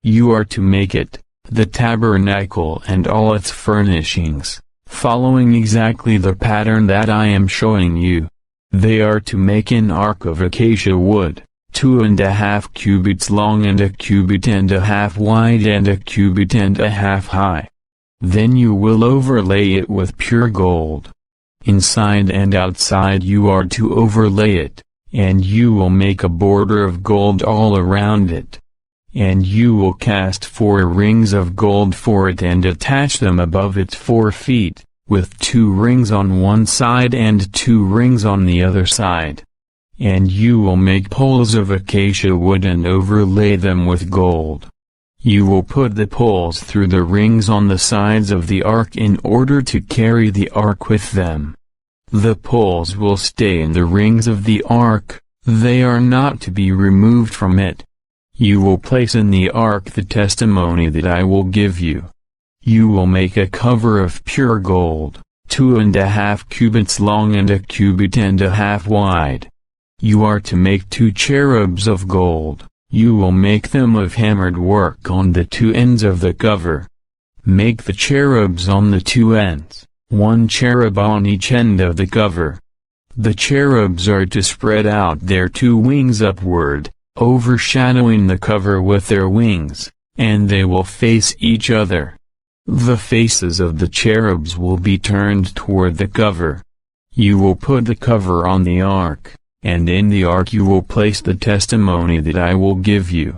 You are to make it, the tabernacle and all its furnishings, following exactly the pattern that I am showing you. They are to make an ark of acacia wood, 2.5 cubits long and 1.5 cubits wide and 1.5 cubits high. Then you will overlay it with pure gold. Inside and outside you are to overlay it, and you will make a border of gold all around it. And you will cast 4 rings of gold for it and attach them above its 4 feet, with 2 rings on one side and 2 rings on the other side. And you will make poles of acacia wood and overlay them with gold. You will put the poles through the rings on the sides of the ark in order to carry the ark with them. The poles will stay in the rings of the ark, they are not to be removed from it. You will place in the ark the testimony that I will give you. You will make a cover of pure gold, 2.5 cubits long and 1.5 cubits wide. You are to make 2 cherubs of gold. You will make them of hammered work on the 2 ends of the cover. Make the cherubs on the 2 ends, 1 cherub on each end of the cover. The cherubs are to spread out their 2 wings upward, overshadowing the cover with their wings, and they will face each other. The faces of the cherubs will be turned toward the cover. You will put the cover on the ark, and in the ark you will place the testimony that I will give you.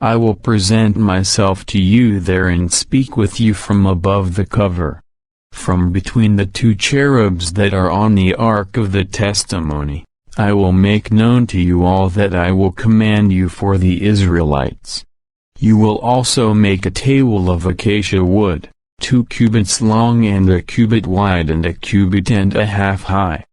I will present myself to you there and speak with you from above the cover. From between the 2 cherubs that are on the ark of the testimony, I will make known to you all that I will command you for the Israelites. You will also make a table of acacia wood, 2 cubits long and 1 cubit wide and 1.5 cubits high.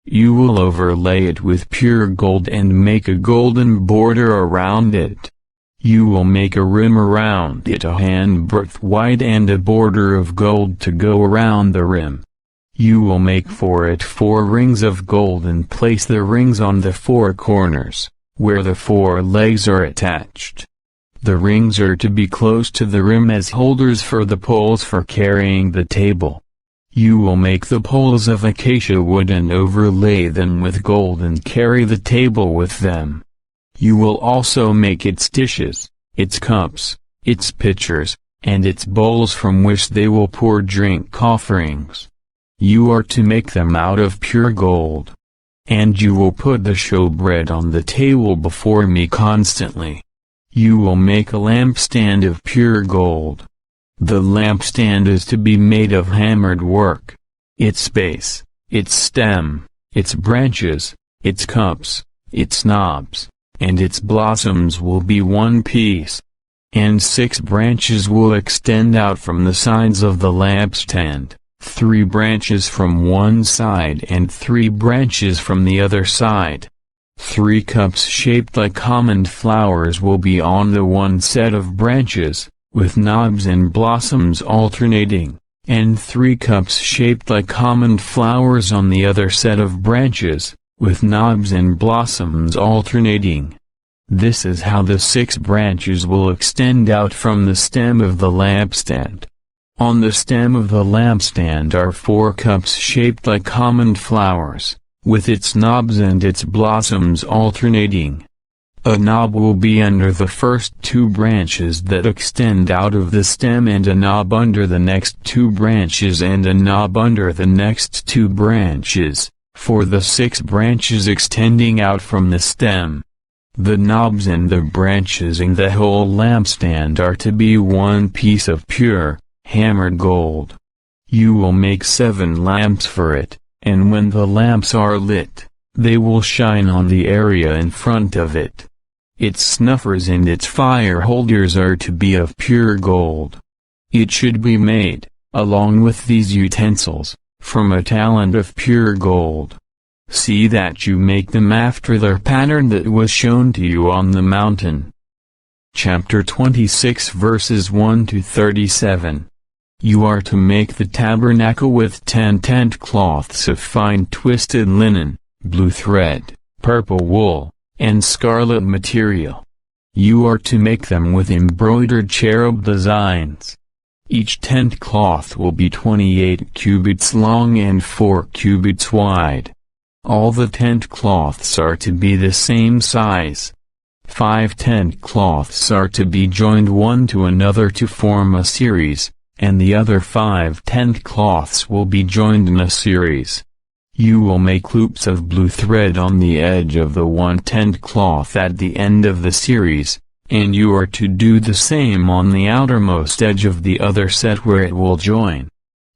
You will overlay it with pure gold and make a golden border around it. You will make a rim around it 1 handbreadth wide and a border of gold to go around the rim. You will make for it 4 rings of gold and place the rings on the 4 corners, where the 4 legs are attached. The rings are to be close to the rim as holders for the poles for carrying the table. You will make the poles of acacia wood and overlay them with gold and carry the table with them. You will also make its dishes, its cups, its pitchers, and its bowls from which they will pour drink offerings. You are to make them out of pure gold. And you will put the showbread on the table before me constantly. You will make a lampstand of pure gold. The lampstand is to be made of hammered work. Its base, its stem, its branches, its cups, its knobs, and its blossoms will be one piece. And 6 branches will extend out from the sides of the lampstand, 3 branches from one side and 3 branches from the other side. 3 cups shaped like almond flowers will be on the one set of branches, with knobs and blossoms alternating, and 3 cups shaped like almond flowers on the other set of branches, with knobs and blossoms alternating. This is how the 6 branches will extend out from the stem of the lampstand. On the stem of the lampstand are 4 cups shaped like almond flowers, with its knobs and its blossoms alternating. A knob will be under the first 2 branches that extend out of the stem, and a knob under the next 2 branches, and a knob under the next 2 branches, for the 6 branches extending out from the stem. The knobs and the branches in the whole lampstand are to be 1 piece of pure, hammered gold. You will make 7 lamps for it, and when the lamps are lit, they will shine on the area in front of it. Its snuffers and its fire holders are to be of pure gold. It should be made, along with these utensils, from a talent of pure gold. See that you make them after the pattern that was shown to you on the mountain. Chapter 26 verses 1 to 37. You are to make the tabernacle with 10 tent cloths of fine twisted linen, blue thread, purple wool, and scarlet material. You are to make them with embroidered cherub designs. Each tent cloth will be 28 cubits long and 4 cubits wide. All the tent cloths are to be the same size. 5 tent cloths are to be joined one to another to form a series, and the other 5 tent cloths will be joined in a series. You will make loops of blue thread on the edge of the one tent cloth at the end of the series, and you are to do the same on the outermost edge of the other set where it will join.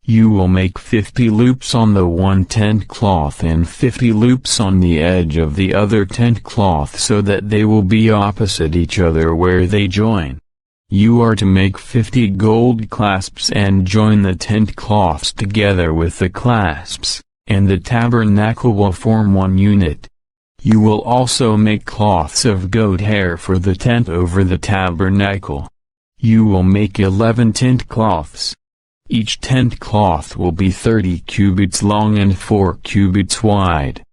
You will make 50 loops on the one tent cloth and 50 loops on the edge of the other tent cloth so that they will be opposite each other where they join. You are to make 50 gold clasps and join the tent cloths together with the clasps, and the tabernacle will form one unit. You will also make cloths of goat hair for the tent over the tabernacle. You will make 11 tent cloths. Each tent cloth will be 30 cubits long and 4 cubits wide.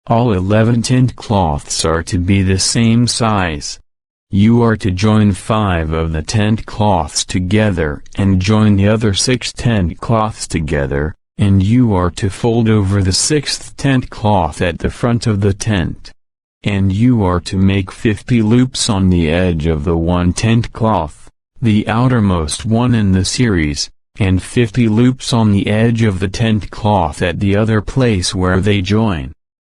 All 11 tent cloths are to be the same size. You are to join 5 of the tent cloths together and join the other 6 tent cloths together, and you are to fold over the 6th tent cloth at the front of the tent. And you are to make 50 loops on the edge of the one tent cloth, the outermost one in the series, and 50 loops on the edge of the tent cloth at the other place where they join.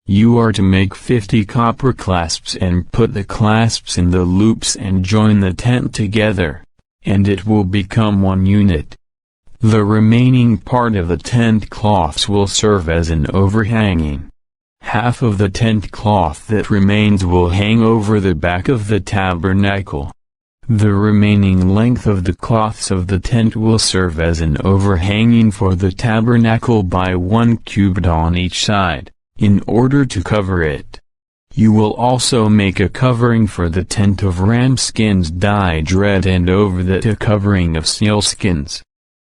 You are to make 50 copper clasps and put the clasps in the loops and join the tent together, and it will become one unit. The remaining part of the tent cloths will serve as an overhanging. Half of the tent cloth that remains will hang over the back of the tabernacle. The remaining length of the cloths of the tent will serve as an overhanging for the tabernacle by 1 cubit on each side, in order to cover it. You will also make a covering for the tent of ram skins dyed red and over that a covering of sealskins.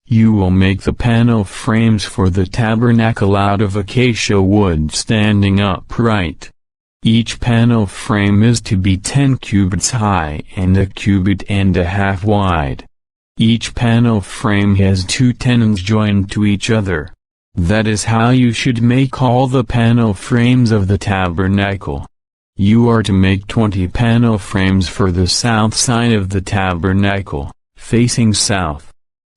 You will make the panel frames for the tabernacle out of acacia wood standing upright. Each panel frame is to be 10 cubits high and 1.5 cubits wide. Each panel frame has 2 tenons joined to each other. That is how you should make all the panel frames of the tabernacle. You are to make 20 panel frames for the south side of the tabernacle, facing south.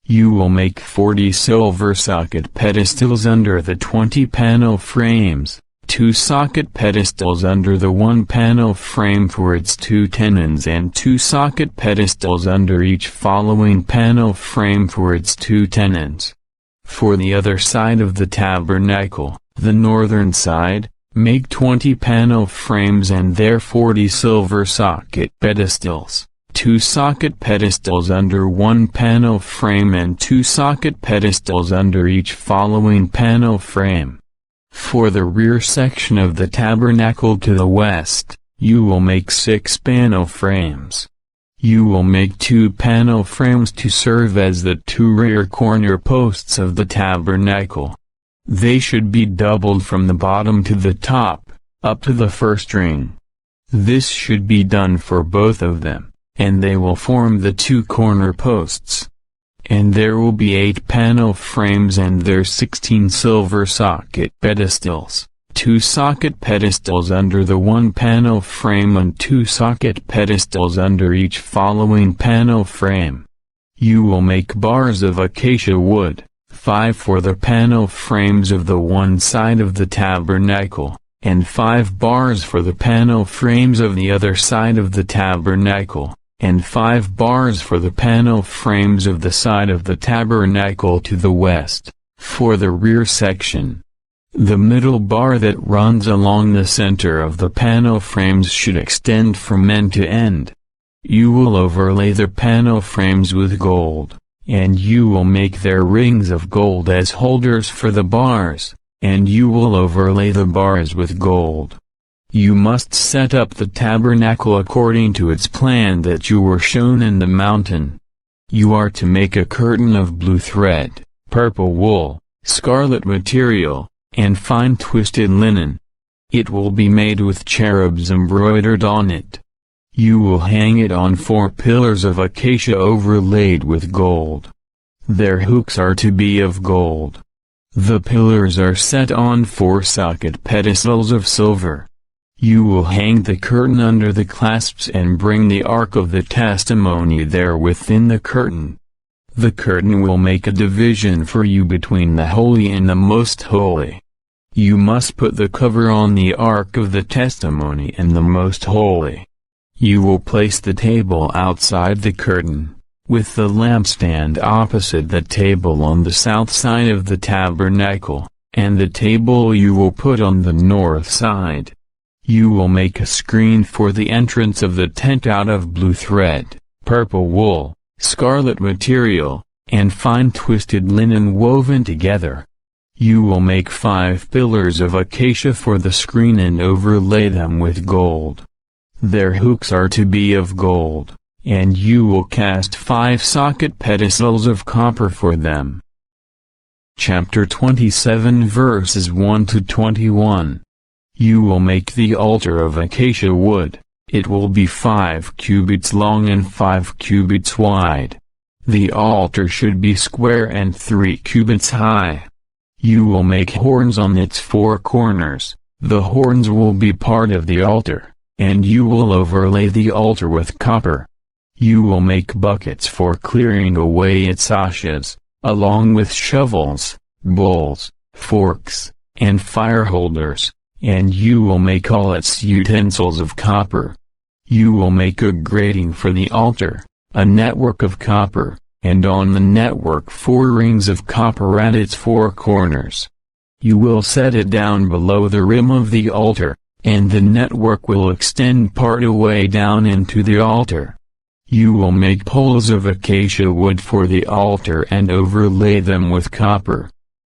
You will make 40 silver socket pedestals under the 20 panel frames. 2 socket pedestals under the one panel frame for its 2 tenons and 2 socket pedestals under each following panel frame for its 2 tenons. For the other side of the tabernacle, the northern side, make 20 panel frames and their 40 silver socket pedestals, 2 socket pedestals under one panel frame and 2 socket pedestals under each following panel frame. For the rear section of the tabernacle to the west, you will make 6 panel frames. You will make 2 panel frames to serve as the 2 rear corner posts of the tabernacle. They should be doubled from the bottom to the top, up to the first ring. This should be done for both of them, and they will form the 2 corner posts. And there will be 8 panel frames and their 16 silver socket pedestals, 2 socket pedestals under the 1 panel frame and 2 socket pedestals under each following panel frame. You will make bars of acacia wood, 5 for the panel frames of the one side of the tabernacle, and 5 bars for the panel frames of the other side of the tabernacle, and 5 bars for the panel frames of the side of the tabernacle to the west, for the rear section. The middle bar that runs along the center of the panel frames should extend from end to end. You will overlay the panel frames with gold, and you will make their rings of gold as holders for the bars, and you will overlay the bars with gold. You must set up the tabernacle according to its plan that you were shown in the mountain. You are to make a curtain of blue thread, purple wool, scarlet material, and fine twisted linen. It will be made with cherubs embroidered on it. You will hang it on 4 pillars of acacia overlaid with gold. Their hooks are to be of gold. The pillars are set on 4 socket pedestals of silver. You will hang the curtain under the clasps and bring the Ark of the Testimony there within the curtain. The curtain will make a division for you between the Holy and the Most Holy. You must put the cover on the Ark of the Testimony and the Most Holy. You will place the table outside the curtain, with the lampstand opposite the table on the south side of the tabernacle, and the table you will put on the north side. You will make a screen for the entrance of the tent out of blue thread, purple wool, scarlet material, and fine twisted linen woven together. You will make 5 pillars of acacia for the screen and overlay them with gold. Their hooks are to be of gold, and you will cast 5 socket pedestals of copper for them. Chapter 27 verses 1 to 21. You will make the altar of acacia wood. It will be 5 cubits long and 5 cubits wide. The altar should be square and 3 cubits high. You will make horns on its 4 corners. The horns will be part of the altar, and you will overlay the altar with copper. You will make buckets for clearing away its ashes, along with shovels, bowls, forks, and fire holders, and you will make all its utensils of copper. You will make a grating for the altar, a network of copper, and on the network 4 rings of copper at its 4 corners. You will set it down below the rim of the altar, and the network will extend part away down into the altar. You will make poles of acacia wood for the altar and overlay them with copper.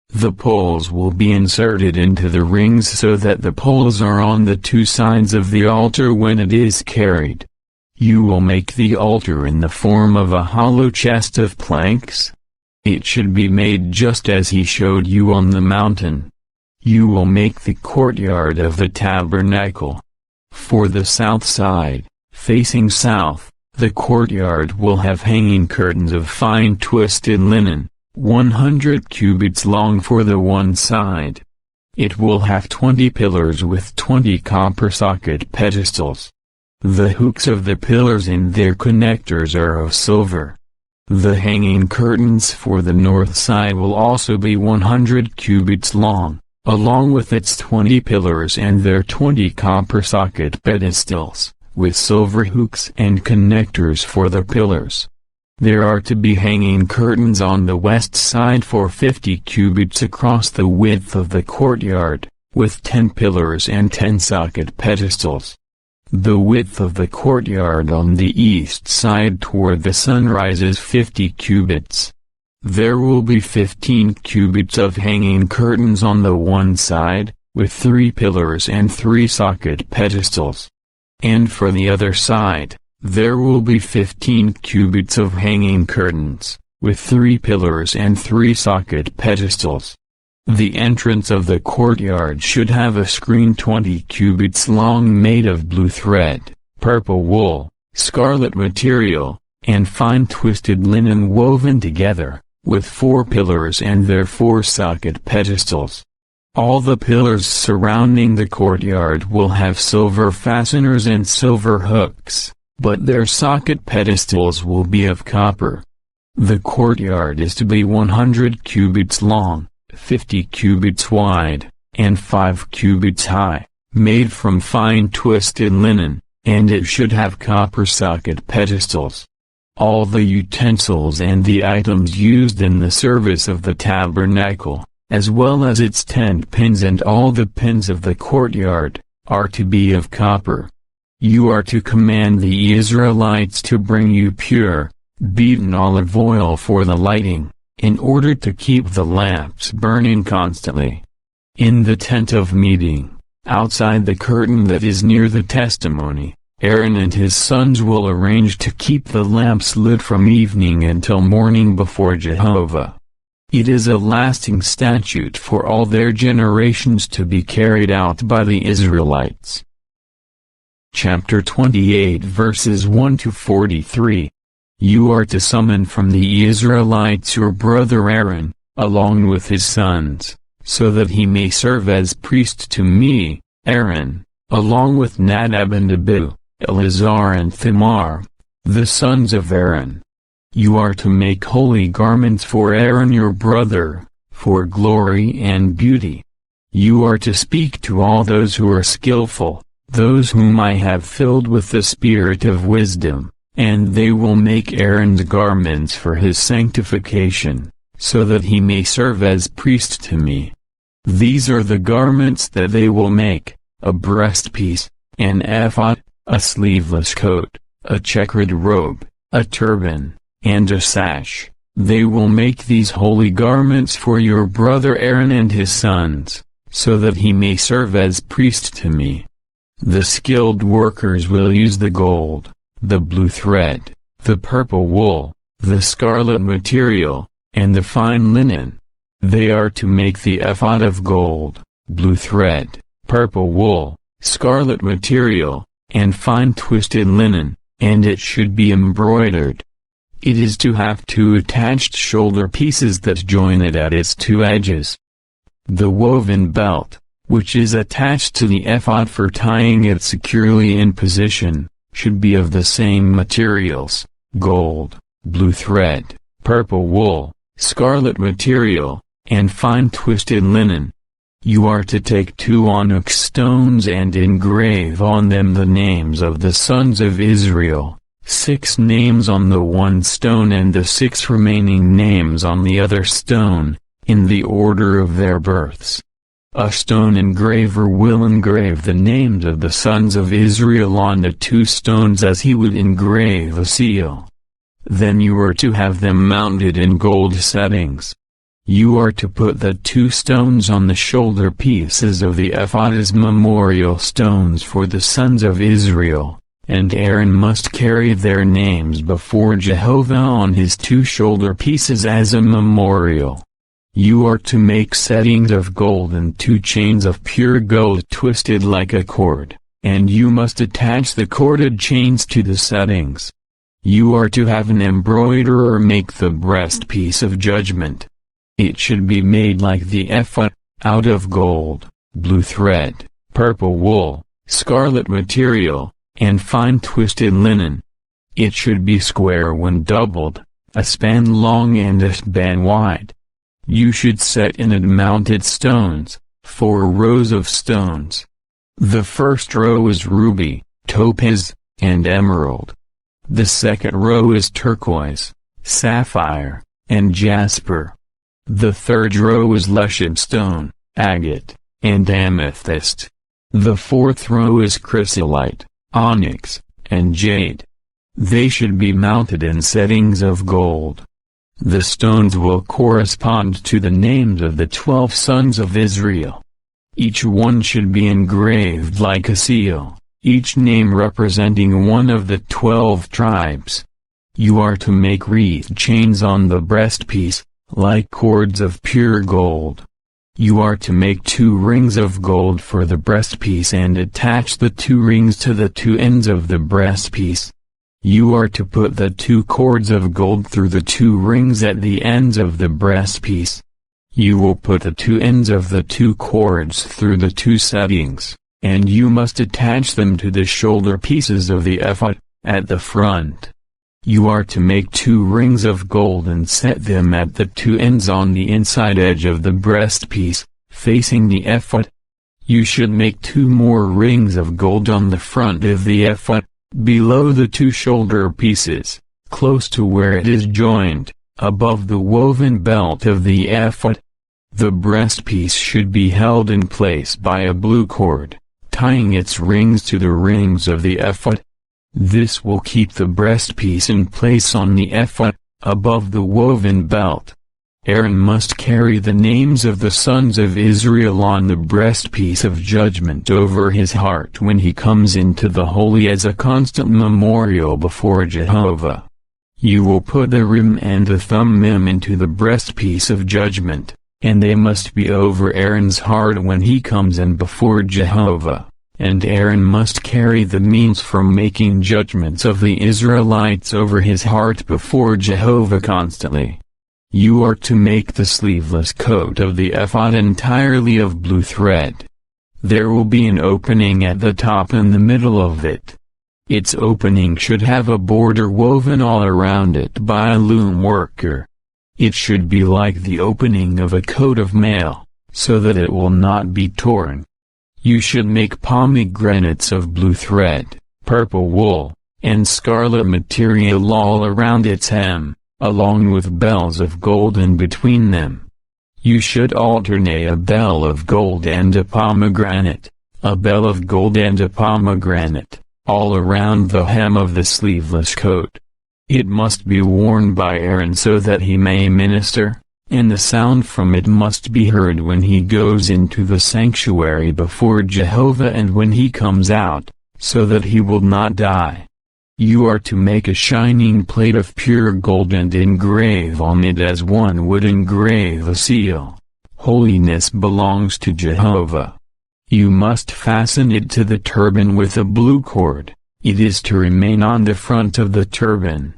The poles will be inserted into the rings so that the poles are on the 2 sides of the altar when it is carried. You will make the altar in the form of a hollow chest of planks. It should be made just as he showed you on the mountain. You will make the courtyard of the tabernacle. For the south side, facing south, the courtyard will have hanging curtains of fine twisted linen, 100 cubits long for the one side. It will have 20 pillars with 20 copper socket pedestals. The hooks of the pillars and their connectors are of silver. The hanging curtains for the north side will also be 100 cubits long, along with its 20 pillars and their 20 copper socket pedestals, with silver hooks and connectors for the pillars. There are to be hanging curtains on the west side for 50 cubits across the width of the courtyard, with 10 pillars and 10 socket pedestals. The width of the courtyard on the east side toward the sunrise is 50 cubits. There will be 15 cubits of hanging curtains on the one side, with 3 pillars and 3 socket pedestals. And for the other side, there will be 15 cubits of hanging curtains, with 3 pillars and 3 socket pedestals. The entrance of the courtyard should have a screen 20 cubits long made of blue thread, purple wool, scarlet material, and fine twisted linen woven together, with 4 pillars and their 4 socket pedestals. All the pillars surrounding the courtyard will have silver fasteners and silver hooks, but their socket pedestals will be of copper. The courtyard is to be 100 cubits long, 50 cubits wide, and 5 cubits high, made from fine twisted linen, and it should have copper socket pedestals. All the utensils and the items used in the service of the tabernacle, as well as its tent pins and all the pins of the courtyard, are to be of copper. You are to command the Israelites to bring you pure, beaten olive oil for the lighting, in order to keep the lamps burning constantly. In the tent of meeting, outside the curtain that is near the testimony, Aaron and his sons will arrange to keep the lamps lit from evening until morning before Jehovah. It is a lasting statute for all their generations to be carried out by the Israelites. Chapter 28 verses 1 to 43. You are to summon from the Israelites your brother Aaron, along with his sons, so that he may serve as priest to me, Aaron, along with Nadab and Abihu, Eleazar and Thamar, the sons of Aaron. You are to make holy garments for Aaron your brother, for glory and beauty. You are to speak to all those who are skillful, those whom I have filled with the spirit of wisdom, and they will make Aaron's garments for his sanctification, so that he may serve as priest to me. These are the garments that they will make: a breastpiece, an ephod, a sleeveless coat, a checkered robe, a turban, and a sash. They will make these holy garments for your brother Aaron and his sons, so that he may serve as priest to me. The skilled workers will use the gold, the blue thread, the purple wool, the scarlet material, and the fine linen. They are to make the ephod of gold, blue thread, purple wool, scarlet material, and fine twisted linen, and it should be embroidered. It is to have 2 attached shoulder pieces that join it at its 2 edges. The woven belt, which is attached to the ephod for tying it securely in position, should be of the same materials: gold, blue thread, purple wool, scarlet material, and fine twisted linen. You are to take 2 onyx stones and engrave on them the names of the sons of Israel, 6 names on the one stone and the 6 remaining names on the other stone, in the order of their births. A stone engraver will engrave the names of the sons of Israel on the 2 stones as he would engrave a seal. Then you are to have them mounted in gold settings. You are to put the 2 stones on the shoulder pieces of the ephod as memorial stones for the sons of Israel, and Aaron must carry their names before Jehovah on his 2 shoulder pieces as a memorial. You are to make settings of gold and 2 chains of pure gold twisted like a cord, and you must attach the corded chains to the settings. You are to have an embroiderer make the breastpiece of judgment. It should be made like the ephod, out of gold, blue thread, purple wool, scarlet material, and fine twisted linen. It should be square when doubled, a span long and a span wide. You should set in it mounted stones, 4 rows of stones. The first row is ruby, topaz, and emerald. The second row is turquoise, sapphire, and jasper. The third row is luscious stone, agate, and amethyst. The fourth row is chrysolite, onyx, and jade. They should be mounted in settings of gold. The stones will correspond to the names of the 12 sons of Israel. Each one should be engraved like a seal, each name representing one of the 12 tribes. You are to make wreath chains on the breastpiece, like cords of pure gold. You are to make 2 rings of gold for the breastpiece and attach the 2 rings to the 2 ends of the breastpiece. You are to put the 2 cords of gold through the 2 rings at the ends of the breastpiece. You will put the 2 ends of the 2 cords through the 2 settings, and you must attach them to the shoulder pieces of the ephod, at the front. You are to make 2 rings of gold and set them at the 2 ends on the inside edge of the breastpiece, facing the ephod. You should make 2 more rings of gold on the front of the ephod, below the 2 shoulder pieces, close to where it is joined, above the woven belt of the ephod. The breastpiece should be held in place by a blue cord, tying its rings to the rings of the ephod. This will keep the breastpiece in place on the ephod, above the woven belt. Aaron must carry the names of the sons of Israel on the breastpiece of judgment over his heart when he comes into the holy as a constant memorial before Jehovah. You will put the Urim and the Thummim into the breastpiece of judgment, and they must be over Aaron's heart when he comes in before Jehovah. And Aaron must carry the means for making judgments of the Israelites over his heart before Jehovah constantly. You are to make the sleeveless coat of the ephod entirely of blue thread. There will be an opening at the top in the middle of it. Its opening should have a border woven all around it by a loom worker. It should be like the opening of a coat of mail, so that it will not be torn. You should make pomegranates of blue thread, purple wool, and scarlet material all around its hem, along with bells of gold in between them. You should alternate a bell of gold and a pomegranate, a bell of gold and a pomegranate, all around the hem of the sleeveless coat. It must be worn by Aaron so that he may minister, and the sound from it must be heard when he goes into the sanctuary before Jehovah and when he comes out, so that he will not die. You are to make a shining plate of pure gold and engrave on it as one would engrave a seal. Holiness belongs to Jehovah. You must fasten it to the turban with a blue cord. It is to remain on the front of the turban.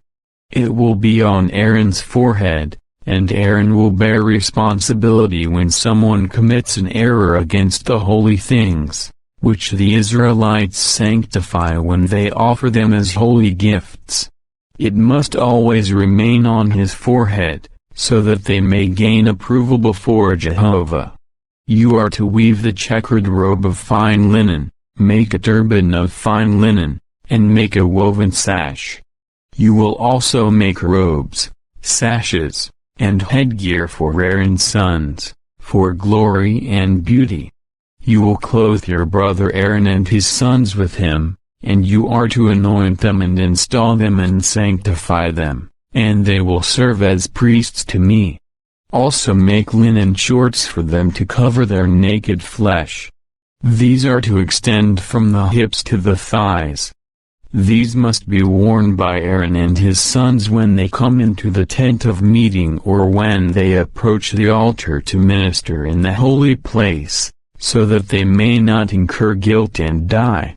It will be on Aaron's forehead, and Aaron will bear responsibility when someone commits an error against the holy things, which the Israelites sanctify when they offer them as holy gifts. It must always remain on his forehead, so that they may gain approval before Jehovah. You are to weave the checkered robe of fine linen, make a turban of fine linen, and make a woven sash. You will also make robes, sashes, and headgear for Aaron's sons, for glory and beauty. You will clothe your brother Aaron and his sons with him, and you are to anoint them and install them and sanctify them, and they will serve as priests to me. Also make linen shorts for them to cover their naked flesh. These are to extend from the hips to the thighs. These must be worn by Aaron and his sons when they come into the tent of meeting or when they approach the altar to minister in the holy place, so that they may not incur guilt and die.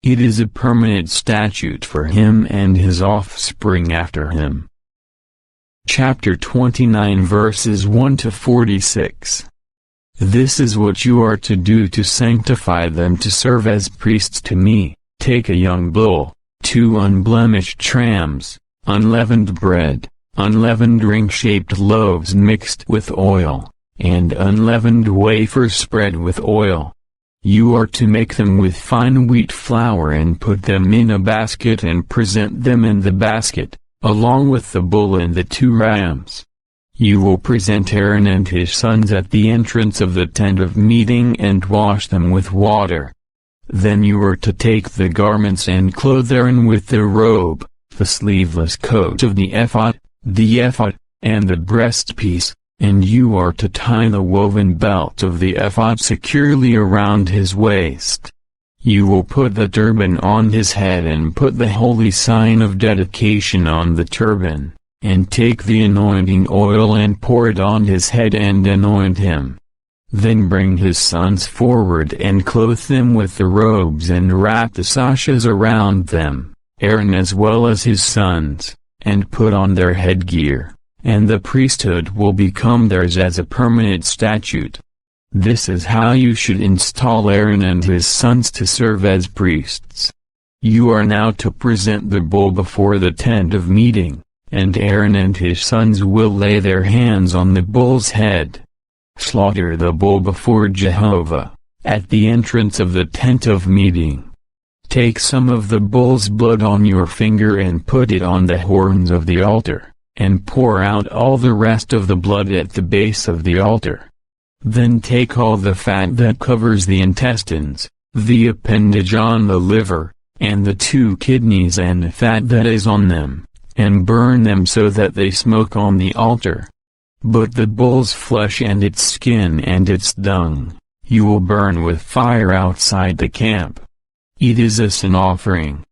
It is a permanent statute for him and his offspring after him. Chapter 29 verses 1 to 46. This is what you are to do to sanctify them to serve as priests to me. Take a young bull, 2 unblemished rams, unleavened bread, unleavened ring-shaped loaves mixed with oil, and unleavened wafers spread with oil. You are to make them with fine wheat flour and put them in a basket and present them in the basket, along with the bull and the 2 rams. You will present Aaron and his sons at the entrance of the tent of meeting and wash them with water. Then you are to take the garments and clothe Aaron with the robe, the sleeveless coat of the ephod, and the breastpiece, and you are to tie the woven belt of the ephod securely around his waist. You will put the turban on his head and put the holy sign of dedication on the turban, and take the anointing oil and pour it on his head and anoint him. Then bring his sons forward and clothe them with the robes and wrap the sashes around them, Aaron as well as his sons, and put on their headgear, and the priesthood will become theirs as a permanent statute. This is how you should install Aaron and his sons to serve as priests. You are now to present the bull before the tent of meeting, and Aaron and his sons will lay their hands on the bull's head. Slaughter the bull before Jehovah, at the entrance of the tent of meeting. Take some of the bull's blood on your finger and put it on the horns of the altar, and pour out all the rest of the blood at the base of the altar. Then take all the fat that covers the intestines, the appendage on the liver, and the 2 kidneys and the fat that is on them, and burn them so that they smoke on the altar. But the bull's flesh and its skin and its dung, you will burn with fire outside the camp. It is a sin offering.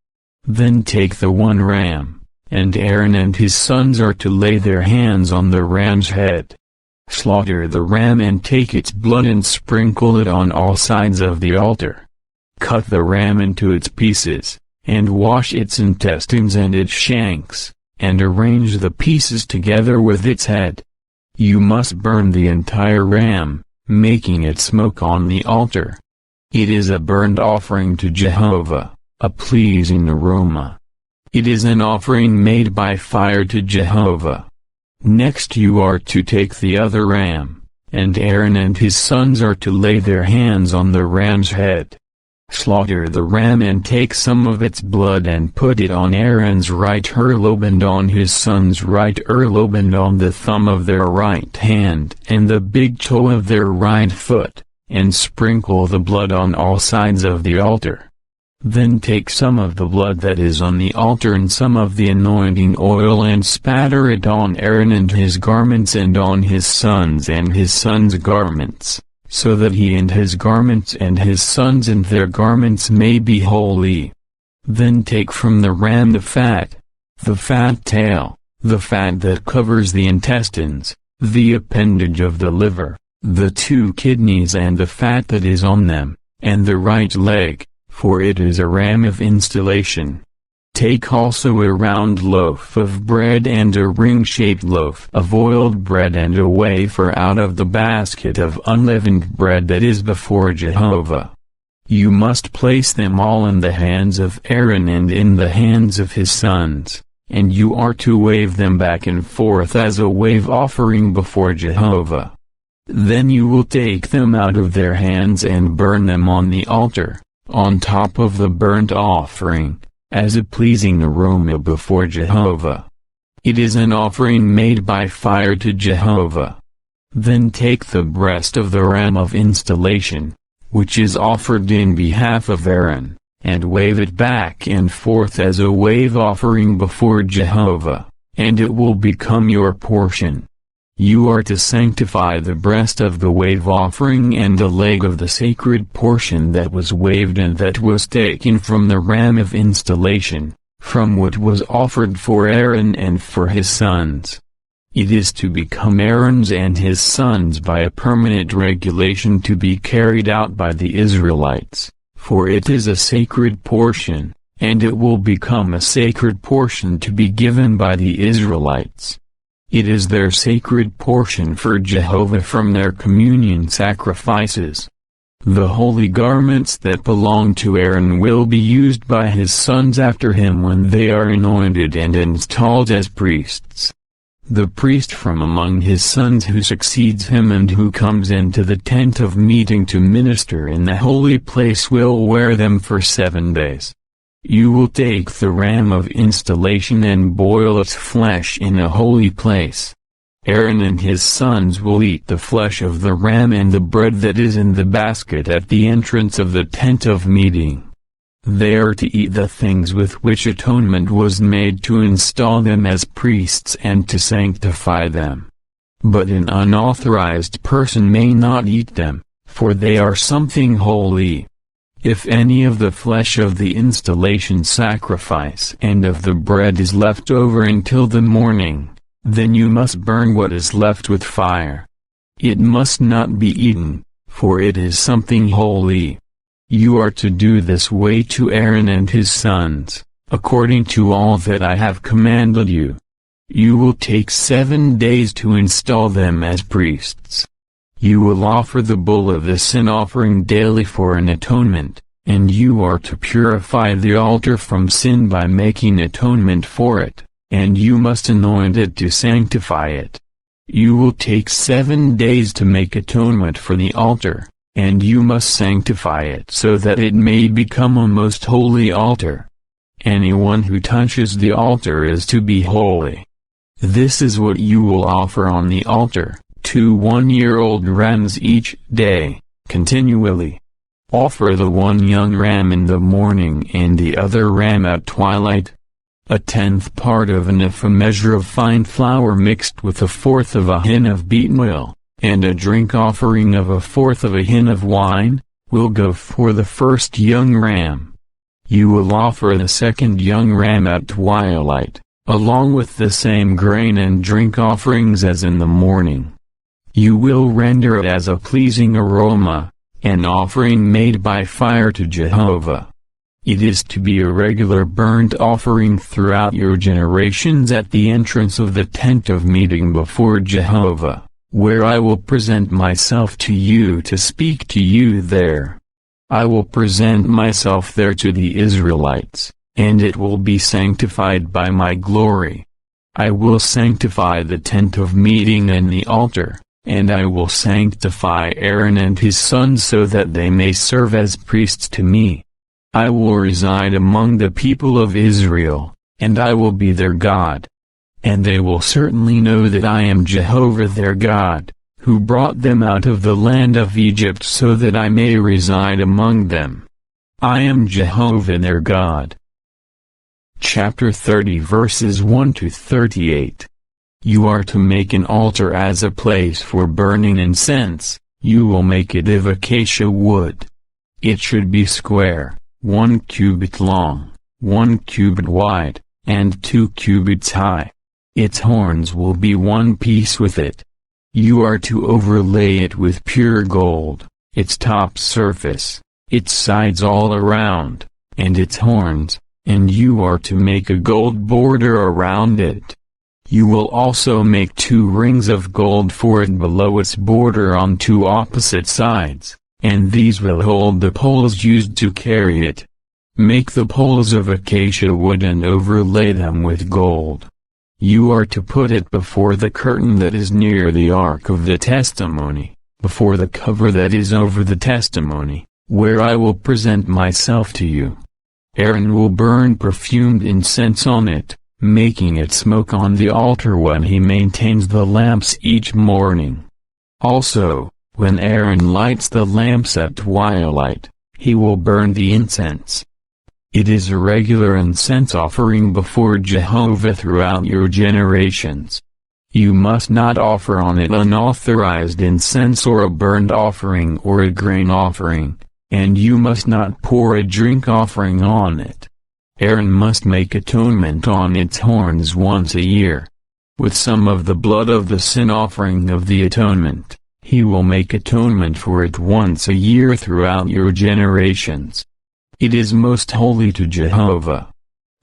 Then take the 1 ram, and Aaron and his sons are to lay their hands on the ram's head. Slaughter the ram and take its blood and sprinkle it on all sides of the altar. Cut the ram into its pieces, and wash its intestines and its shanks, and arrange the pieces together with its head. You must burn the entire ram, making it smoke on the altar. It is a burnt offering to Jehovah, a pleasing aroma. It is an offering made by fire to Jehovah. Next you are to take the other ram, and Aaron and his sons are to lay their hands on the ram's head. Slaughter the ram and take some of its blood and put it on Aaron's right earlobe and on his son's right earlobe and on the thumb of their right hand and the big toe of their right foot, and sprinkle the blood on all sides of the altar. Then take some of the blood that is on the altar and some of the anointing oil and spatter it on Aaron and his garments and on his sons and his sons' garments, so that he and his garments and his sons and their garments may be holy. Then take from the ram the fat tail, the fat that covers the intestines, the appendage of the liver, the 2 kidneys and the fat that is on them, and the right leg, for it is a ram of installation. Take also a round loaf of bread and a ring-shaped loaf of oiled bread and a wafer out of the basket of unleavened bread that is before Jehovah. You must place them all in the hands of Aaron and in the hands of his sons, and you are to wave them back and forth as a wave offering before Jehovah. Then you will take them out of their hands and burn them on the altar, on top of the burnt offering, as a pleasing aroma before Jehovah. It is an offering made by fire to Jehovah. Then take the breast of the ram of installation, which is offered in behalf of Aaron, and wave it back and forth as a wave offering before Jehovah, and it will become your portion. You are to sanctify the breast of the wave offering and the leg of the sacred portion that was waved and that was taken from the ram of installation, from what was offered for Aaron and for his sons. It is to become Aaron's and his sons by a permanent regulation to be carried out by the Israelites, for it is a sacred portion, and it will become a sacred portion to be given by the Israelites. It is their sacred portion for Jehovah from their communion sacrifices. The holy garments that belong to Aaron will be used by his sons after him when they are anointed and installed as priests. The priest from among his sons who succeeds him and who comes into the tent of meeting to minister in the holy place will wear them for 7 days. You will take the ram of installation and boil its flesh in a holy place. Aaron and his sons will eat the flesh of the ram and the bread that is in the basket at the entrance of the tent of meeting. They are to eat the things with which atonement was made to install them as priests and to sanctify them. But an unauthorized person may not eat them, for they are something holy. If any of the flesh of the installation sacrifice and of the bread is left over until the morning, then you must burn what is left with fire. It must not be eaten, for it is something holy. You are to do this way to Aaron and his sons, according to all that I have commanded you. You will take 7 days to install them as priests. You will offer the bull of the sin offering daily for an atonement, and you are to purify the altar from sin by making atonement for it, and you must anoint it to sanctify it. You will take 7 days to make atonement for the altar, and you must sanctify it so that it may become a most holy altar. Anyone who touches the altar is to be holy. This is what you will offer on the altar: 2 one-year-old rams each day, continually. Offer the one young ram in the morning and the other ram at twilight. A 10th part of an ephah measure of fine flour mixed with 1/4 of a hin of beaten oil, and a drink offering of 1/4 of a hin of wine, will go for the first young ram. You will offer the second young ram at twilight, along with the same grain and drink offerings as in the morning. You will render it as a pleasing aroma, an offering made by fire to Jehovah. It is to be a regular burnt offering throughout your generations at the entrance of the tent of meeting before Jehovah, where I will present myself to you to speak to you there. I will present myself there to the Israelites, and it will be sanctified by my glory. I will sanctify the tent of meeting and the altar, and I will sanctify Aaron and his sons so that they may serve as priests to me. I will reside among the people of Israel, and I will be their God. And they will certainly know that I am Jehovah their God, who brought them out of the land of Egypt so that I may reside among them. I am Jehovah their God. Chapter 30 verses 1 to 38. You are to make an altar as a place for burning incense. You will make it of acacia wood. It should be square, 1 cubit long, 1 cubit wide, and 2 cubits high. Its horns will be one piece with it. You are to overlay it with pure gold, its top surface, its sides all around, and its horns, and you are to make a gold border around it. You will also make 2 rings of gold for it below its border on 2 opposite sides, and these will hold the poles used to carry it. Make the poles of acacia wood and overlay them with gold. You are to put it before the curtain that is near the ark of the testimony, before the cover that is over the testimony, where I will present myself to you. Aaron will burn perfumed incense on it, making it smoke on the altar when he maintains the lamps each morning. Also, when Aaron lights the lamps at twilight, he will burn the incense. It is a regular incense offering before Jehovah throughout your generations. You must not offer on it unauthorized incense or a burnt offering or a grain offering, and you must not pour a drink offering on it. Aaron must make atonement on its horns once a year. With some of the blood of the sin offering of the atonement, he will make atonement for it once a year throughout your generations. It is most holy to Jehovah.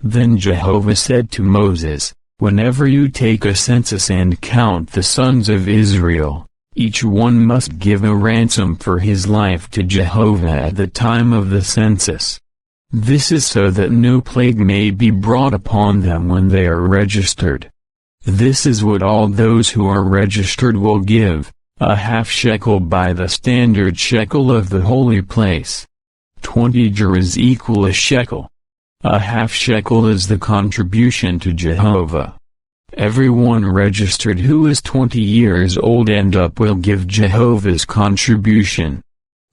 Then Jehovah said to Moses, "Whenever you take a census and count the sons of Israel, each one must give a ransom for his life to Jehovah at the time of the census. This is so that no plague may be brought upon them when they are registered. This is what all those who are registered will give, a half shekel by the standard shekel of the holy place. 20 gerahs equal a shekel. A half shekel is the contribution to Jehovah. Everyone registered who is 20 years old and up will give Jehovah's contribution.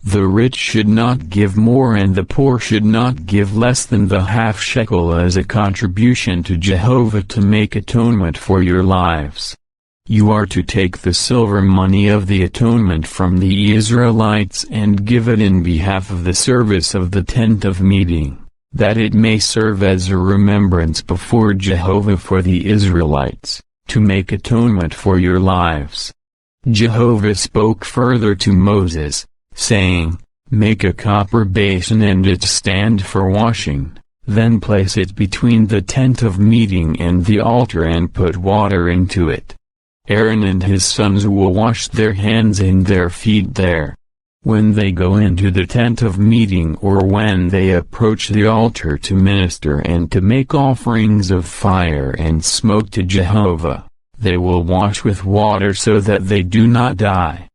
The rich should not give more and the poor should not give less than the half shekel as a contribution to Jehovah to make atonement for your lives. You are to take the silver money of the atonement from the Israelites and give it in behalf of the service of the tent of meeting, that it may serve as a remembrance before Jehovah for the Israelites, to make atonement for your lives." Jehovah spoke further to Moses, saying, "Make a copper basin and its stand for washing, then place it between the tent of meeting and the altar and put water into it. Aaron and his sons will wash their hands and their feet there. When they go into the tent of meeting or when they approach the altar to minister and to make offerings of fire and smoke to Jehovah, they will wash with water so that they do not die.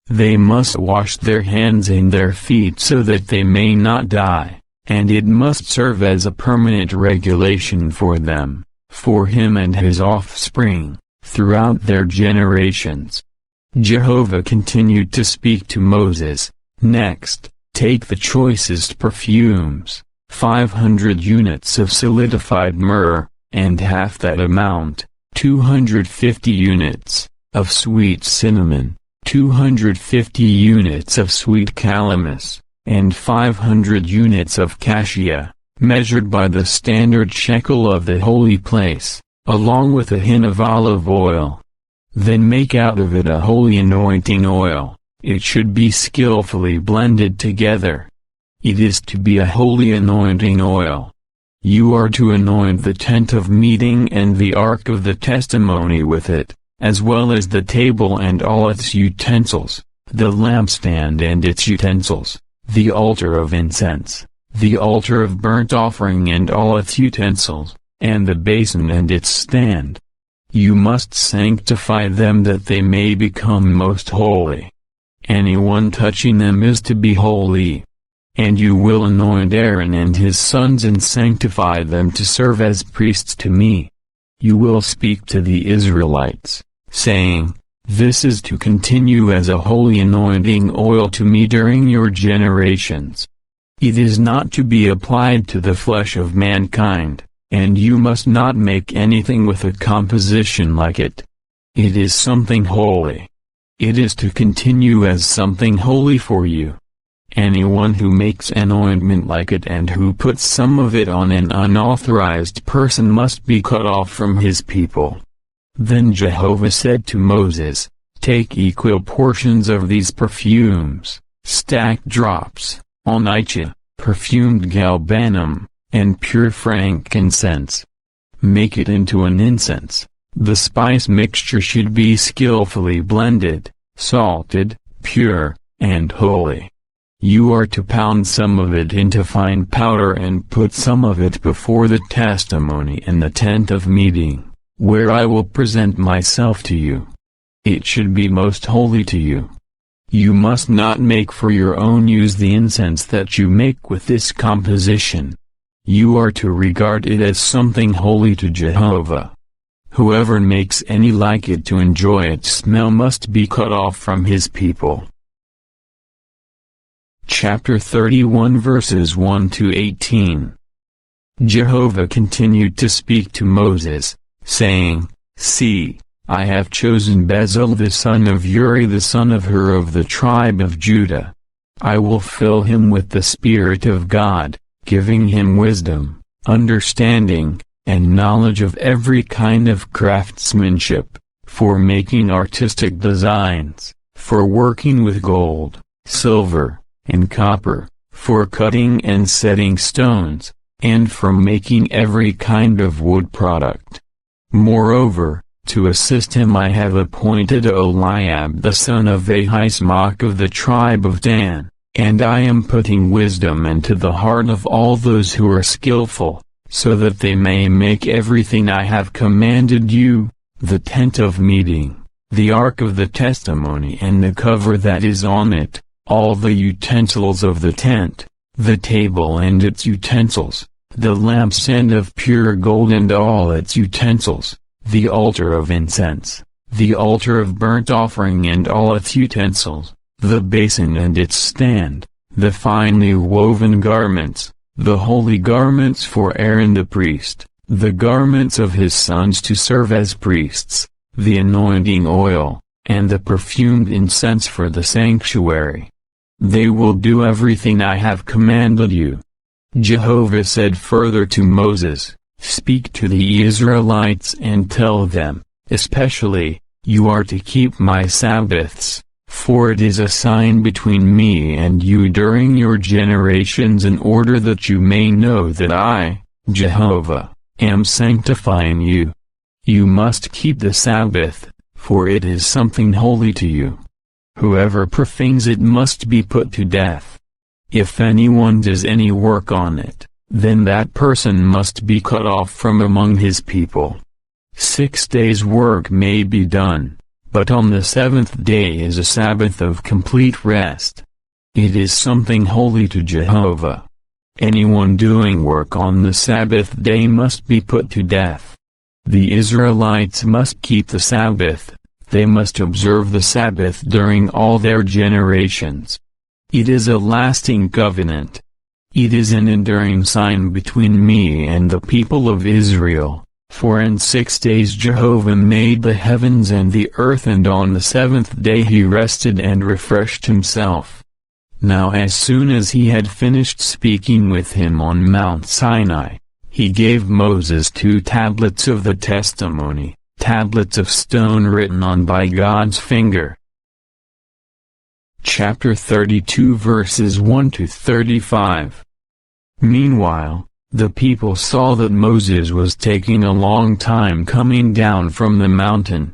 They must wash their hands and their feet so that they may not die, and it must serve as a permanent regulation for them, for him and his offspring, throughout their generations." Jehovah continued to speak to Moses, "Next, take the choicest perfumes, 500 units of solidified myrrh, and half that amount, 250 units, of sweet cinnamon, 250 units of sweet calamus, and 500 units of cassia, measured by the standard shekel of the holy place, along with a hin of olive oil. Then make out of it a holy anointing oil. It should be skillfully blended together. It is to be a holy anointing oil. You are to anoint the tent of meeting and the ark of the testimony with it, as well as the table and all its utensils, the lampstand and its utensils, the altar of incense, the altar of burnt offering and all its utensils, and the basin and its stand. You must sanctify them that they may become most holy. Anyone touching them is to be holy. And you will anoint Aaron and his sons and sanctify them to serve as priests to me. You will speak to the Israelites, saying, This is to continue as a holy anointing oil to me during your generations. It is not to be applied to the flesh of mankind, and you must not make anything with a composition like it. It is something holy. It is to continue as something holy for you. Anyone who makes an ointment like it and who puts some of it on an unauthorized person must be cut off from his people. Then Jehovah said to Moses, Take equal portions of these perfumes, stacked drops, onycha, perfumed galbanum, and pure frankincense. Make it into an incense. The spice mixture should be skillfully blended, salted, pure, and holy. You are to pound some of it into fine powder and put some of it before the testimony in the tent of meeting, where I will present myself to you. It should be most holy to you. You must not make for your own use the incense that you make with this composition. You are to regard it as something holy to Jehovah. Whoever makes any like it to enjoy its smell must be cut off from his people. Chapter 31 verses 1 to 18. Jehovah continued to speak to Moses, saying, See, I have chosen Bezalel the son of Uri the son of Hur of the tribe of Judah. I will fill him with the Spirit of God, giving him wisdom, understanding, and knowledge of every kind of craftsmanship, for making artistic designs, for working with gold, silver, and copper, for cutting and setting stones, and for making every kind of wood product. Moreover, to assist him I have appointed Eliab the son of Ahisamach of the tribe of Dan, and I am putting wisdom into the heart of all those who are skillful, so that they may make everything I have commanded you, the tent of meeting, the ark of the testimony and the cover that is on it, all the utensils of the tent, the table and its utensils, the lampstand of pure gold and all its utensils, the altar of incense, the altar of burnt offering and all its utensils, the basin and its stand, the finely woven garments, the holy garments for Aaron the priest, the garments of his sons to serve as priests, the anointing oil, and the perfumed incense for the sanctuary. They will do everything I have commanded you. Jehovah said further to Moses, Speak to the Israelites and tell them, especially, you are to keep my Sabbaths, For it is a sign between me and you during your generations, in order that you may know that I, Jehovah, am sanctifying you. You must keep the Sabbath, for it is something holy to you. Whoever profanes it must be put to death. If anyone does any work on it, then that person must be cut off from among his people. 6 days' work may be done, but on the seventh day is a Sabbath of complete rest. It is something holy to Jehovah. Anyone doing work on the Sabbath day must be put to death. The Israelites must keep the Sabbath. They must observe the Sabbath during all their generations. It is a lasting covenant. It is an enduring sign between me and the people of Israel, for in 6 days Jehovah made the heavens and the earth, and on the seventh day he rested and refreshed himself. Now as soon as he had finished speaking with him on Mount Sinai, he gave Moses 2 tablets of the testimony, tablets of stone written on by God's finger. Chapter 32 verses 1 to 35. Meanwhile, the people saw that Moses was taking a long time coming down from the mountain.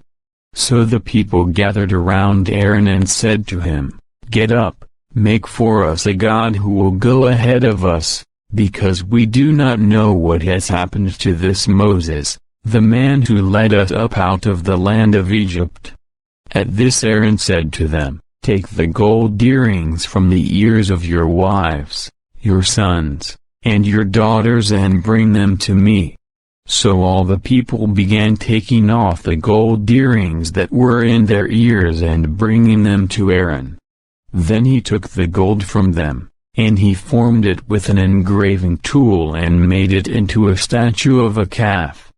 So the people gathered around Aaron and said to him, "Get up, make for us a god who will go ahead of us, because we do not know what has happened to this Moses, the man who led us up out of the land of Egypt." At this Aaron said to them, "Take the gold earrings from the ears of your wives, your sons, and your daughters, and bring them to me." So all the people began taking off the gold earrings that were in their ears and bringing them to Aaron. Then he took the gold from them, and he formed it with an engraving tool and made it into a statue of a calf.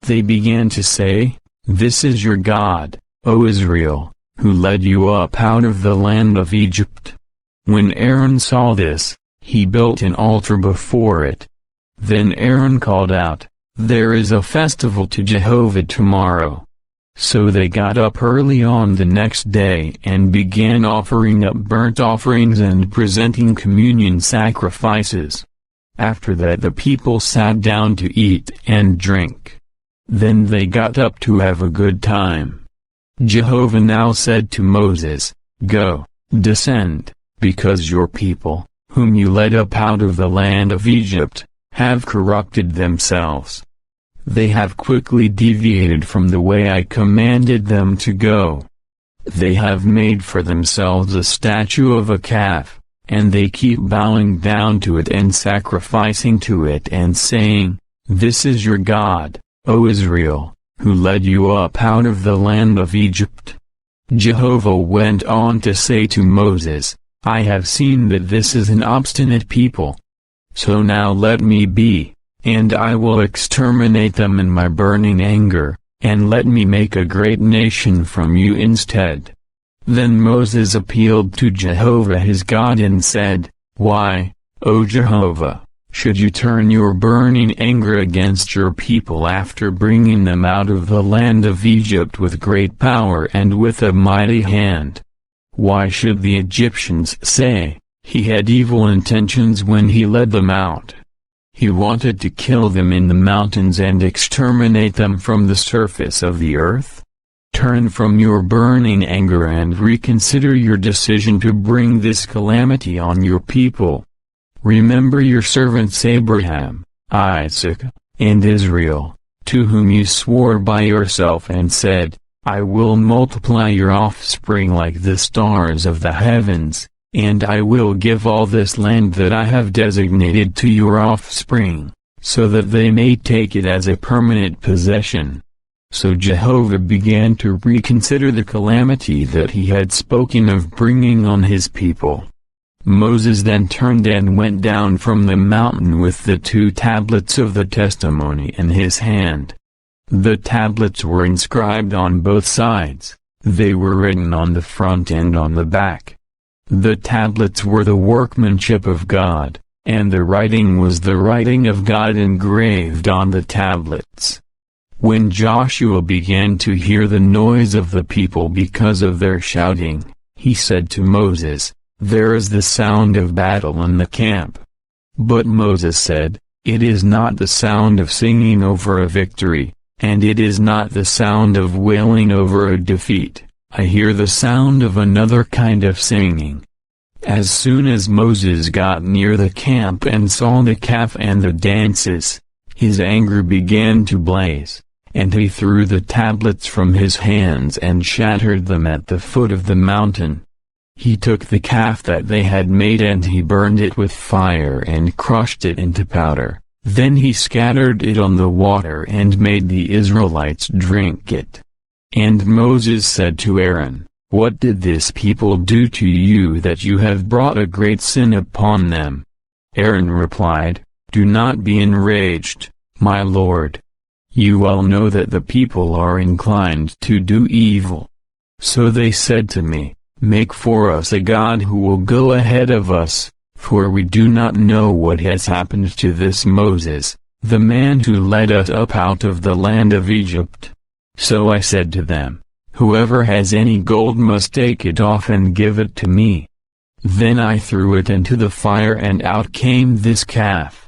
They began to say, "This is your God, O Israel, who led you up out of the land of Egypt." When Aaron saw this, he built an altar before it. Then Aaron called out, "There is a festival to Jehovah tomorrow." So they got up early on the next day and began offering up burnt offerings and presenting communion sacrifices. After that the people sat down to eat and drink. Then they got up to have a good time. Jehovah now said to Moses, "Go, descend, because your people, whom you led up out of the land of Egypt, have corrupted themselves. They have quickly deviated from the way I commanded them to go. They have made for themselves a statue of a calf, and they keep bowing down to it and sacrificing to it and saying, 'This is your God, O Israel, who led you up out of the land of Egypt.'" Jehovah went on to say to Moses, "I have seen that this is an obstinate people. So now let me be, and I will exterminate them in my burning anger, and let me make a great nation from you instead." Then Moses appealed to Jehovah his God and said, "Why, O Jehovah, should you turn your burning anger against your people after bringing them out of the land of Egypt with great power and with a mighty hand? Why should the Egyptians say, 'He had evil intentions when he led them out'? He wanted to kill them in the mountains and exterminate them from the surface of the earth? Turn from your burning anger and reconsider your decision to bring this calamity on your people. Remember your servants Abraham, Isaac, and Israel, to whom you swore by yourself and said, 'I will multiply your offspring like the stars of the heavens, and I will give all this land that I have designated to your offspring, so that they may take it as a permanent possession.'" So Jehovah began to reconsider the calamity that he had spoken of bringing on his people. Moses then turned and went down from the mountain with the 2 tablets of the testimony in his hand. The tablets were inscribed on both sides, they were written on the front and on the back. The tablets were the workmanship of God, and the writing was the writing of God engraved on the tablets. When Joshua began to hear the noise of the people because of their shouting, He said to Moses, "There is the sound of battle in the camp." But Moses said, "It is not the sound of singing over a victory, and it is not the sound of wailing over a defeat. I hear the sound of another kind of singing." As soon as Moses got near the camp and saw the calf and the dances, his anger began to blaze, and he threw the tablets from his hands and shattered them at the foot of the mountain. He took the calf that they had made and he burned it with fire and crushed it into powder. Then he scattered it on the water and made the Israelites drink it. And Moses said to Aaron, "What did this people do to you that you have brought a great sin upon them?" Aaron replied, "Do not be enraged, my lord. You well know that the people are inclined to do evil. So they said to me, 'Make for us a god who will go ahead of us, for we do not know what has happened to this Moses, the man who led us up out of the land of Egypt.' So I said to them, 'Whoever has any gold must take it off and give it to me.' Then I threw it into the fire and out came this calf."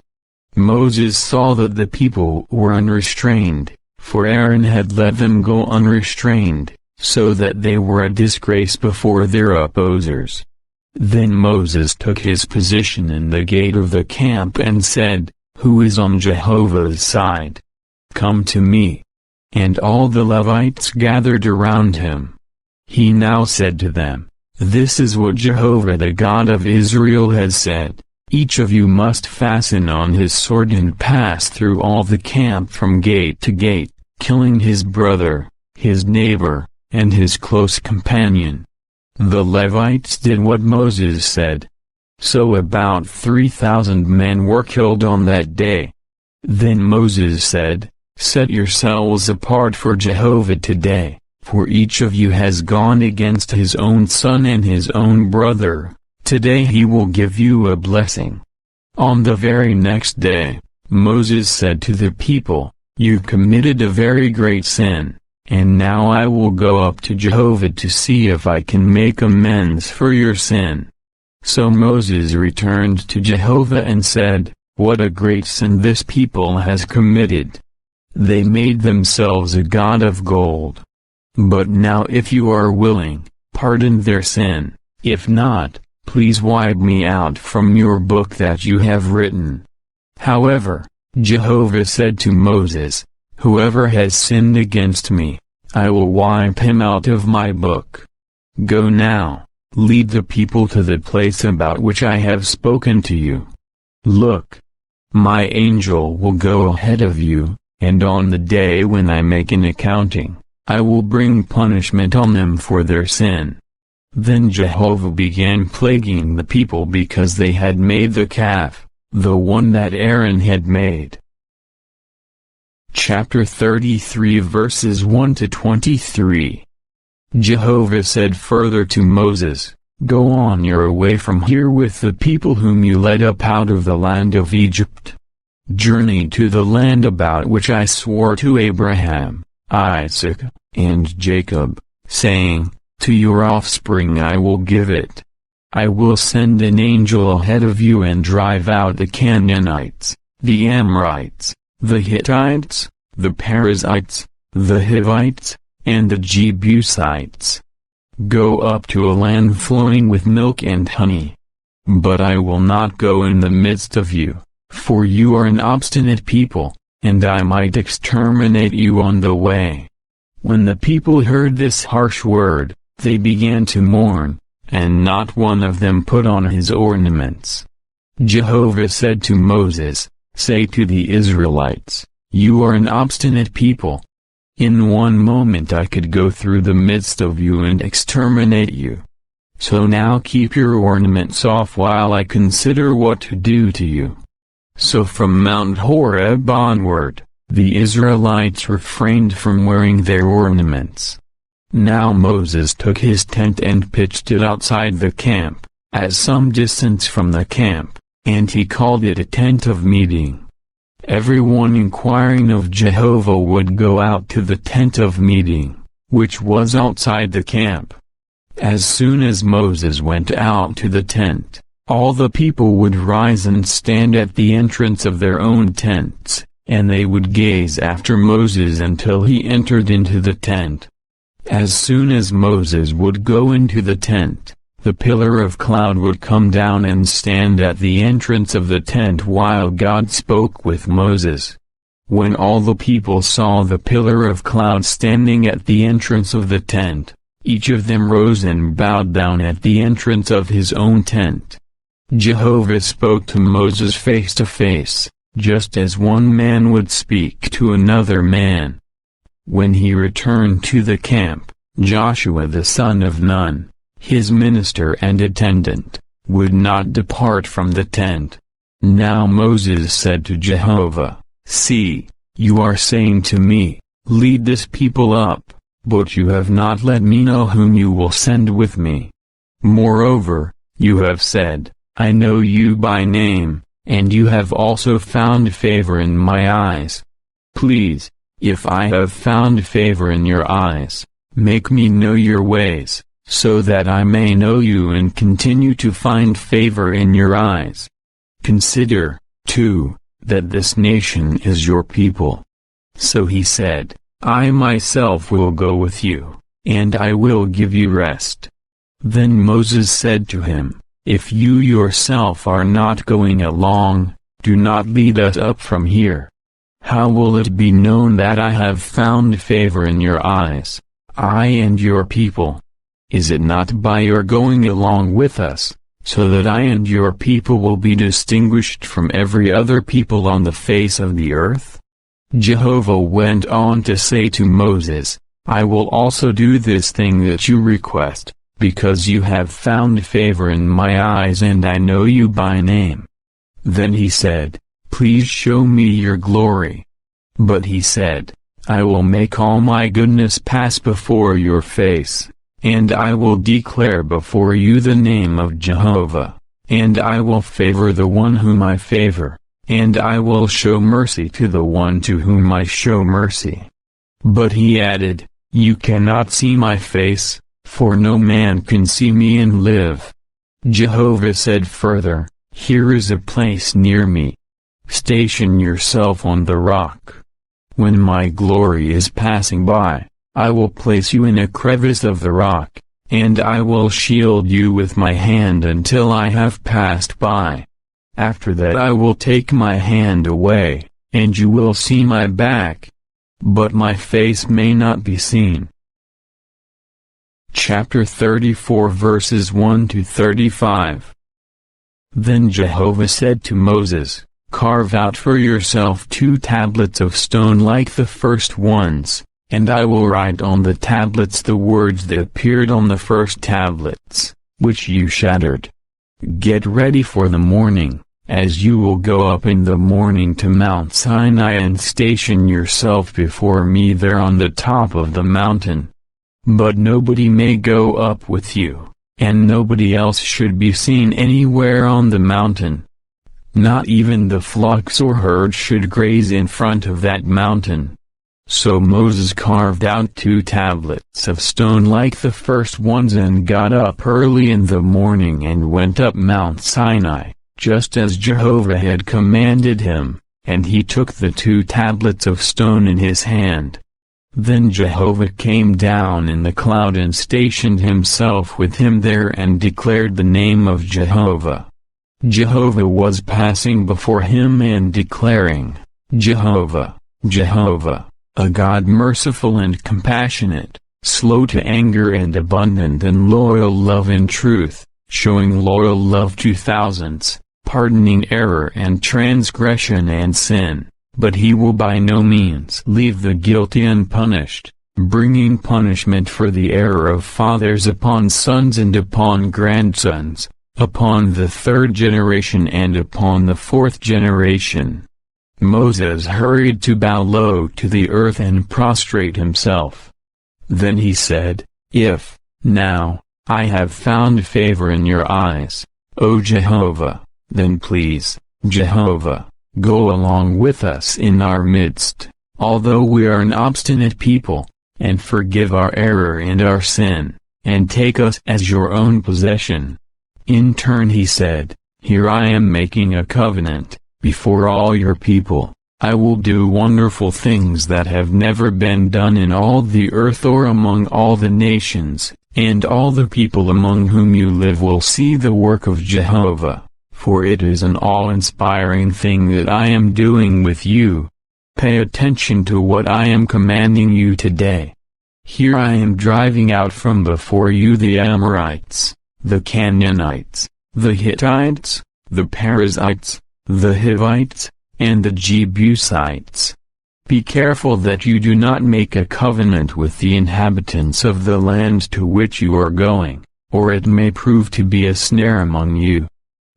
Moses saw that the people were unrestrained, for Aaron had let them go unrestrained, so that they were a disgrace before their opposers. Then Moses took his position in the gate of the camp and said, "Who is on Jehovah's side? Come to me." And all the Levites gathered around him. He now said to them, "This is what Jehovah the God of Israel has said. Each of you must fasten on his sword and pass through all the camp from gate to gate, killing his brother, his neighbor, and his close companion." The Levites did what Moses said. So about 3,000 men were killed on that day. Then Moses said, "Set yourselves apart for Jehovah today, for each of you has gone against his own son and his own brother. Today he will give you a blessing." On the very next day, Moses said to the people, "You committed a very great sin, and now I will go up to Jehovah to see if I can make amends for your sin." So Moses returned to Jehovah and said, "What a great sin this people has committed. They made themselves a god of gold. But now if you are willing, pardon their sin, if not, please wipe me out from your book that you have written." However, Jehovah said to Moses, "Whoever has sinned against me, I will wipe him out of my book. Go now, lead the people to the place about which I have spoken to you. Look, my angel will go ahead of you, and on the day when I make an accounting, I will bring punishment on them for their sin." Then Jehovah began plaguing the people because they had made the calf, the one that Aaron had made. Chapter 33 verses 1 to 23. Jehovah said further to Moses, "Go on your way from here with the people whom you led up out of the land of Egypt. Journey to the land about which I swore to Abraham, Isaac, and Jacob, saying, 'To your offspring I will give it.' I will send an angel ahead of you and drive out the Canaanites, the Amorites, the Hittites, the Perizzites, the Hivites, and the Jebusites. Go up to a land flowing with milk and honey. But I will not go in the midst of you, for you are an obstinate people, and I might exterminate you on the way." When the people heard this harsh word, they began to mourn, and not one of them put on his ornaments. Jehovah said to Moses, "Say to the Israelites, 'You are an obstinate people. In one moment I could go through the midst of you and exterminate you. So now keep your ornaments off while I consider what to do to you.'" So from Mount Horeb onward, the Israelites refrained from wearing their ornaments. Now Moses took his tent and pitched it outside the camp, at some distance from the camp, and he called it a tent of meeting. Everyone inquiring of Jehovah would go out to the tent of meeting, which was outside the camp. As soon as Moses went out to the tent, all the people would rise and stand at the entrance of their own tents, and they would gaze after Moses until he entered into the tent. As soon as Moses would go into the tent, the pillar of cloud would come down and stand at the entrance of the tent while God spoke with Moses. When all the people saw the pillar of cloud standing at the entrance of the tent, each of them rose and bowed down at the entrance of his own tent. Jehovah spoke to Moses face to face, just as one man would speak to another man. When he returned to the camp, Joshua the son of Nun, his minister and attendant, would not depart from the tent. Now Moses said to Jehovah, "See, you are saying to me, 'Lead this people up,' but you have not let me know whom you will send with me. Moreover, you have said, 'I know you by name,' and you have also found favor in my eyes. Please, if I have found favor in your eyes, make me know your ways, so that I may know you and continue to find favor in your eyes. Consider, too, that this nation is your people." So he said, "I myself will go with you, and I will give you rest." Then Moses said to him, "If you yourself are not going along, do not lead us up from here. How will it be known that I have found favor in your eyes, I and your people? Is it not by your going along with us, so that I and your people will be distinguished from every other people on the face of the earth?" Jehovah went on to say to Moses, "I will also do this thing that you request, because you have found favor in my eyes and I know you by name." Then he said, "Please show me your glory." But he said, "I will make all my goodness pass before your face, and I will declare before you the name of Jehovah, and I will favor the one whom I favor, and I will show mercy to the one to whom I show mercy." But he added, "You cannot see my face, for no man can see me and live." Jehovah said further, "Here is a place near me. Station yourself on the rock. When my glory is passing by, I will place you in a crevice of the rock, and I will shield you with my hand until I have passed by. After that I will take my hand away, and you will see my back, but my face may not be seen." Chapter 34 verses 1 to 35. Then Jehovah said to Moses, "Carve out for yourself 2 tablets of stone like the first ones, and I will write on the tablets the words that appeared on the first tablets, which you shattered. Get ready for the morning, as you will go up in the morning to Mount Sinai and station yourself before me there on the top of the mountain. But nobody may go up with you, and nobody else should be seen anywhere on the mountain. Not even the flocks or herds should graze in front of that mountain." So Moses carved out 2 tablets of stone like the first ones and got up early in the morning and went up Mount Sinai, just as Jehovah had commanded him, and he took the 2 tablets of stone in his hand. Then Jehovah came down in the cloud and stationed himself with him there and declared the name of Jehovah. Jehovah was passing before him and declaring, "Jehovah, Jehovah, a God merciful and compassionate, slow to anger and abundant in loyal love and truth, showing loyal love to thousands, pardoning error and transgression and sin, but he will by no means leave the guilty unpunished, bringing punishment for the error of fathers upon sons and upon grandsons, upon the 3rd generation and upon the 4th generation." Moses hurried to bow low to the earth and prostrate himself. Then he said, "If, now, I have found favor in your eyes, O Jehovah, then please, Jehovah, go along with us in our midst, although we are an obstinate people, and forgive our error and our sin, and take us as your own possession." In turn he said, "Here I am making a covenant, before all your people. I will do wonderful things that have never been done in all the earth or among all the nations, and all the people among whom you live will see the work of Jehovah, for it is an awe-inspiring thing that I am doing with you. Pay attention to what I am commanding you today. Here I am driving out from before you the Amorites, the Canaanites, the Hittites, the Perizzites, the Hivites, and the Jebusites. Be careful that you do not make a covenant with the inhabitants of the land to which you are going, or it may prove to be a snare among you.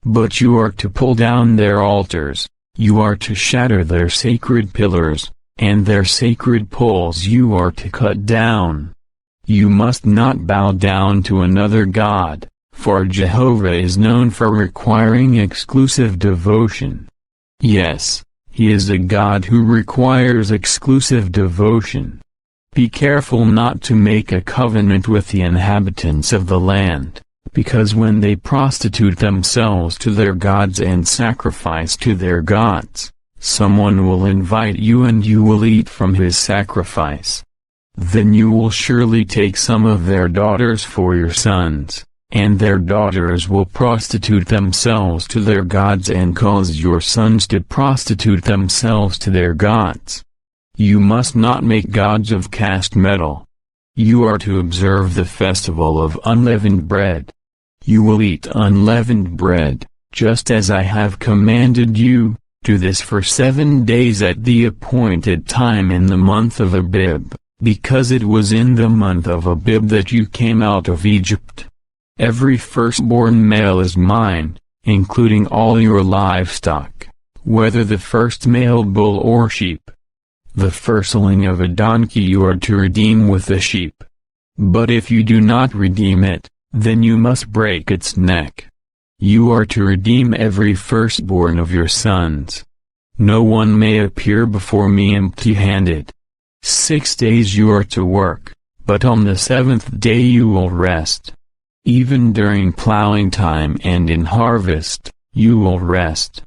But you are to pull down their altars, you are to shatter their sacred pillars, and their sacred poles you are to cut down. You must not bow down to another god, for Jehovah is known for requiring exclusive devotion. Yes, he is a God who requires exclusive devotion. Be careful not to make a covenant with the inhabitants of the land, because when they prostitute themselves to their gods and sacrifice to their gods, someone will invite you and you will eat from his sacrifice. Then you will surely take some of their daughters for your sons, and their daughters will prostitute themselves to their gods and cause your sons to prostitute themselves to their gods. You must not make gods of cast metal. You are to observe the festival of unleavened bread. You will eat unleavened bread, just as I have commanded you. Do this for 7 days at the appointed time in the month of Abib, because it was in the month of Abib that you came out of Egypt. Every firstborn male is mine, including all your livestock, whether the first male bull or sheep. The firstling of a donkey you are to redeem with a sheep. But if you do not redeem it, then you must break its neck. You are to redeem every firstborn of your sons. No one may appear before me empty-handed. 6 days you are to work, but on the 7th day you will rest. Even during plowing time and in harvest, you will rest.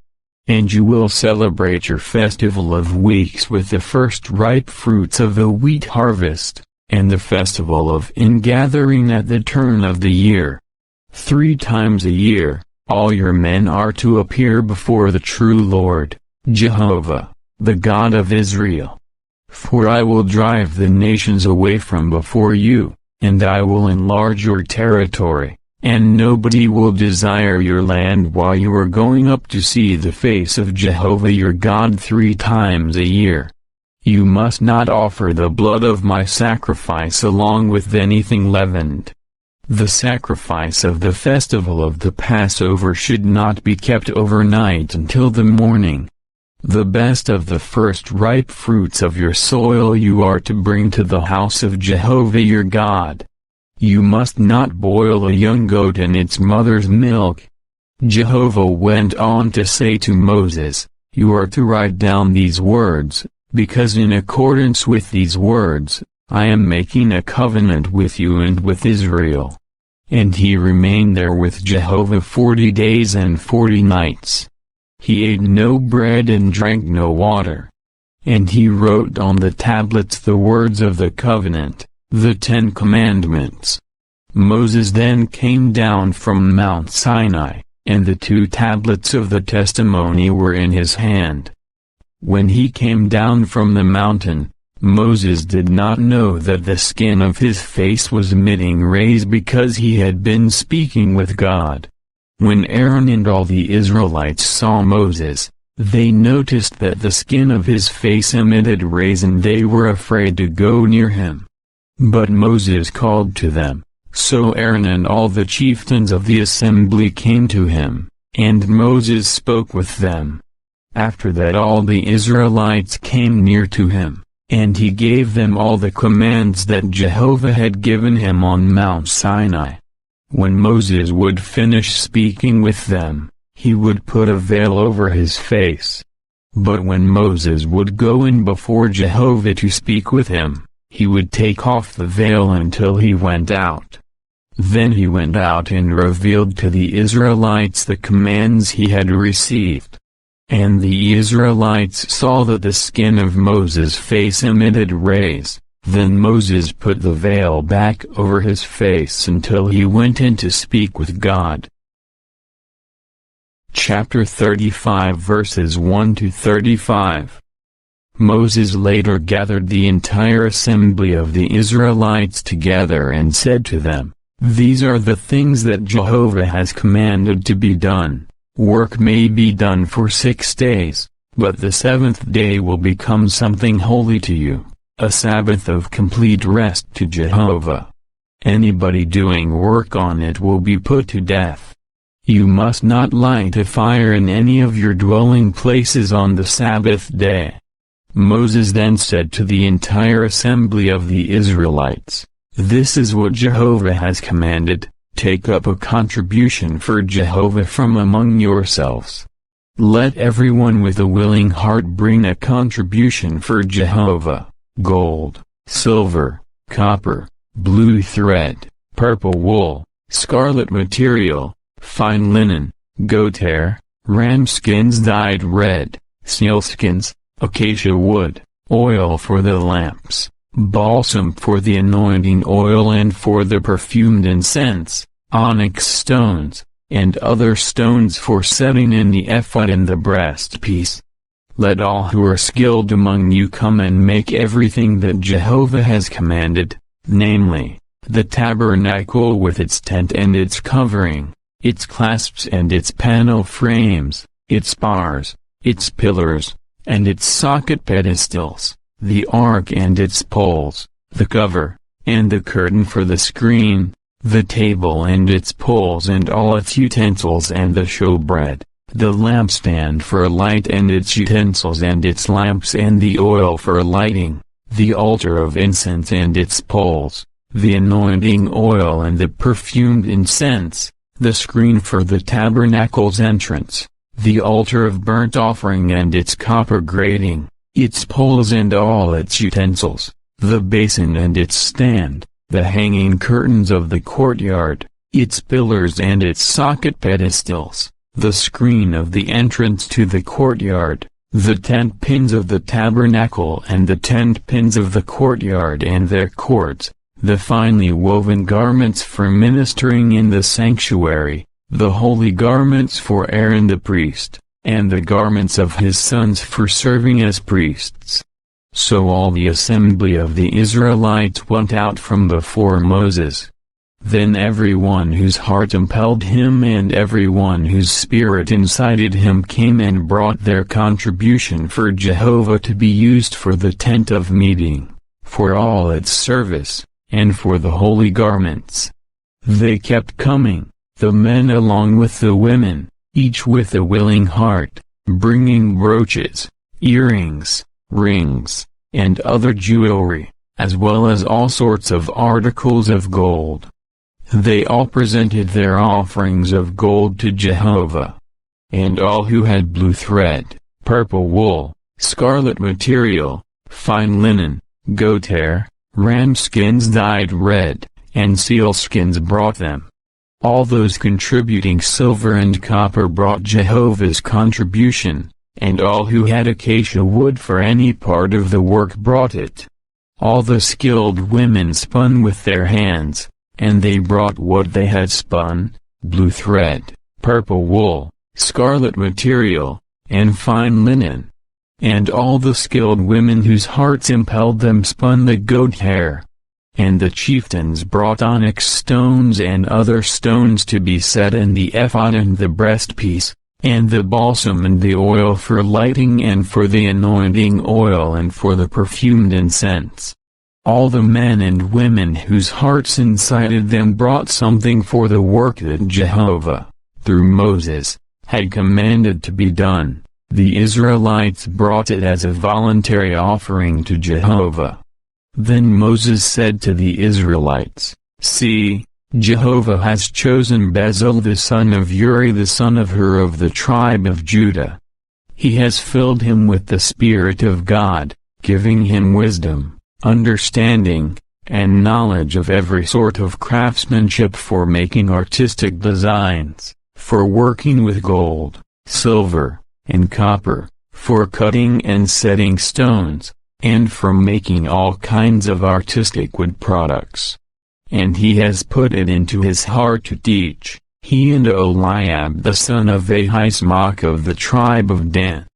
And you will celebrate your festival of weeks with the first ripe fruits of the wheat harvest, and the festival of ingathering at the turn of the year. 3 times a year, all your men are to appear before the true Lord, Jehovah, the God of Israel. For I will drive the nations away from before you, and I will enlarge your territory, and nobody will desire your land while you are going up to see the face of Jehovah your God 3 times a year. You must not offer the blood of my sacrifice along with anything leavened. The sacrifice of the festival of the Passover should not be kept overnight until the morning. The best of the first ripe fruits of your soil you are to bring to the house of Jehovah your God. You must not boil a young goat in its mother's milk. Jehovah went on to say to Moses, "You are to write down these words, because in accordance with these words, I am making a covenant with you and with Israel." And he remained there with Jehovah 40 days and 40 nights. He ate no bread and drank no water. And he wrote on the tablets the words of the covenant, the 10 commandments. Moses then came down from Mount Sinai, and the 2 tablets of the testimony were in his hand. When he came down from the mountain, Moses did not know that the skin of his face was emitting rays because he had been speaking with God. When Aaron and all the Israelites saw Moses, they noticed that the skin of his face emitted rays and they were afraid to go near him. But Moses called to them, so Aaron and all the chieftains of the assembly came to him, and Moses spoke with them. After that all the Israelites came near to him, and he gave them all the commands that Jehovah had given him on Mount Sinai. When Moses would finish speaking with them, he would put a veil over his face. But when Moses would go in before Jehovah to speak with him, he would take off the veil until he went out. Then he went out and revealed to the Israelites the commands he had received. And the Israelites saw that the skin of Moses' face emitted rays. Then Moses put the veil back over his face until he went in to speak with God. Chapter 35 verses 1 to 35. Moses later gathered the entire assembly of the Israelites together and said to them, "These are the things that Jehovah has commanded to be done. Work may be done for 6 days, but the 7th day will become something holy to you, a Sabbath of complete rest to Jehovah. Anybody doing work on it will be put to death. You must not light a fire in any of your dwelling places on the Sabbath day." Moses then said to the entire assembly of the Israelites, "This is what Jehovah has commanded. Take up a contribution for Jehovah from among yourselves. Let everyone with a willing heart bring a contribution for Jehovah, gold, silver, copper, blue thread, purple wool, scarlet material, fine linen, goat hair, ram skins dyed red, sealskins, acacia wood, oil for the lamps, balsam for the anointing oil and for the perfumed incense, onyx stones, and other stones for setting in the ephod and the breastpiece. Let all who are skilled among you come and make everything that Jehovah has commanded, namely, the tabernacle with its tent and its covering, its clasps and its panel frames, its bars, its pillars, and its socket pedestals, the ark and its poles, the cover, and the curtain for the screen, the table and its poles and all its utensils and the showbread, the lampstand for light and its utensils and its lamps and the oil for lighting, the altar of incense and its poles, the anointing oil and the perfumed incense, the screen for the tabernacle's entrance, the altar of burnt offering and its copper grating, its poles and all its utensils, the basin and its stand, the hanging curtains of the courtyard, its pillars and its socket pedestals, the screen of the entrance to the courtyard, the tent pins of the tabernacle and the tent pins of the courtyard and their cords, the finely woven garments for ministering in the sanctuary, the holy garments for Aaron the priest, and the garments of his sons for serving as priests. So all the assembly of the Israelites went out from before Moses. Then everyone whose heart impelled him and everyone whose spirit incited him came and brought their contribution for Jehovah to be used for the tent of meeting, for all its service, and for the holy garments. They kept coming, the men along with the women, each with a willing heart, bringing brooches, earrings, rings, and other jewelry, as well as all sorts of articles of gold. They all presented their offerings of gold to Jehovah. And all who had blue thread, purple wool, scarlet material, fine linen, goat hair, ram skins dyed red, and sealskins brought them. All those contributing silver and copper brought Jehovah's contribution, and all who had acacia wood for any part of the work brought it. All the skilled women spun with their hands, and they brought what they had spun, blue thread, purple wool, scarlet material, and fine linen. And all the skilled women whose hearts impelled them spun the goat hair. And the chieftains brought onyx stones and other stones to be set in the ephod and the breastpiece, and the balsam and the oil for lighting and for the anointing oil and for the perfumed incense. All the men and women whose hearts incited them brought something for the work that Jehovah, through Moses, had commanded to be done. The Israelites brought it as a voluntary offering to Jehovah. Then Moses said to the Israelites, "See, Jehovah has chosen Bezalel the son of Uri the son of Hur of the tribe of Judah. He has filled him with the Spirit of God, giving him wisdom, understanding, and knowledge of every sort of craftsmanship for making artistic designs, for working with gold, silver, and copper, for cutting and setting stones, and for making all kinds of artistic wood products. And he has put it into his heart to teach, he and Eliab the son of Ahisamach of the tribe of Dan.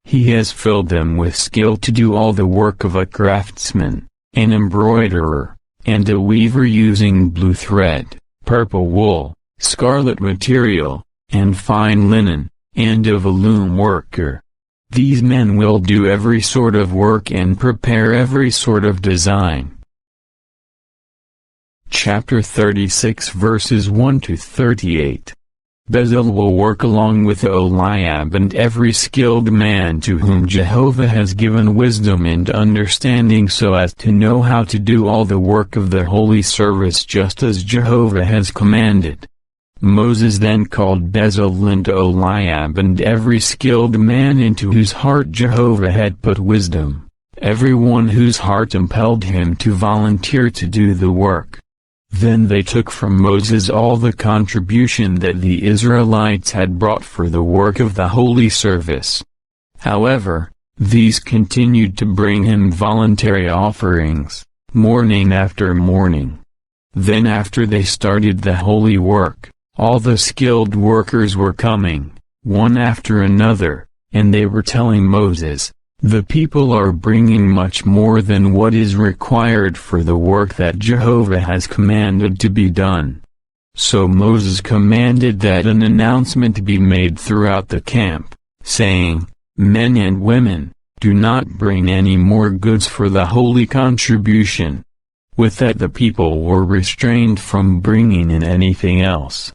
He has filled them with skill to do all the work of a craftsman, an embroiderer, and a weaver using blue thread, purple wool, scarlet material, and fine linen, and of a loom worker. These men will do every sort of work and prepare every sort of design. Chapter 36 verses 1 to 38. Bezalel will work along with Eliab and every skilled man to whom Jehovah has given wisdom and understanding so as to know how to do all the work of the holy service just as Jehovah has commanded. Moses then called Bezalel and Eliab and every skilled man into whose heart Jehovah had put wisdom, every one whose heart impelled him to volunteer to do the work. Then they took from Moses all the contribution that the Israelites had brought for the work of the holy service. However, these continued to bring him voluntary offerings, morning after morning. Then after they started the holy work, all the skilled workers were coming, one after another, and they were telling Moses, "The people are bringing much more than what is required for the work that Jehovah has commanded to be done." So Moses commanded that an announcement be made throughout the camp, saying, "Men and women, do not bring any more goods for the holy contribution." With that the people were restrained from bringing in anything else.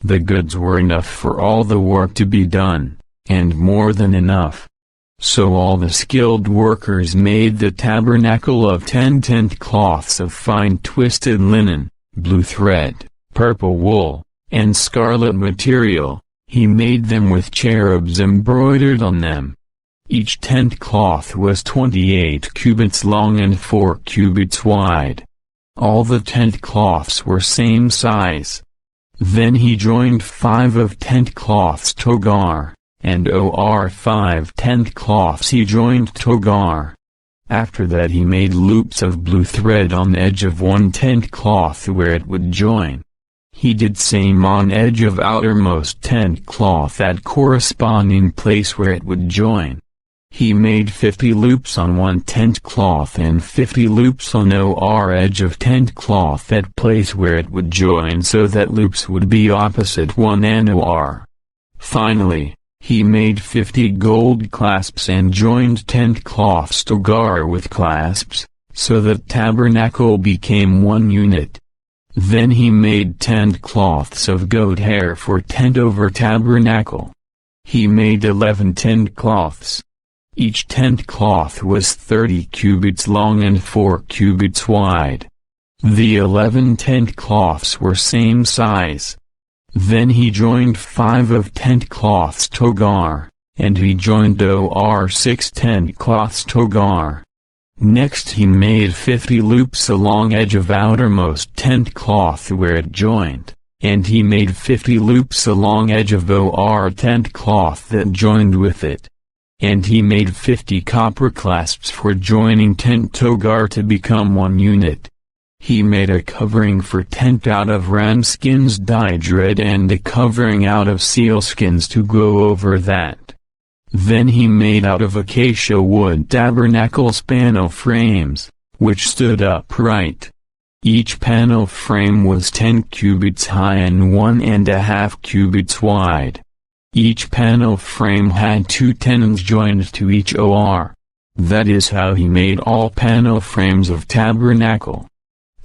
The goods were enough for all the work to be done, and more than enough. So all the skilled workers made the tabernacle of 10 tent cloths of fine twisted linen, blue thread, purple wool, and scarlet material. He made them with cherubs embroidered on them. Each tent cloth was 28 cubits long and 4 cubits wide. All the tent cloths were same size. Then he joined 5 of tent cloths togar, and o'er 5 tent cloths he joined togar. After that he made loops of blue thread on the edge of one tent cloth where it would join. He did same on edge of outermost tent cloth at corresponding place where it would join. He made 50 loops on one tent cloth and 50 loops on o'er edge of tent cloth at place where it would join so that loops would be opposite one and o'er. Finally, he made 50 gold clasps and joined tent cloths togar with clasps, so that tabernacle became one unit. Then he made tent cloths of goat hair for tent over tabernacle. He made 11 tent cloths. Each tent cloth was 30 cubits long and 4 cubits wide. The 11 tent cloths were same size. Then he joined 5 of tent cloths togar, and he joined o'er 6 tent cloths togar. Next he made 50 loops along edge of outermost tent cloth where it joined, and he made 50 loops along edge of o'er tent cloth that joined with it. And he made 50 copper clasps for joining tent togar to become one unit. He made a covering for tent out of ram skins dyed red and a covering out of seal skins to go over that. Then he made out of acacia wood tabernacle panel frames, which stood upright. Each panel frame was 10 cubits high and 1.5 cubits wide. Each panel frame had 2 tenons joined to each OR. That is how he made all panel frames of tabernacle.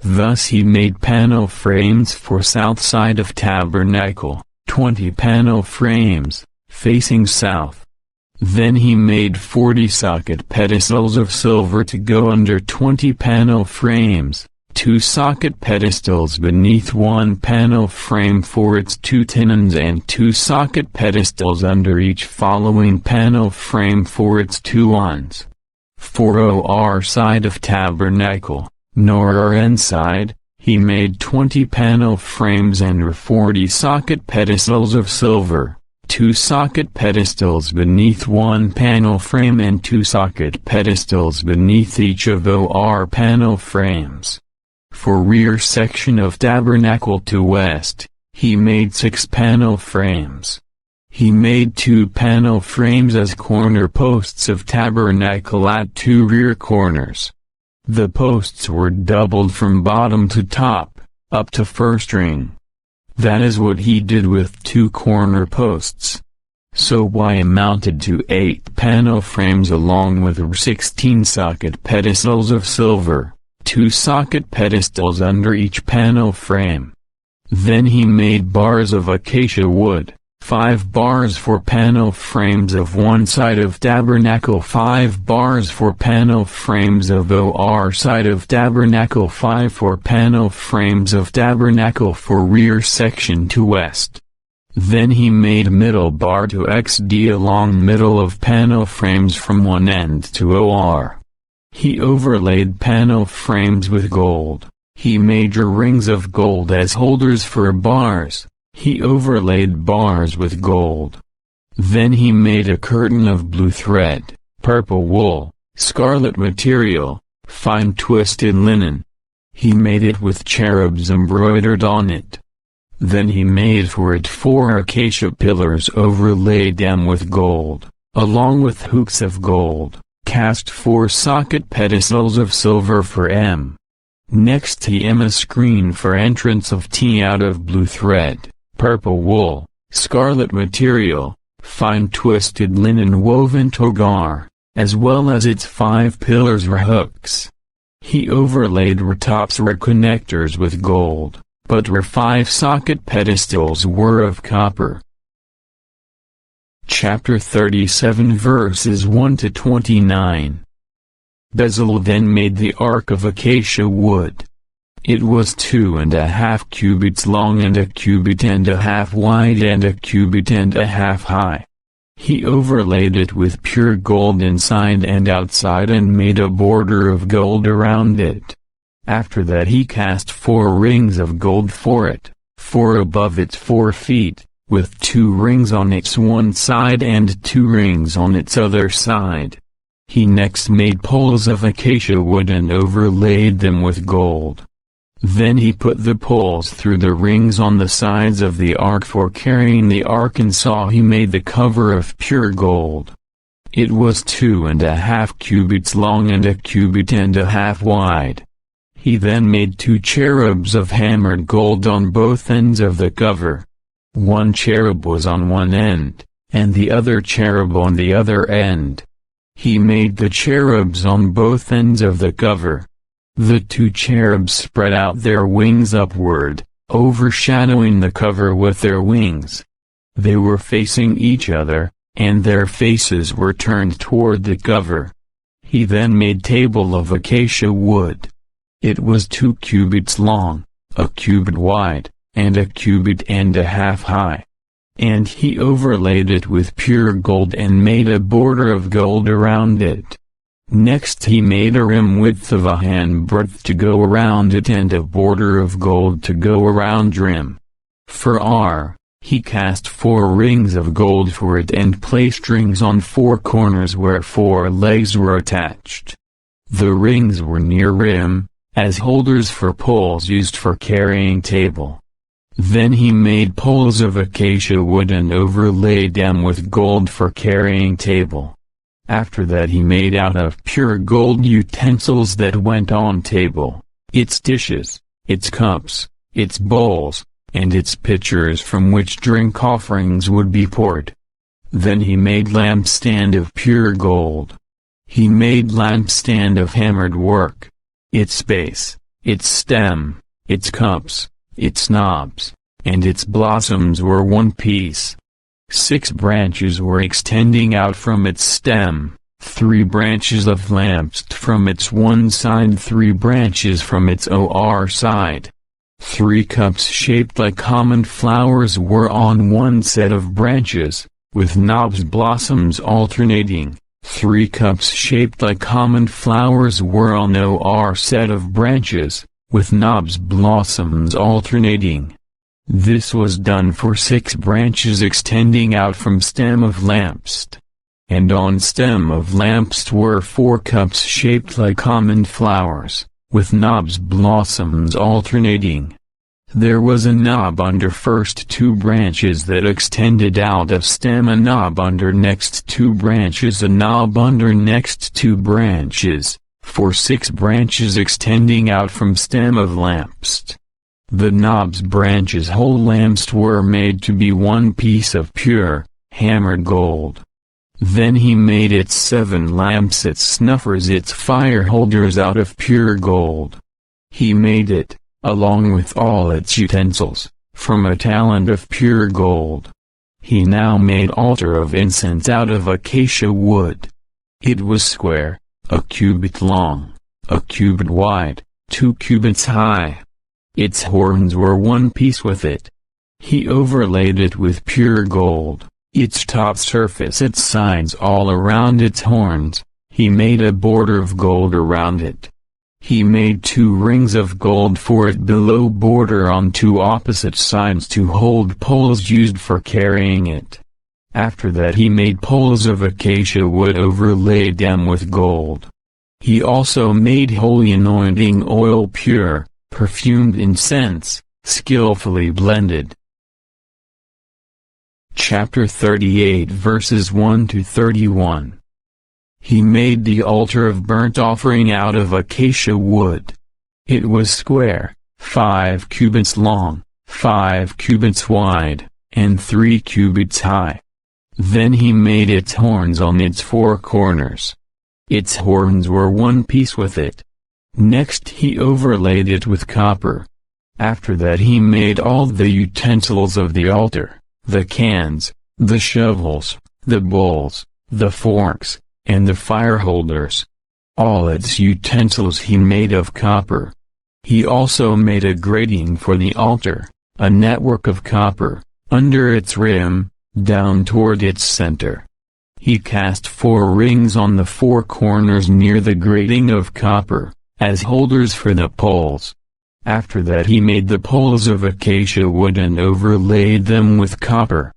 Thus he made panel frames for south side of tabernacle, 20 panel frames, facing south. Then he made 40 socket pedestals of silver to go under 20 panel frames. 2 socket pedestals beneath one panel frame for its 2 tenons and 2 socket pedestals under each following panel frame for its 2 ons. For OR side of tabernacle, nor inside. He made 20 panel frames and 40 socket pedestals of silver, 2 socket pedestals beneath one panel frame and 2 socket pedestals beneath each of OR panel frames. For rear section of tabernacle to west, he made 6 panel frames. He made 2 panel frames as corner posts of tabernacle at 2 rear corners. The posts were doubled from bottom to top, up to first ring. That is what he did with 2 corner posts. So Y amounted to 8 panel frames along with 16 socket pedestals of silver, 2 socket pedestals under each panel frame. Then he made bars of acacia wood, 5 bars for panel frames of one side of tabernacle, 5 bars for panel frames of OR side of tabernacle, 5 for panel frames of tabernacle for rear section to west. Then he made middle bar to XD along middle of panel frames from one end to OR. He overlaid panel frames with gold. He made rings of gold as holders for bars. He overlaid bars with gold. Then he made a curtain of blue thread, purple wool, scarlet material, fine twisted linen. He made it with cherubs embroidered on it. Then he made for it 4 acacia pillars overlaid them with gold, along with hooks of gold, cast 4 socket pedestals of silver for M. Next he made a screen for entrance of T out of blue thread, purple wool, scarlet material, fine twisted linen woven togar, as well as its 5 pillars or hooks. He overlaid tops or connectors with gold, but 5 socket pedestals were of copper. Chapter 37 verses 1 to 29. Bezalel then made the ark of acacia wood. It was 2.5 cubits long and 1.5 cubits wide and 1.5 cubits high. He overlaid it with pure gold inside and outside and made a border of gold around it. After that he cast 4 rings of gold for it, 4 above its 4 feet, with 2 rings on its one side and 2 rings on its other side. He next made poles of acacia wood and overlaid them with gold. Then he put the poles through the rings on the sides of the ark for carrying the ark and saw he made the cover of pure gold. It was 2.5 cubits long and 1.5 cubits wide. He then made 2 cherubs of hammered gold on both ends of the cover. One cherub was on one end, and the other cherub on the other end. He made the cherubs on both ends of the cover. The 2 cherubs spread out their wings upward, overshadowing the cover with their wings. They were facing each other, and their faces were turned toward the cover. He then made table of acacia wood. It was 2 cubits long, 1 cubit wide, and 1.5 cubits high. And he overlaid it with pure gold and made a border of gold around it. Next he made a rim width of a handbreadth to go around it and a border of gold to go around rim. For R, he cast 4 rings of gold for it and placed rings on 4 corners where 4 legs were attached. The rings were near rim, as holders for poles used for carrying table. Then he made poles of acacia wood and overlaid them with gold for carrying table. After that he made out of pure gold utensils that went on table, its dishes, its cups, its bowls, and its pitchers from which drink offerings would be poured. Then he made lampstand of pure gold. He made lampstand of hammered work. Its base, its stem, its cups, its knobs, and its blossoms were one piece. 6 branches were extending out from its stem, 3 branches of lamps from its one side, 3 branches from its OR side. 3 cups shaped like almond flowers were on one set of branches, with knobs blossoms alternating, 3 cups shaped like almond flowers were on or set of branches, with knobs blossoms alternating. This was done for 6 branches extending out from stem of lampst. And on stem of lampst were 4 cups shaped like almond flowers, with knobs blossoms alternating. There was a knob under first 2 branches that extended out of stem, a knob under next 2 branches, a knob under next 2 branches, for 6 branches extending out from stem of lampst. The knob's branches whole lampst were made to be one piece of pure, hammered gold. Then he made its 7 lamps, its snuffers, its fire holders out of pure gold. He made it, along with all its utensils, from a talent of pure gold. He now made altar of incense out of acacia wood. It was square, a cubit long, a cubit wide, 2 cubits high. Its horns were one piece with it. He overlaid it with pure gold, its top surface, its sides, all around its horns. He made a border of gold around it. He made 2 rings of gold for it below border on 2 opposite sides to hold poles used for carrying it. After that he made poles of acacia wood, overlaid them with gold. He also made holy anointing oil, pure, perfumed incense, skillfully blended. Chapter 38 verses 1 to 31. He made the altar of burnt offering out of acacia wood. It was square, 5 cubits long, 5 cubits wide, and 3 cubits high. Then he made its horns on its 4 corners. Its horns were one piece with it. Next he overlaid it with copper. After that he made all the utensils of the altar, the cans, the shovels, the bowls, the forks, and the fire holders. All its utensils he made of copper. He also made a grating for the altar, a network of copper, under its rim, down toward its center. He cast 4 rings on the 4 corners near the grating of copper, as holders for the poles. After that he made the poles of acacia wood and overlaid them with copper.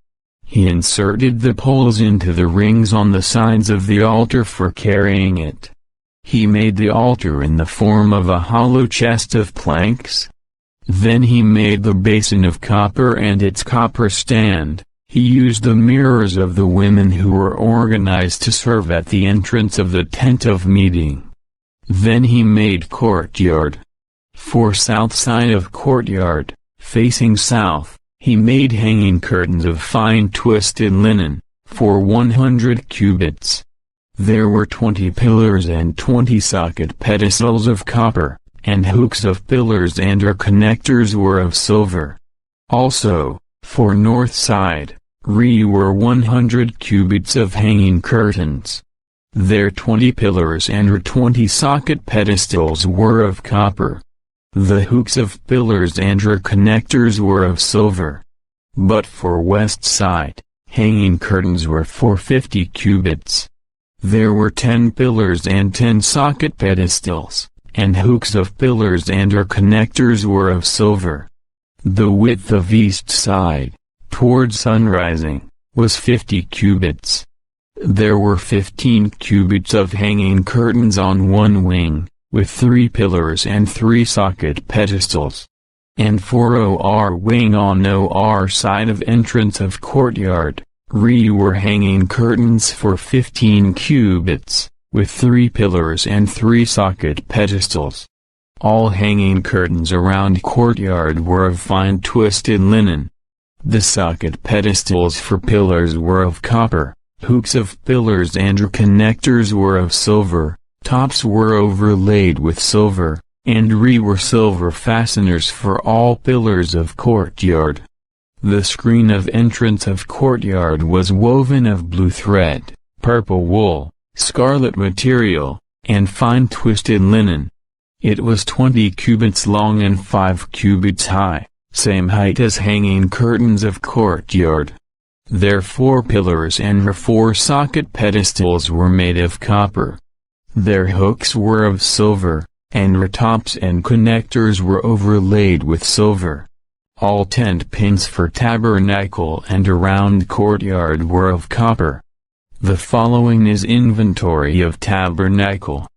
He inserted the poles into the rings on the sides of the altar for carrying it. He made the altar in the form of a hollow chest of planks. Then he made the basin of copper and its copper stand. He used the mirrors of the women who were organized to serve at the entrance of the tent of meeting. Then he made courtyard. For south side of courtyard, facing south, he made hanging curtains of fine twisted linen, for 100 cubits. There were 20 pillars and 20 socket pedestals of copper, and hooks of pillars and their connectors were of silver. Also, for north side, were 100 cubits of hanging curtains. Their 20 pillars and 20 socket pedestals were of copper. The hooks of pillars and their connectors were of silver. But for west side, hanging curtains were for 50 cubits. There were 10 pillars and 10 socket pedestals, and hooks of pillars and their connectors were of silver. The width of east side, toward sunrising, was 50 cubits. There were 15 cubits of hanging curtains on one wing, with 3 pillars and 3 socket pedestals. And for OR wing on OR side of entrance of courtyard, were hanging curtains for 15 cubits, with 3 pillars and 3 socket pedestals. All hanging curtains around courtyard were of fine twisted linen. The socket pedestals for pillars were of copper, hooks of pillars and their connectors were of silver, tops were overlaid with silver, and were silver fasteners for all pillars of courtyard. The screen of entrance of courtyard was woven of blue thread, purple wool, scarlet material, and fine twisted linen. It was 20 cubits long and 5 cubits high, same height as hanging curtains of courtyard. Their 4 pillars and her 4 socket pedestals were made of copper. Their hooks were of silver, and her tops and connectors were overlaid with silver. All tent pins for tabernacle and around courtyard were of copper. The following is inventory of tabernacle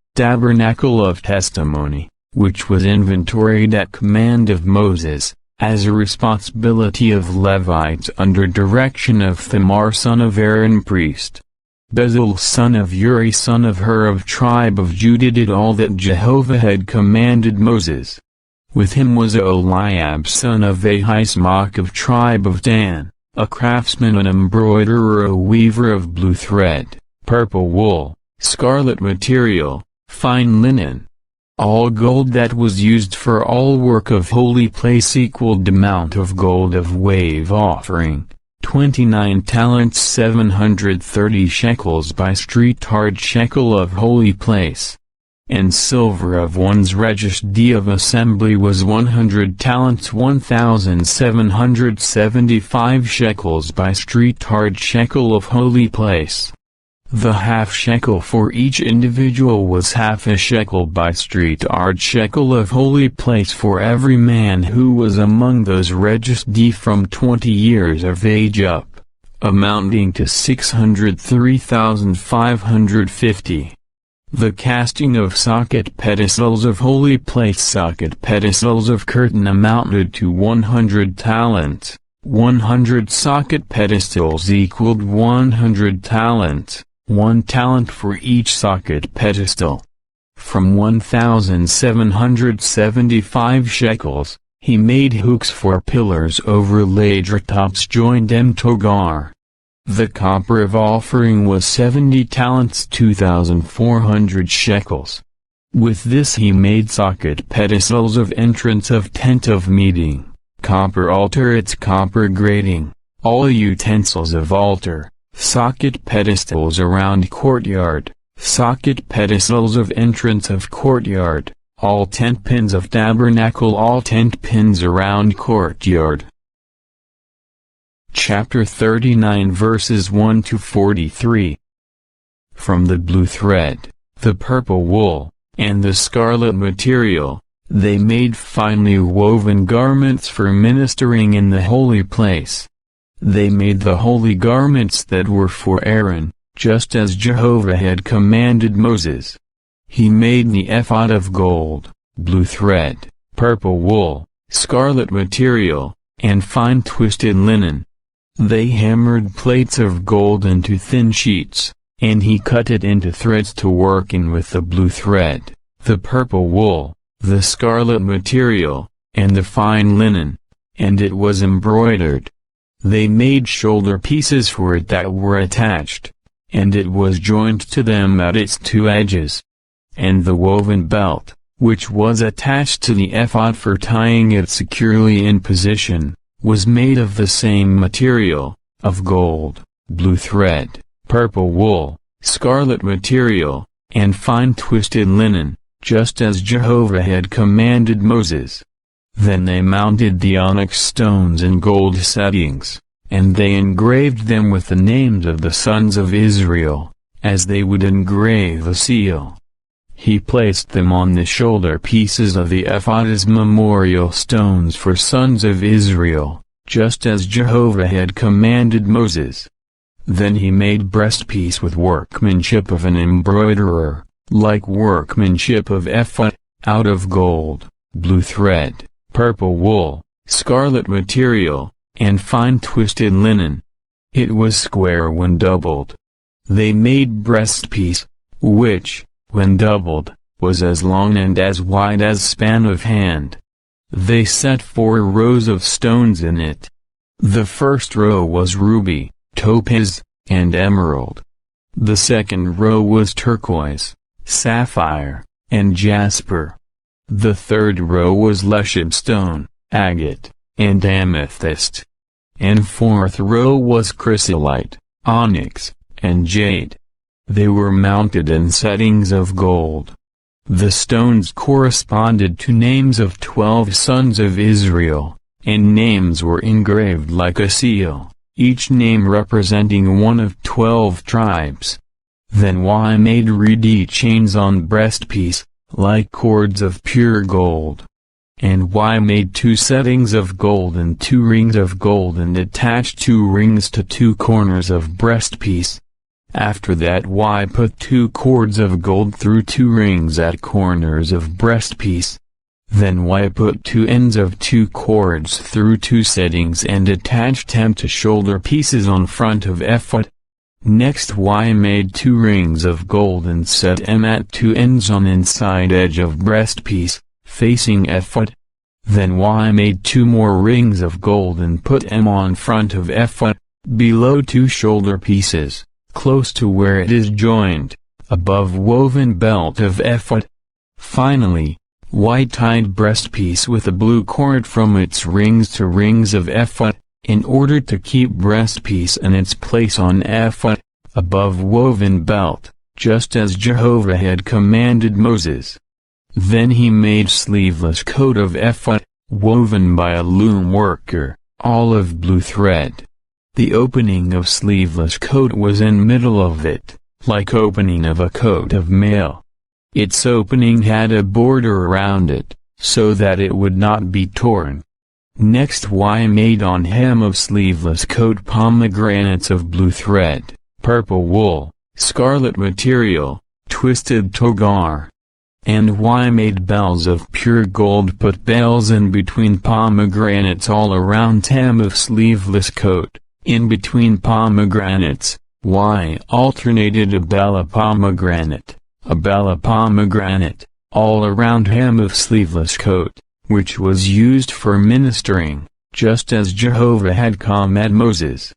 of testimony, which was inventoried at command of Moses, as a responsibility of Levites under direction of Thamar son of Aaron priest. Bezalel son of Uri son of Hur of tribe of Judah did all that Jehovah had commanded Moses. With him was Eliab son of Ahisamach of tribe of Dan, a craftsman, an embroiderer, a weaver of blue thread, purple wool, scarlet material, fine linen. All gold that was used for all work of holy place equaled amount of gold of wave offering, 29 talents 730 shekels by street hard shekel of holy place. And silver of one's register of assembly was 100 talents 1775 shekels by street hard shekel of holy place. The half shekel for each individual was half a shekel by street hard shekel of holy place for every man who was among those registered from 20 years of age up, amounting to 603,550. The casting of socket pedestals of holy place, socket pedestals of curtain, amounted to 100 talents. 100 socket pedestals equaled 100 talents, 1 talent for each socket pedestal. From 1,775 shekels, he made hooks for pillars overlaid tops joined them togar. The copper of offering was 70 talents 2,400 shekels. With this he made socket pedestals of entrance of tent of meeting, copper altar, its copper grating, all utensils of altar, socket pedestals around courtyard, socket pedestals of entrance of courtyard, all tent pins of tabernacle, all tent pins around courtyard. Chapter 39 verses 1 to 43. From the blue thread, the purple wool, and the scarlet material, they made finely woven garments for ministering in the holy place. They made the holy garments that were for Aaron, just as Jehovah had commanded Moses. He made the ephod of gold, blue thread, purple wool, scarlet material, and fine twisted linen. They hammered plates of gold into thin sheets, and he cut it into threads to work in with the blue thread, the purple wool, the scarlet material, and the fine linen, and it was embroidered. They made shoulder pieces for it that were attached, and it was joined to them at its 2 edges. And the woven belt, which was attached to the ephod for tying it securely in position, was made of the same material, of gold, blue thread, purple wool, scarlet material, and fine twisted linen, just as Jehovah had commanded Moses. Then they mounted the onyx stones in gold settings, and they engraved them with the names of the sons of Israel, as they would engrave a seal. He placed them on the shoulder pieces of the ephod as memorial stones for sons of Israel, just as Jehovah had commanded Moses. Then he made breastpiece with workmanship of an embroiderer, like workmanship of ephod, out of gold, blue thread, purple wool, scarlet material, and fine twisted linen. It was square when doubled. They made breastpiece, which, when doubled, was as long and as wide as span of hand. They set 4 rows of stones in it. The first row was ruby, topaz, and emerald. The second row was turquoise, sapphire, and jasper. The third row was luscious stone, agate, and amethyst. And fourth row was chrysolite, onyx, and jade. They were mounted in settings of gold. The stones corresponded to names of 12 sons of Israel, and names were engraved like a seal, each name representing one of 12 tribes. Then Y made reedy chains on breastpiece, like cords of pure gold. And Y made 2 settings of gold and 2 rings of gold and attached 2 rings to 2 corners of breastpiece. After that Y put 2 cords of gold through 2 rings at corners of breastpiece. Then Y put 2 ends of 2 cords through 2 settings and attached them to shoulder pieces on front of ephod. Next Y made 2 rings of gold and set them at 2 ends on inside edge of breastpiece, facing ephod. Then Y made 2 more rings of gold and put them on front of ephod, below 2 shoulder pieces, close to where it is joined, above woven belt of ephod. Finally, Y tied breastpiece with a blue cord from its rings to rings of ephod, in order to keep breastpiece in its place on ephod, above woven belt, just as Jehovah had commanded Moses. Then he made sleeveless coat of ephod, woven by a loom worker, all of blue thread. The opening of sleeveless coat was in middle of it, like opening of a coat of mail. Its opening had a border around it, so that it would not be torn. Next Y made on hem of sleeveless coat pomegranates of blue thread, purple wool, scarlet material, twisted togar. And Y made bells of pure gold, put bells in between pomegranates all around hem of sleeveless coat. In between pomegranates, Y alternated a bell of pomegranate, all around hem of sleeveless coat, which was used for ministering, just as Jehovah had commanded Moses.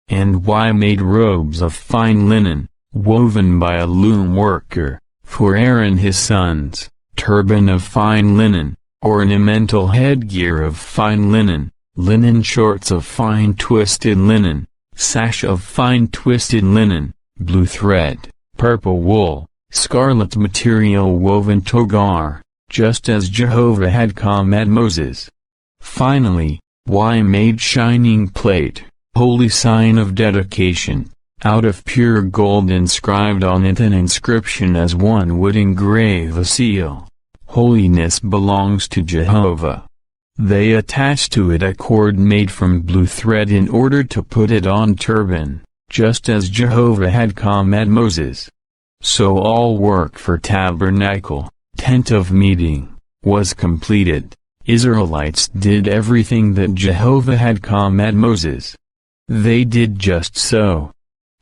And Y made robes of fine linen, woven by a loom worker, for Aaron his sons, turban of fine linen, ornamental headgear of fine linen, linen shorts of fine twisted linen, sash of fine twisted linen, blue thread, purple wool, scarlet material woven togar, just as Jehovah had commanded Moses. Finally, Y made shining plate, holy sign of dedication, out of pure gold, inscribed on it an inscription as one would engrave a seal. Holiness belongs to Jehovah. They attached to it a cord made from blue thread in order to put it on turban, just as Jehovah had commanded Moses. So all work for tabernacle, tent of meeting, was completed. Israelites did everything that Jehovah had commanded Moses. They did just so.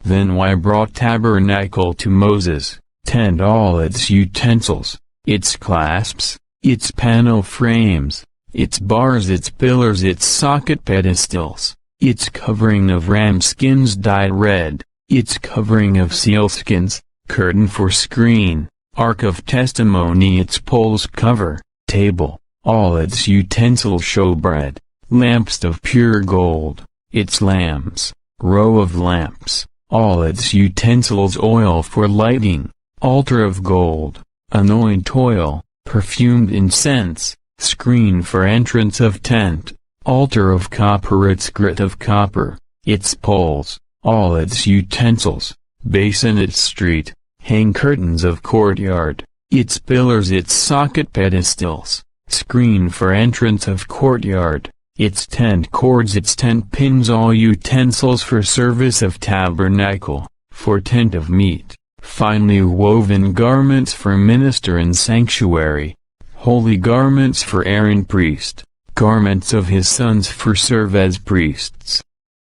Then Y brought tabernacle to Moses, tent all its utensils, its clasps, its panel frames, its bars, its pillars, its socket pedestals, its covering of ram skins dyed red, its covering of sealskins, curtain for screen, ark of testimony, its poles cover, table, all its utensils, showbread, lamps of pure gold, its lamps, row of lamps, all its utensils, oil for lighting, altar of gold, anoint oil, perfumed incense, screen for entrance of tent, altar of copper, its grit of copper, its poles, all its utensils, basin, its street, hang curtains of courtyard, its pillars, its socket pedestals, screen for entrance of courtyard, its tent cords, its tent pins, all utensils for service of tabernacle, for tent of meat, finely woven garments for minister in sanctuary, holy garments for Aaron priest, garments of his sons for serve as priests.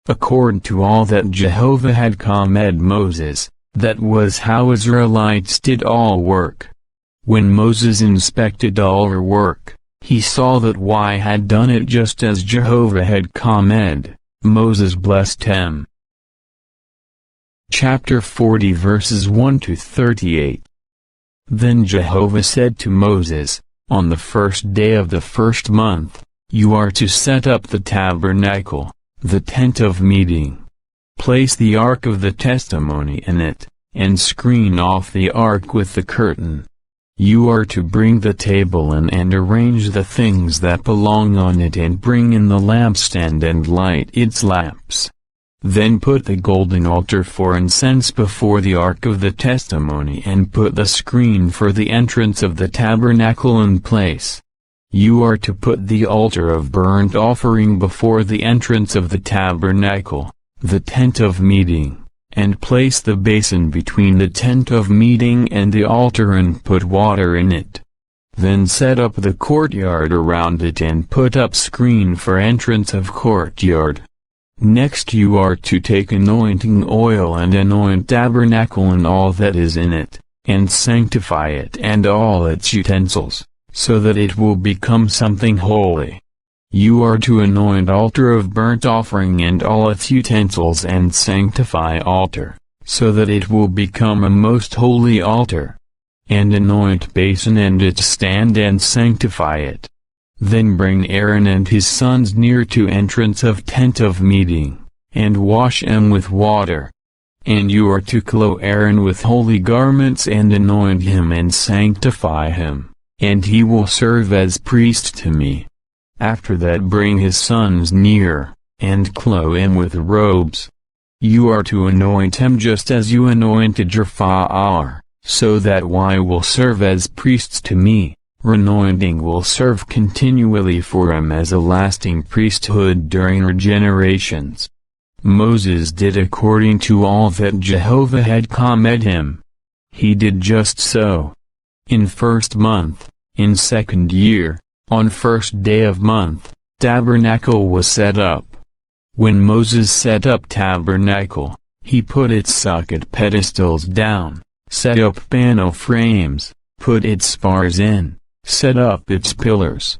According to all that Jehovah had commanded Moses, that was how Israelites did all work. When Moses inspected all her work, he saw that Y had done it just as Jehovah had commanded. Moses blessed him. Chapter 40 verses 1 to 38. Then Jehovah said to Moses, on the first day of the first month, you are to set up the tabernacle, the tent of meeting. Place the ark of the testimony in it, and screen off the ark with the curtain. You are to bring the table in and arrange the things that belong on it, and bring in the lampstand and light its lamps. Then put the golden altar for incense before the ark of the testimony and put the screen for the entrance of the tabernacle in place. You are to put the altar of burnt offering before the entrance of the tabernacle, the tent of meeting, and place the basin between the tent of meeting and the altar and put water in it. Then set up the courtyard around it and put up screen for entrance of courtyard. Next you are to take anointing oil and anoint tabernacle and all that is in it, and sanctify it and all its utensils, so that it will become something holy. You are to anoint altar of burnt offering and all its utensils and sanctify altar, so that it will become a most holy altar. And anoint basin and its stand and sanctify it. Then bring Aaron and his sons near to entrance of tent of meeting, and wash them with water. And you are to clothe Aaron with holy garments and anoint him and sanctify him, and he will serve as priest to me. After that bring his sons near, and clothe him with robes. You are to anoint him just as you anointed your father, so that Y will serve as priests to me. Anointing will serve continually for him as a lasting priesthood during her generations. Moses did according to all that Jehovah had commanded him. He did just so. In first month, in second year, on first day of month, tabernacle was set up. When Moses set up tabernacle, he put its socket pedestals down, set up panel frames, put its spars in, set up its pillars.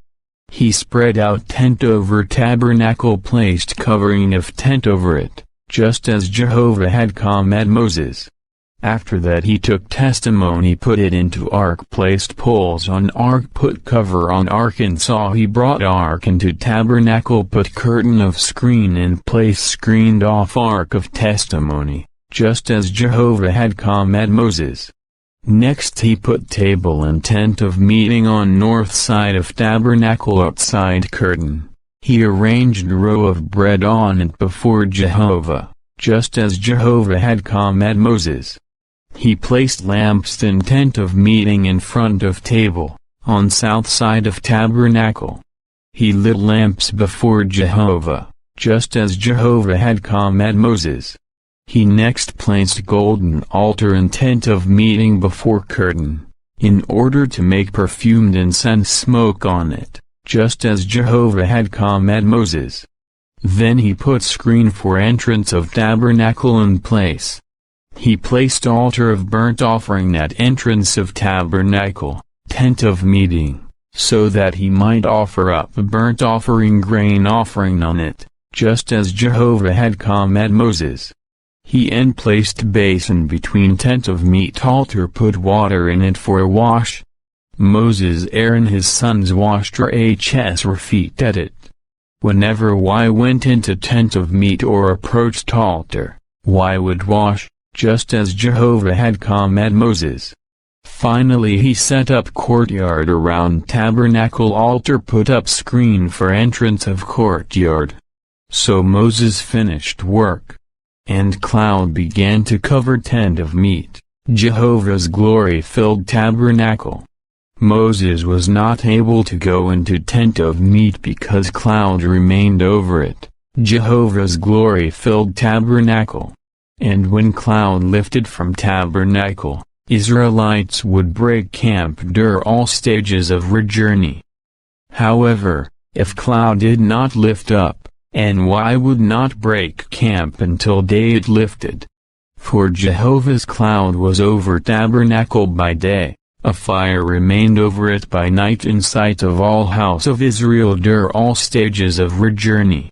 He spread out tent over tabernacle, placed covering of tent over it, just as Jehovah had commanded Moses. After that he took testimony, put it into ark, placed poles on ark, put cover on ark, and saw he brought ark into tabernacle, put curtain of screen in place, screened off ark of testimony, just as Jehovah had commanded Moses. Next he put table and tent of meeting on north side of tabernacle outside curtain. He arranged row of bread on it before Jehovah, just as Jehovah had commanded Moses. He placed lamps in tent of meeting in front of table, on south side of tabernacle. He lit lamps before Jehovah, just as Jehovah had commanded Moses. He next placed golden altar and tent of meeting before curtain, in order to make perfumed incense smoke on it, just as Jehovah had commanded Moses. Then he put screen for entrance of tabernacle in place. He placed altar of burnt offering at entrance of tabernacle, tent of meeting, so that he might offer up a burnt offering, grain offering on it, just as Jehovah had commanded Moses. He placed basin between tent of meat altar, put water in it for a wash. Moses, Aaron his sons washed their feet at it. Whenever Y went into tent of meat or approached altar, Y would wash, just as Jehovah had commanded Moses. Finally he set up courtyard around tabernacle altar, put up screen for entrance of courtyard. So Moses finished work. And cloud began to cover tent of meat. Jehovah's glory filled tabernacle. Moses was not able to go into tent of meat because cloud remained over it. Jehovah's glory filled tabernacle. And when cloud lifted from tabernacle, Israelites would break camp during all stages of their journey. However, if cloud did not lift up, and Y would not break camp until day it lifted. For Jehovah's cloud was over tabernacle by day, a fire remained over it by night in sight of all house of Israel during all stages of their journey.